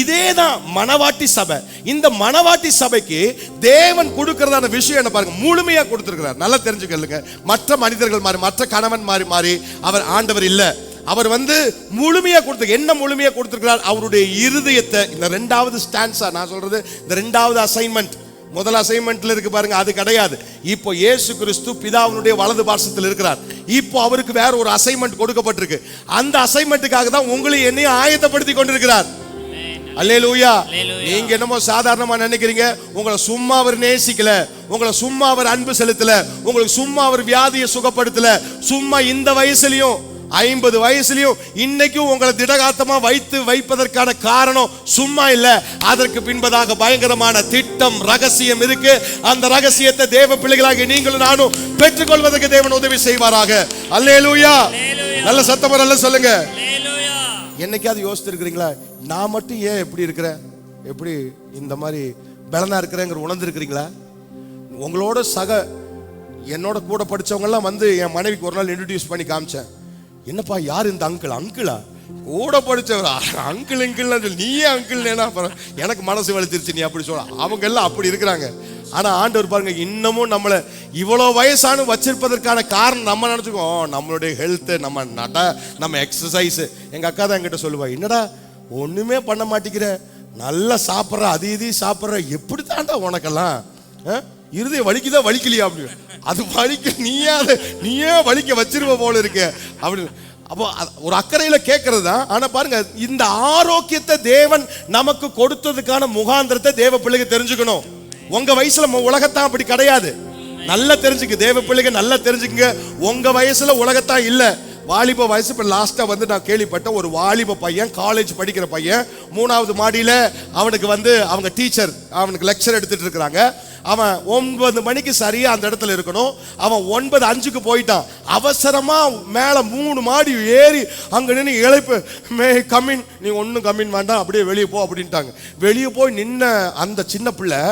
இதே தான் மணவாட்டி சபை. இந்த மணவாட்டி சபைக்கு தேவன் கொடுக்கறதான விஷயம் என்ன பாருங்க, முழுமையா கொடுத்திருக்கிறார். நல்லா தெரிஞ்சுக்கலுங்க. மற்ற மனிதர்கள் மாதிரி, மற்ற கணவன் மாதிரி அவர் ஆண்டவர் இல்லை. அவர் வந்து முழுமையா கொடுத்து என்ன முழுமையா கொடுத்திருக்கிறார்? அவருடைய இருதயத்தை. இந்த ரெண்டாவது ஸ்டான்ஸா நான் சொல்றது, இந்த ரெண்டாவது அசைன்மெண்ட். முதல் அசைன்மெண்ட்ல இருக்கு பாருங்க, அது கிடையாது. இப்போ இயேசு கிறிஸ்து பிதாவினுடைய வலது பார்சத்தில் இருக்கிறார். இப்போ அவருக்கு வேற ஒரு அசைன்மெண்ட் கொடுக்கப்பட்டிருக்கு. அந்த அசைன்மெண்ட்டுக்காக தான் உங்களை என்னையும் ஆயத்தப்படுத்தி கொண்டிருக்கிறார். அல்லேலூயா. நீங்க என்னமோ சாதாரணமா நினைக்கிறீங்க. உங்களை சும்மா அவர் நேசிக்கல, உங்களை சும்மா அவர் அன்பு செலுத்தல, உங்களுக்கு சும்மா அவர் வியாதியை சுகப்படுத்தல. சும்மா இந்த வயசுலயும் 50 வயசுலயும் இன்னைக்கும் உங்களை திடகாத்தமா வைப்பதற்கான காரணம் சும்மா இல்ல. அதற்கு பின்பதாக பயங்கரமான திட்டம், ரகசியம் இருக்கு. அந்த ரகசியத்தை தேவ பிள்ளைகளாக நீங்களும் நானும் பெற்றுக்கொள்வதற்கு தேவன் உதவி செய்வாராக. அல்லேலூயா. நல்ல சத்தமா நல்ல சொல்லுங்க. என்னைக்காவது யோசிச்சிருக்கிறீங்களா, நான் மட்டும் ஏன் எப்படி இருக்கிறேன், எப்படி இந்த மாதிரி பலனா இருக்கிறேங்கிற உணர்ந்திருக்கிறீங்களா? உங்களோட என்னோட கூட படிச்சவங்க எல்லாம் வந்து என் மனைவிக்கு ஒரு நாள் இன்ட்ரோடியூஸ் பண்ணி காமிச்சேன். என்னப்பா யார் இந்த அங்கிளா? கூட படிச்சவர் அங்கிள் நீயே அங்கிள். எனக்கு மனசு வலிச்சிருச்சு நீ அப்படி சொல்ல. அவங்க எல்லாம் அப்படி இருக்கிறாங்க. ஆனா ஆண்டவர் பாருங்க, இன்னமும் நம்மளை இவ்வளவு வயசானு வச்சிருப்பதற்கான காரணம் நம்ம நினைச்சுக்கோம், நம்மளுடைய ஹெல்த், நம்ம எக்ஸசைஸ். எங்க அக்கா தான் என்கிட்ட சொல்லுவா, என்னடா ஒண்ணுமே பண்ண மாட்டேங்கிற, நல்லா சாப்பிட்ற, அது இது சாப்பிட்ற, எப்படி தாண்டா உனக்கெல்லாம் இருதயம் வலிக்குதா வலிக்கலையா அப்படின்னு. அது வலிக்க நீயே வலிக்க வச்சிருவ போல இருக்க அப்படின்னு. அப்போ ஒரு அக்கறையில கேட்கறது தான். ஆனா பாருங்க, இந்த ஆரோக்கியத்தை தேவன் நமக்கு கொடுத்ததுக்கான முகாந்திரத்தை தேவ பிள்ளைங்க தெரிஞ்சுக்கணும். உங்க வயசுல உலகத்தான் அப்படி கிடையாது. நல்லா தெரிஞ்சுக்க தேவ பிள்ளைங்க, நல்லா தெரிஞ்சுக்கங்க. உங்க வயசுல உலகத்தான் இல்ல. வாலிப வயசு. இப்போ லாஸ்ட்டாக வந்து நான் கேள்விப்பட்டேன், ஒரு வாலிப பையன், காலேஜ் படிக்கிற பையன், 3வது மாடியில் அவனுக்கு வந்து அவங்க டீச்சர் அவனுக்கு லெக்சர் எடுத்துட்டு இருக்கிறாங்க. அவன் 9 மணிக்கு சரியாக அந்த இடத்துல இருக்கணும். அவன் 9:05 போயிட்டான். அவசரமாக மேலே 3 மாடி ஏறி அங்கே நின்று இழைப்பு, கம்மின், நீ ஒன்றும் கம்மின் வேண்டாம், அப்படியே வெளியே போ அப்படின்ட்டாங்க. வெளியே போய் நின்ன அந்த சின்ன பிள்ளை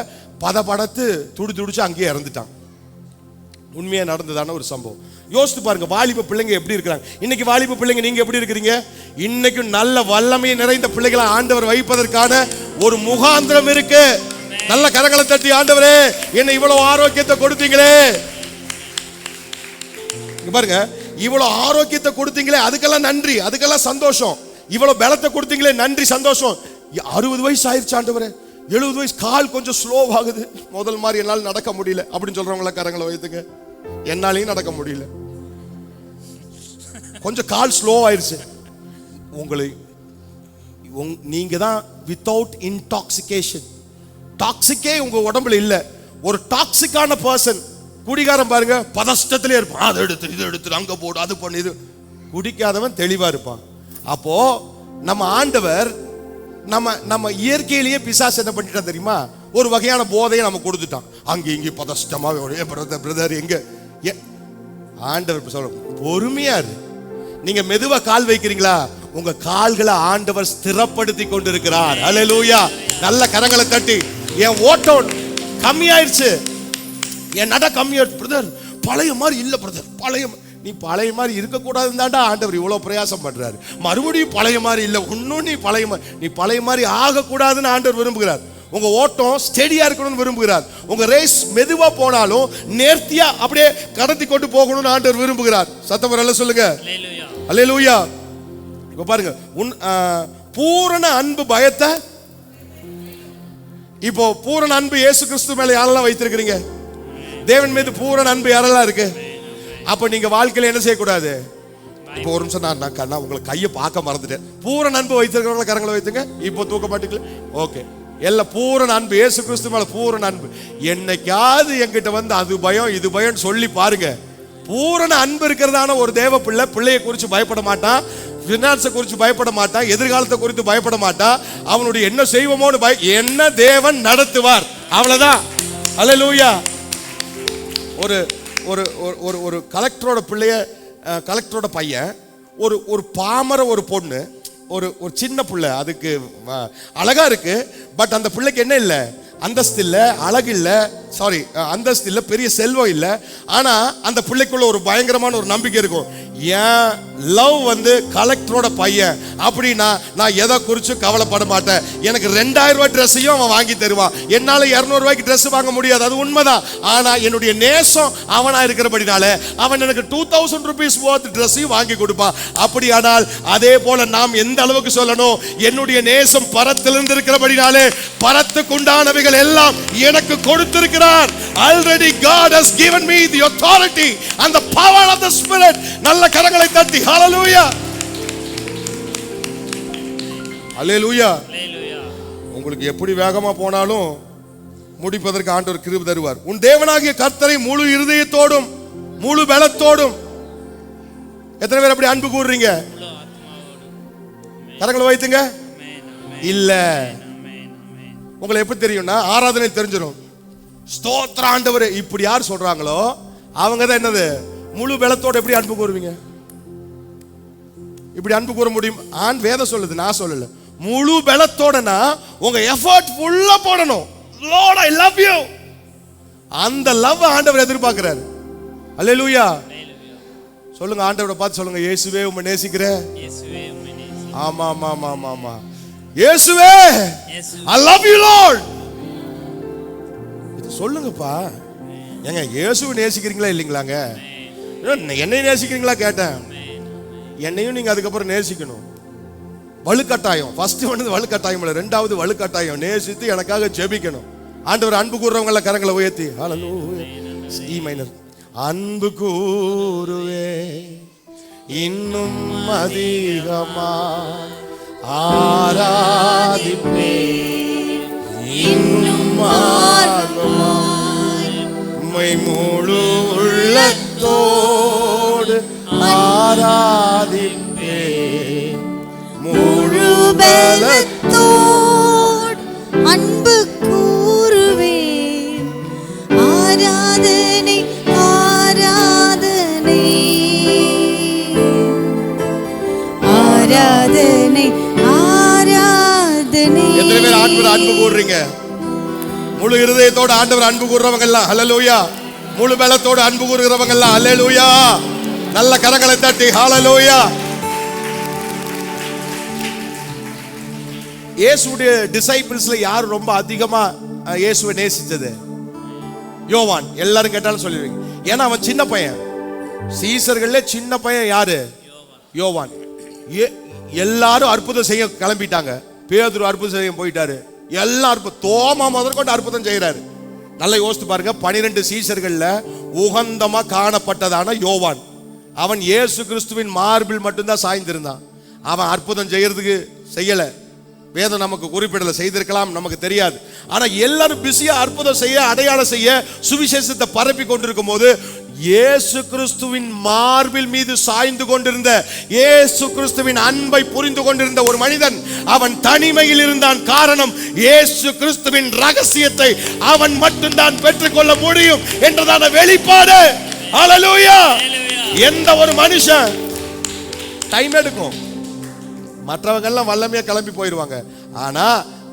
படத்து துடிச்சு அங்கேயே இறந்துட்டான். உண்மையா நடந்ததான ஒரு சம்பவம். யோசித்து பாருங்க, வாலிப பிள்ளைங்க எப்படி இருக்கிறாங்க. இன்னைக்கு வாலிப பிள்ளைங்க நீங்க எப்படி இருக்கிறீங்க? இன்னைக்கு நல்ல வல்லமை நிறைந்த பிள்ளைகளை ஆண்டவர் வைப்பதற்கான ஒரு முகாந்திரம் இருக்கு. நல்ல கரங்களை தட்டி, ஆண்டவரே என்ன இவ்வளவு ஆரோக்கியத்தை கொடுத்தீங்களே. பாருங்க, இவ்வளவு ஆரோக்கியத்தை கொடுத்தீங்களே, அதுக்கெல்லாம் நன்றி, அதுக்கெல்லாம் சந்தோஷம். இவ்வளவு பலத்தை கொடுத்தீங்களே, நன்றி, சந்தோஷம். 60 வயசு ஆயிடுச்சு ஆண்டவரே, 70 வயசு, கால் கொஞ்சம் ஸ்லோவாகுது, முதல் மாதிரி என்னால் நடக்க முடியல அப்படின்னு சொல்றவங்கள கரங்களை வைத்துங்க. என்னாலையும் நடக்க முடியல, கொஞ்சம் கால் ஸ்லோ ஆயிடுச்சு. நீங்க தான் வித்தவுட் இன்டாக்சிகேஷன், டாக்ஸிக்கே உங்க உடம்புல இல்ல. ஒரு டாக்ஸிக்கான பர்சன், குடிகாரன் பாருங்க, பதஷ்டத்திலே இருப்பான். அதை எடுத்து இதை எடுத்து அங்க போடு, அது பண்ணு, இது. குடிக்காதவன் தெளிவா இருப்பான். அப்போ நம்ம ஆண்டவர் நம்ம இயற்கையிலேயே பிசாசு என்ன பண்ணிட்டான் தெரியுமா? ஒரு வகையான போதையை நம்ம கொடுத்துட்டான். அங்க இங்கே பதஷ்டமா, பிரதர் எங்க ஆண்டவர் சொல்ல, பொறுமையா இரு. நீங்க மெதுவா கால் வைக்கிறீங்களா, உங்க கால்களை ஆண்டவர் ஸ்திரப்படுத்தி கொண்டிருக்கிறார். அல்லேலூயா. நல்ல கரங்களை தட்டி, என் ஓட்டம் கம்மியாயிருச்சு, என் நட கம்மியாயிருச்சு பிரதர், பழைய மாதிரி இல்ல பிரதர், நீ பழைய மாதிரி இருக்கக்கூடாதுன்னு தாண்டா ஆண்டவர் இவ்வளவு பிரயாசம் பண்றாரு. மறுபடியும் பழைய மாதிரி இல்லை, இன்னும் நீ பழைய மாதிரி ஆகக்கூடாதுன்னு ஆண்டவர் விரும்புகிறார். உங்க ஓட்டம் ஸ்டெடியா இருக்கணும்னு விரும்புகிறார். உங்க ரேஸ் மெதுவா போனாலும் நேர்த்தியா அப்படியே கடத்தி கொண்டு போகணும்னு ஆண்டவர் விரும்புகிறார். சத்தம் வரல சொல்லுங்க. அல்லேலூயா. இப்ப பாருங்க, பூரண அன்பு பயத்தை, இப்போ பூரண அன்பு இயேசு கிறிஸ்து மேல யாரெல்லாம் வைத்திருக்கிறீங்க? தேவன் மீது பூரண அன்பு யாரெல்லாம் இருக்கு? அப்ப நீங்க வாழ்க்கையில என்ன செய்யக்கூடாது? இப்போ ஒரு நிமிஷம், நான் உங்களை கையை பார்க்க மறந்துட்டேன். பூரண அன்பு வைத்திருக்கிறவங்கள கரங்களை வைத்துங்க. இப்போ தூக்க மாட்டீங்களா? ஓகே. எல்லாம் பூரண அன்பு, இயேசு கிறிஸ்து மேல பூரண அன்பு. என்னைக்காவது என்கிட்ட வந்து அது பயம் இது பயம் சொல்லி பாருங்க. பூரண அன்பு இருக்கிறதான ஒரு தேவ பிள்ளையை குறித்து பயப்பட மாட்டான், பினான்ஸை குறித்து பயப்பட மாட்டான், எதிர்காலத்தை குறித்து பயப்பட மாட்டான். அவனுடைய என்ன செய்வோமோன்னு என்ன தேவன் நடத்துவார், அவ்வளவுதான். அல்லேலூயா. ஒரு ஒரு ஒரு கலெக்டரோட பிள்ளைய, கலெக்டரோட பையன், ஒரு பாமர ஒரு பொண்ணு, ஒரு சின்ன பிள்ளை, அதுக்கு அழகா இருக்கு. பட் அந்த பிள்ளைக்கு என்ன இல்லை? அந்தஸ்து இல்லை, அழகு இல்லை, சாரி அந்தஸ்து இல்லை, பெரிய செல்வம் இல்லை. ஆனா அந்த பிள்ளைக்குள்ள ஒரு பயங்கரமான ஒரு நம்பிக்கை இருக்கும். ஏன் லவ் வந்து கலெக்டரோட பையன் அப்படின்னா நான் எதை குறித்து கவலைப்பட மாட்டேன். எனக்கு 2000 ரூபாய் ட்ரெஸ்ஸையும் அவன் வாங்கி தருவான். என்னால 200 ரூபாய்க்கு ட்ரெஸ் வாங்க முடியாது, அது உண்மைதான். ஆனா என்னுடைய நேசம் அவனா இருக்கிறபடினால அவன் எனக்கு 2000 rupees worth ட்ரெஸ்ஸையும் வாங்கி கொடுப்பான். அப்படியானால் அதே போல நாம் எந்த அளவுக்கு சொல்லணும்? என்னுடைய நேசம் பரத்திலிருந்து இருக்கிறபடினாலே பரத்துக்கு உண்டானவைகள் எல்லாம் எனக்கு கொடுத்திருக்கிறார். Already God has given me the authority and the power of the Spirit. நல்ல கரங்களை தட்டி ஹalleluya, ஹalleluya. உங்களுக்கு எப்படி வேகமா போனாலும் முடிப்பதற்கு ஆண்டவர் கிருபை தருவார். உன் தேவனாகிய கர்த்தரை முழு இருதயத்தோடும் முழு பலத்தோடும். எத்தனை பேர் அப்படி அன்பு கூறுறீங்க? கரங்களை வைத்துங்க. இல்ல, உங்களை எப்படி தெரியும்னா ஆராதனை தெரிஞ்சிடும். ஸ்தோத்திர ஆண்டவரே இப்படி யார் சொல்றாங்களோ அவங்க தான் என்னது முழு பலத்தோட எப்படி அன்பு கூறுவீங்க? இப்படி அன்பு கூற முடியும்? வேதம் சொல்லுது, நான் சொல்லல. முழு பலத்தோடனா உங்க எஃபர்ட் ஃபுல்லா போடணும். லார்ட் ஐ லவ் யூ, அந்த லவ் ஆண்டவர் எதிர்பார்க்கிறார். அல்லேலூயா. சொல்லுங்க, ஆண்டவரை பார்த்து சொல்லுங்க, இயேசுவே உம்மை நேசிக்கிறேன். ஆமா ஆமா ஆமா ஆமா ஆமா, இயேசுவே I love you Lord. இது சொல்லுங்கப்பா. ஏங்க இயேசுவை நேசிக்கிறீங்களா இல்லைங்களாங்க? என்னையும் நேசிக்கிறீங்களா கேட்டேன். என்னையும் நீங்க அதுக்கப்புறம் நேசிக்கணும். வலுக்கட்டாயம், ஃபர்ஸ்ட் வந்து வலுக்கட்டாயம் இல்லை, ரெண்டாவது வலுக்கட்டாயம். நேசித்து எனக்காக ஜெபிக்கணும். ஆண்டவர் அன்பு கூறுறவங்கள கரங்களை உயர்த்தி ஹalleluya. E minor. அன்பு கூறுவே இன்னும் அதிகமா ஆராதிப்பே இன்னும் உம்மை முழு உள்ளத்தோடு ஆராதிப்பே முழு பலத்தோடு அன்பு கூறுவே ஆராதனை ஆராதனை ஆராதனை ஆராதனை. எத்தனை பேர் ஆண்டவர் அன்பு கூறுறீங்க? முழு இருதயத்தோடு ஆண்டவர் அன்பு கூறுறவங்க எல்லாம் ஹalleluya. முழு பலத்தோடு அன்பு கூறுகிறவங்க எல்லாம் ஹalleluya. நல்ல கரங்களை தட்டி ஹalleluya. இயேசுவுடைய டிசைபிள்ஸ்ல யார் ரொம்ப அதிகமா இயேசுவை நேசிச்சது? யோவான். எல்லாரும் கேட்டாலும் சொல்லுவீங்க, ஏன்னா அவன் சின்ன பையன். சீசர்கள்ல சின்ன பையன் யாரு? யோவான். எல்லாரும் அற்புதம் செய்ய கிளம்பிட்டாங்க. பேதுரு அற்புதம் செய்ய போயிட்டாரு. எல்லாம் அற்புதம், தோமா முதற்கொண்டு அற்புதம் செய்யறாரு. நல்லா யோசித்து பாருங்க. 12 சீசர்கள்ல உகந்தமா காணப்பட்டதான யோவான், அவன் இயேசு கிறிஸ்துவின் மார்பில் மட்டும்தான் சாய்ந்திருந்தான். அவன் அற்புதம் செய்யறதுக்கு செய்யல. வேதம் நமக்கு குறிப்பிடல, செய்திருக்கலாம், நமக்கு தெரியாது. ஆனா எல்லாரும் பிஸியா அற்புதம் செய்ய, அடையாளம் செய்ய, சுவிசேஷத்தை பரப்பி கொண்டிருக்கும் போது இயேசு கிறிஸ்துவின் மார்பில் மீது சாய்ந்து கொண்டிருந்த, இயேசு கிறிஸ்துவின் அன்பை புரிந்து கொண்டிருந்த ஒரு மனிதன் அவன் தனிமையில் இருந்தான். காரணம், இயேசு கிறிஸ்துவின் ரகசியத்தை அவன் மட்டும்தான் பெற்றுக்கொள்ள முடியும் என்றதான வெளிப்பாடு. ஹalleluya. எந்த ஒரு மனுஷன் டைம் எடுக்கும், மற்றவங்க எல்லாம் வல்லமையா கிளம்பி போயிடுவாங்க. ஆனா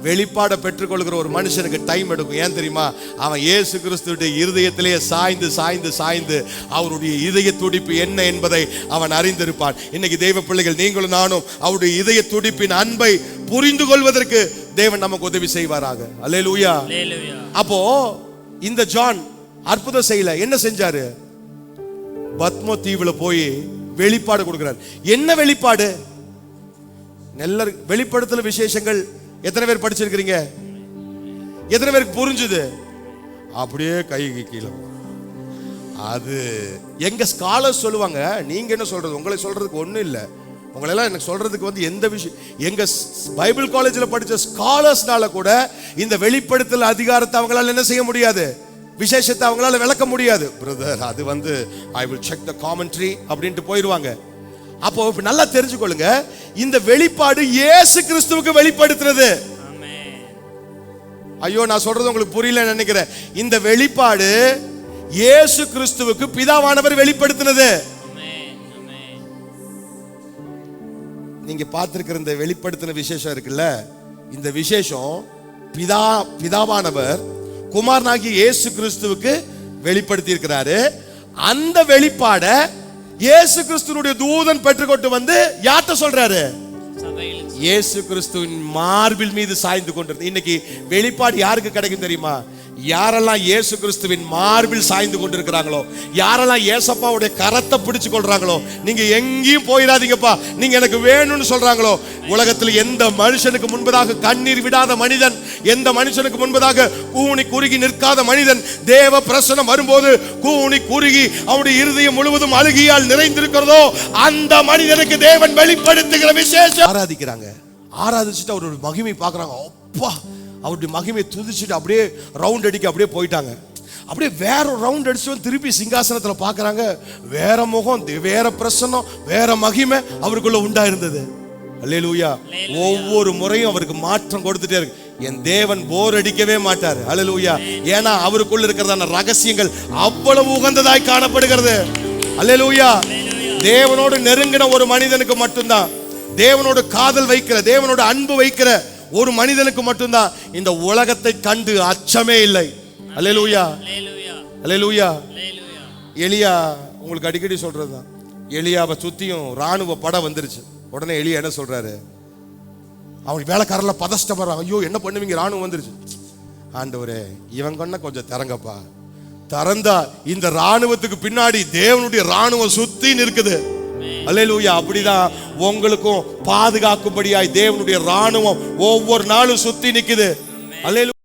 வெளிப்பாட பெற்றுக்கொள்கிற ஒரு மனுஷனுக்கு டைம் எடுக்கும். ஏன் தெரியுமா? அவன் இயேசு கிறிஸ்துவின் இருதயத்திலேயே சாய்ந்து சாய்ந்து சாய்ந்து அவருடைய இதய துடிப்பு என்ன என்பதை அவன் அறிந்திருப்பான். இன்னைக்கு தெய்வ பிள்ளைகள், நீங்களும் நானும் அவருடைய இதய துடிப்பின் அன்பை புரிந்து கொள்வதற்கு தேவன் நமக்கு உதவி செய்வாராக. அல்லேலூயா. அப்போ இந்த ஜான் அற்புதம் செய்யல, என்ன செஞ்சாரு? பத்மோ தீவுல போய் வெளிப்பாடு கொடுக்கிறார். என்ன வெளிப்பாடு? நல்ல வெளிப்படுத்தல விசேஷங்கள் எத்தனை பேர் படிச்சிருக்கிறீங்க? எத்தனை பேருக்கு புரிஞ்சுது? அப்படியே கைக்கு கீழே. அது எங்க ஸ்காலர்ஸ் சொல்லுவாங்க. நீங்க என்ன சொல்றது? உங்களை சொல்றதுக்கு ஒண்ணும் இல்லை. உங்களெல்லாம் எனக்கு சொல்றதுக்கு வந்து எந்த விஷயம், எங்க பைபிள் காலேஜில் படிச்ச ஸ்காலர்ஸ்னால கூட இந்த வெளிப்படுத்தல் அதிகாரத்தை அவங்களால என்ன செய்ய முடியாது, விசேஷத்தை அவங்களால விளக்க முடியாது. பிரதர், அது வந்து I will check the commentary அப்படின்ட்டு போயிடுவாங்க. அப்போ நல்லா தெரிஞ்சுக்கொள்ளுங்க, இந்த வெளிப்பாடு இயேசு கிறிஸ்துவுக்கு வெளிப்படுத்துறது. ஐயோ, நான் சொல்றது உங்களுக்கு புரியல நினைக்கிறேன். இந்த வெளிப்பாடு இயேசு கிறிஸ்துவுக்கு பிதாவானவர் வெளிப்படுத்தினது. நீங்க பார்த்திருக்கிற இந்த வெளிப்படுத்தின விசேஷம் இருக்குல்ல, இந்த விசேஷம் பிதாவானவர் குமாரனாகிய இயேசு கிறிஸ்துவுக்கு வெளிப்படுத்தி இருக்கிறாரு. அந்த வெளிப்பாட இயேசு கிறிஸ்துனுடைய தூதன் பெற்றுக்கொண்டு வந்து யார்கிட்ட சொல்றாரு? இயேசு கிறிஸ்துவின் மார்பில் மீது சாய்ந்து கொண்டிருந்தது. இன்னைக்கு வெளிப்பாடு யாருக்கு கிடைக்கும் தெரியுமா? யாரெல்லாம் இயேசு கிறிஸ்துவின் மார்பில் சாய்ந்து கொண்டிருக்கிறாங்களோ, யாரெல்லாம் இயேசப்பாவுடைய கரத்தை பிடிச்சு கொள்றாங்களோ, நீங்க எங்கேயும் போயிடாதீங்கப்பா, நீங்க எனக்கு வேணும்னு சொல்றாங்களோ, உலகத்தில் எந்த மனுஷனுக்கு முன்பதாக கண்ணீர் விடாத மனிதன், எந்த மனுஷனுக்கு முன்பதாக கூனி குறுகி நிற்காத மனிதன், தேவ பிரசனம் வரும்போது கூனி குறுகி அவனுடைய இருதயம் முழுவதும் அழுகியால் நிறைந்திருக்கிறதோ, அந்த மனிதனுக்கு தேவன் வெளிப்படுத்துகிற விசேஷம். ஆராதிக்கிறாங்க, ஆராதிச்சுட்டு அவருடைய மகிமை பார்க்கறாங்க. அப்பா, அவருடைய மகிமை துதிச்சுட்டு அப்படியே ரவுண்ட் அடிக்க அப்படியே போயிட்டாங்க. அப்படியே வேற ரவுண்ட் அடிச்சு திருப்பி சிங்காசனத்தில் பார்க்கறாங்க. வேற முகம், வேற பிரசன்னம், வேற மகிமை அவருக்குள்ள உண்டா இருந்தது. அல்லேலூயா. ஒவ்வொரு முறையும் அவருக்கு மாற்றம் கொடுத்துட்டே இருக்கு. என் தேவன் போர் அடிக்கவே மாட்டார். அல்லேலூயா. ஏன்னா அவருக்குள்ள இருக்கிறதான ரகசியங்கள் அவ்வளவு உகந்ததாய் காணப்படுகிறது. அல்லேலூயா. தேவனோடு நெருங்கின ஒரு மனிதனுக்கு மட்டும்தான், தேவனோடு காதல் வைக்கிற, தேவனோடு அன்பு வைக்கிற ஒரு மனிதனுக்கு மட்டும்தான் இந்த உலகத்தை கண்டு அச்சமே இல்லை. அல்லேலூயா, அல்லேலூயா. எலியா உங்களுக்கு அடிக்கடி சொல்றதுதான். எலியாவை சுத்தியும் ராணுவ படம் வந்துருச்சு. உடனே எலியா என்ன சொல்றாரு? அவங்க வேலைக்காரல பதஷ்டப்படுறாங்க. ஐயோ, என்ன பண்ணுவீங்க, ராணுவம் வந்துருச்சு. ஆண்டவரே, இவன் கொண்ட கொஞ்சம் திறங்கப்பா. திறந்தா இந்த ராணுவத்துக்கு பின்னாடி தேவனுடைய ராணுவம் சுத்தி நிற்குது. அல்லேலூயா. அப்படிதான் உங்களுக்கும் பாதுகாக்கும்படியாய் தேவனுடைய ராணுவம் ஒவ்வொரு நாளும் சுத்தி நிக்குது. அல்லேலூயா.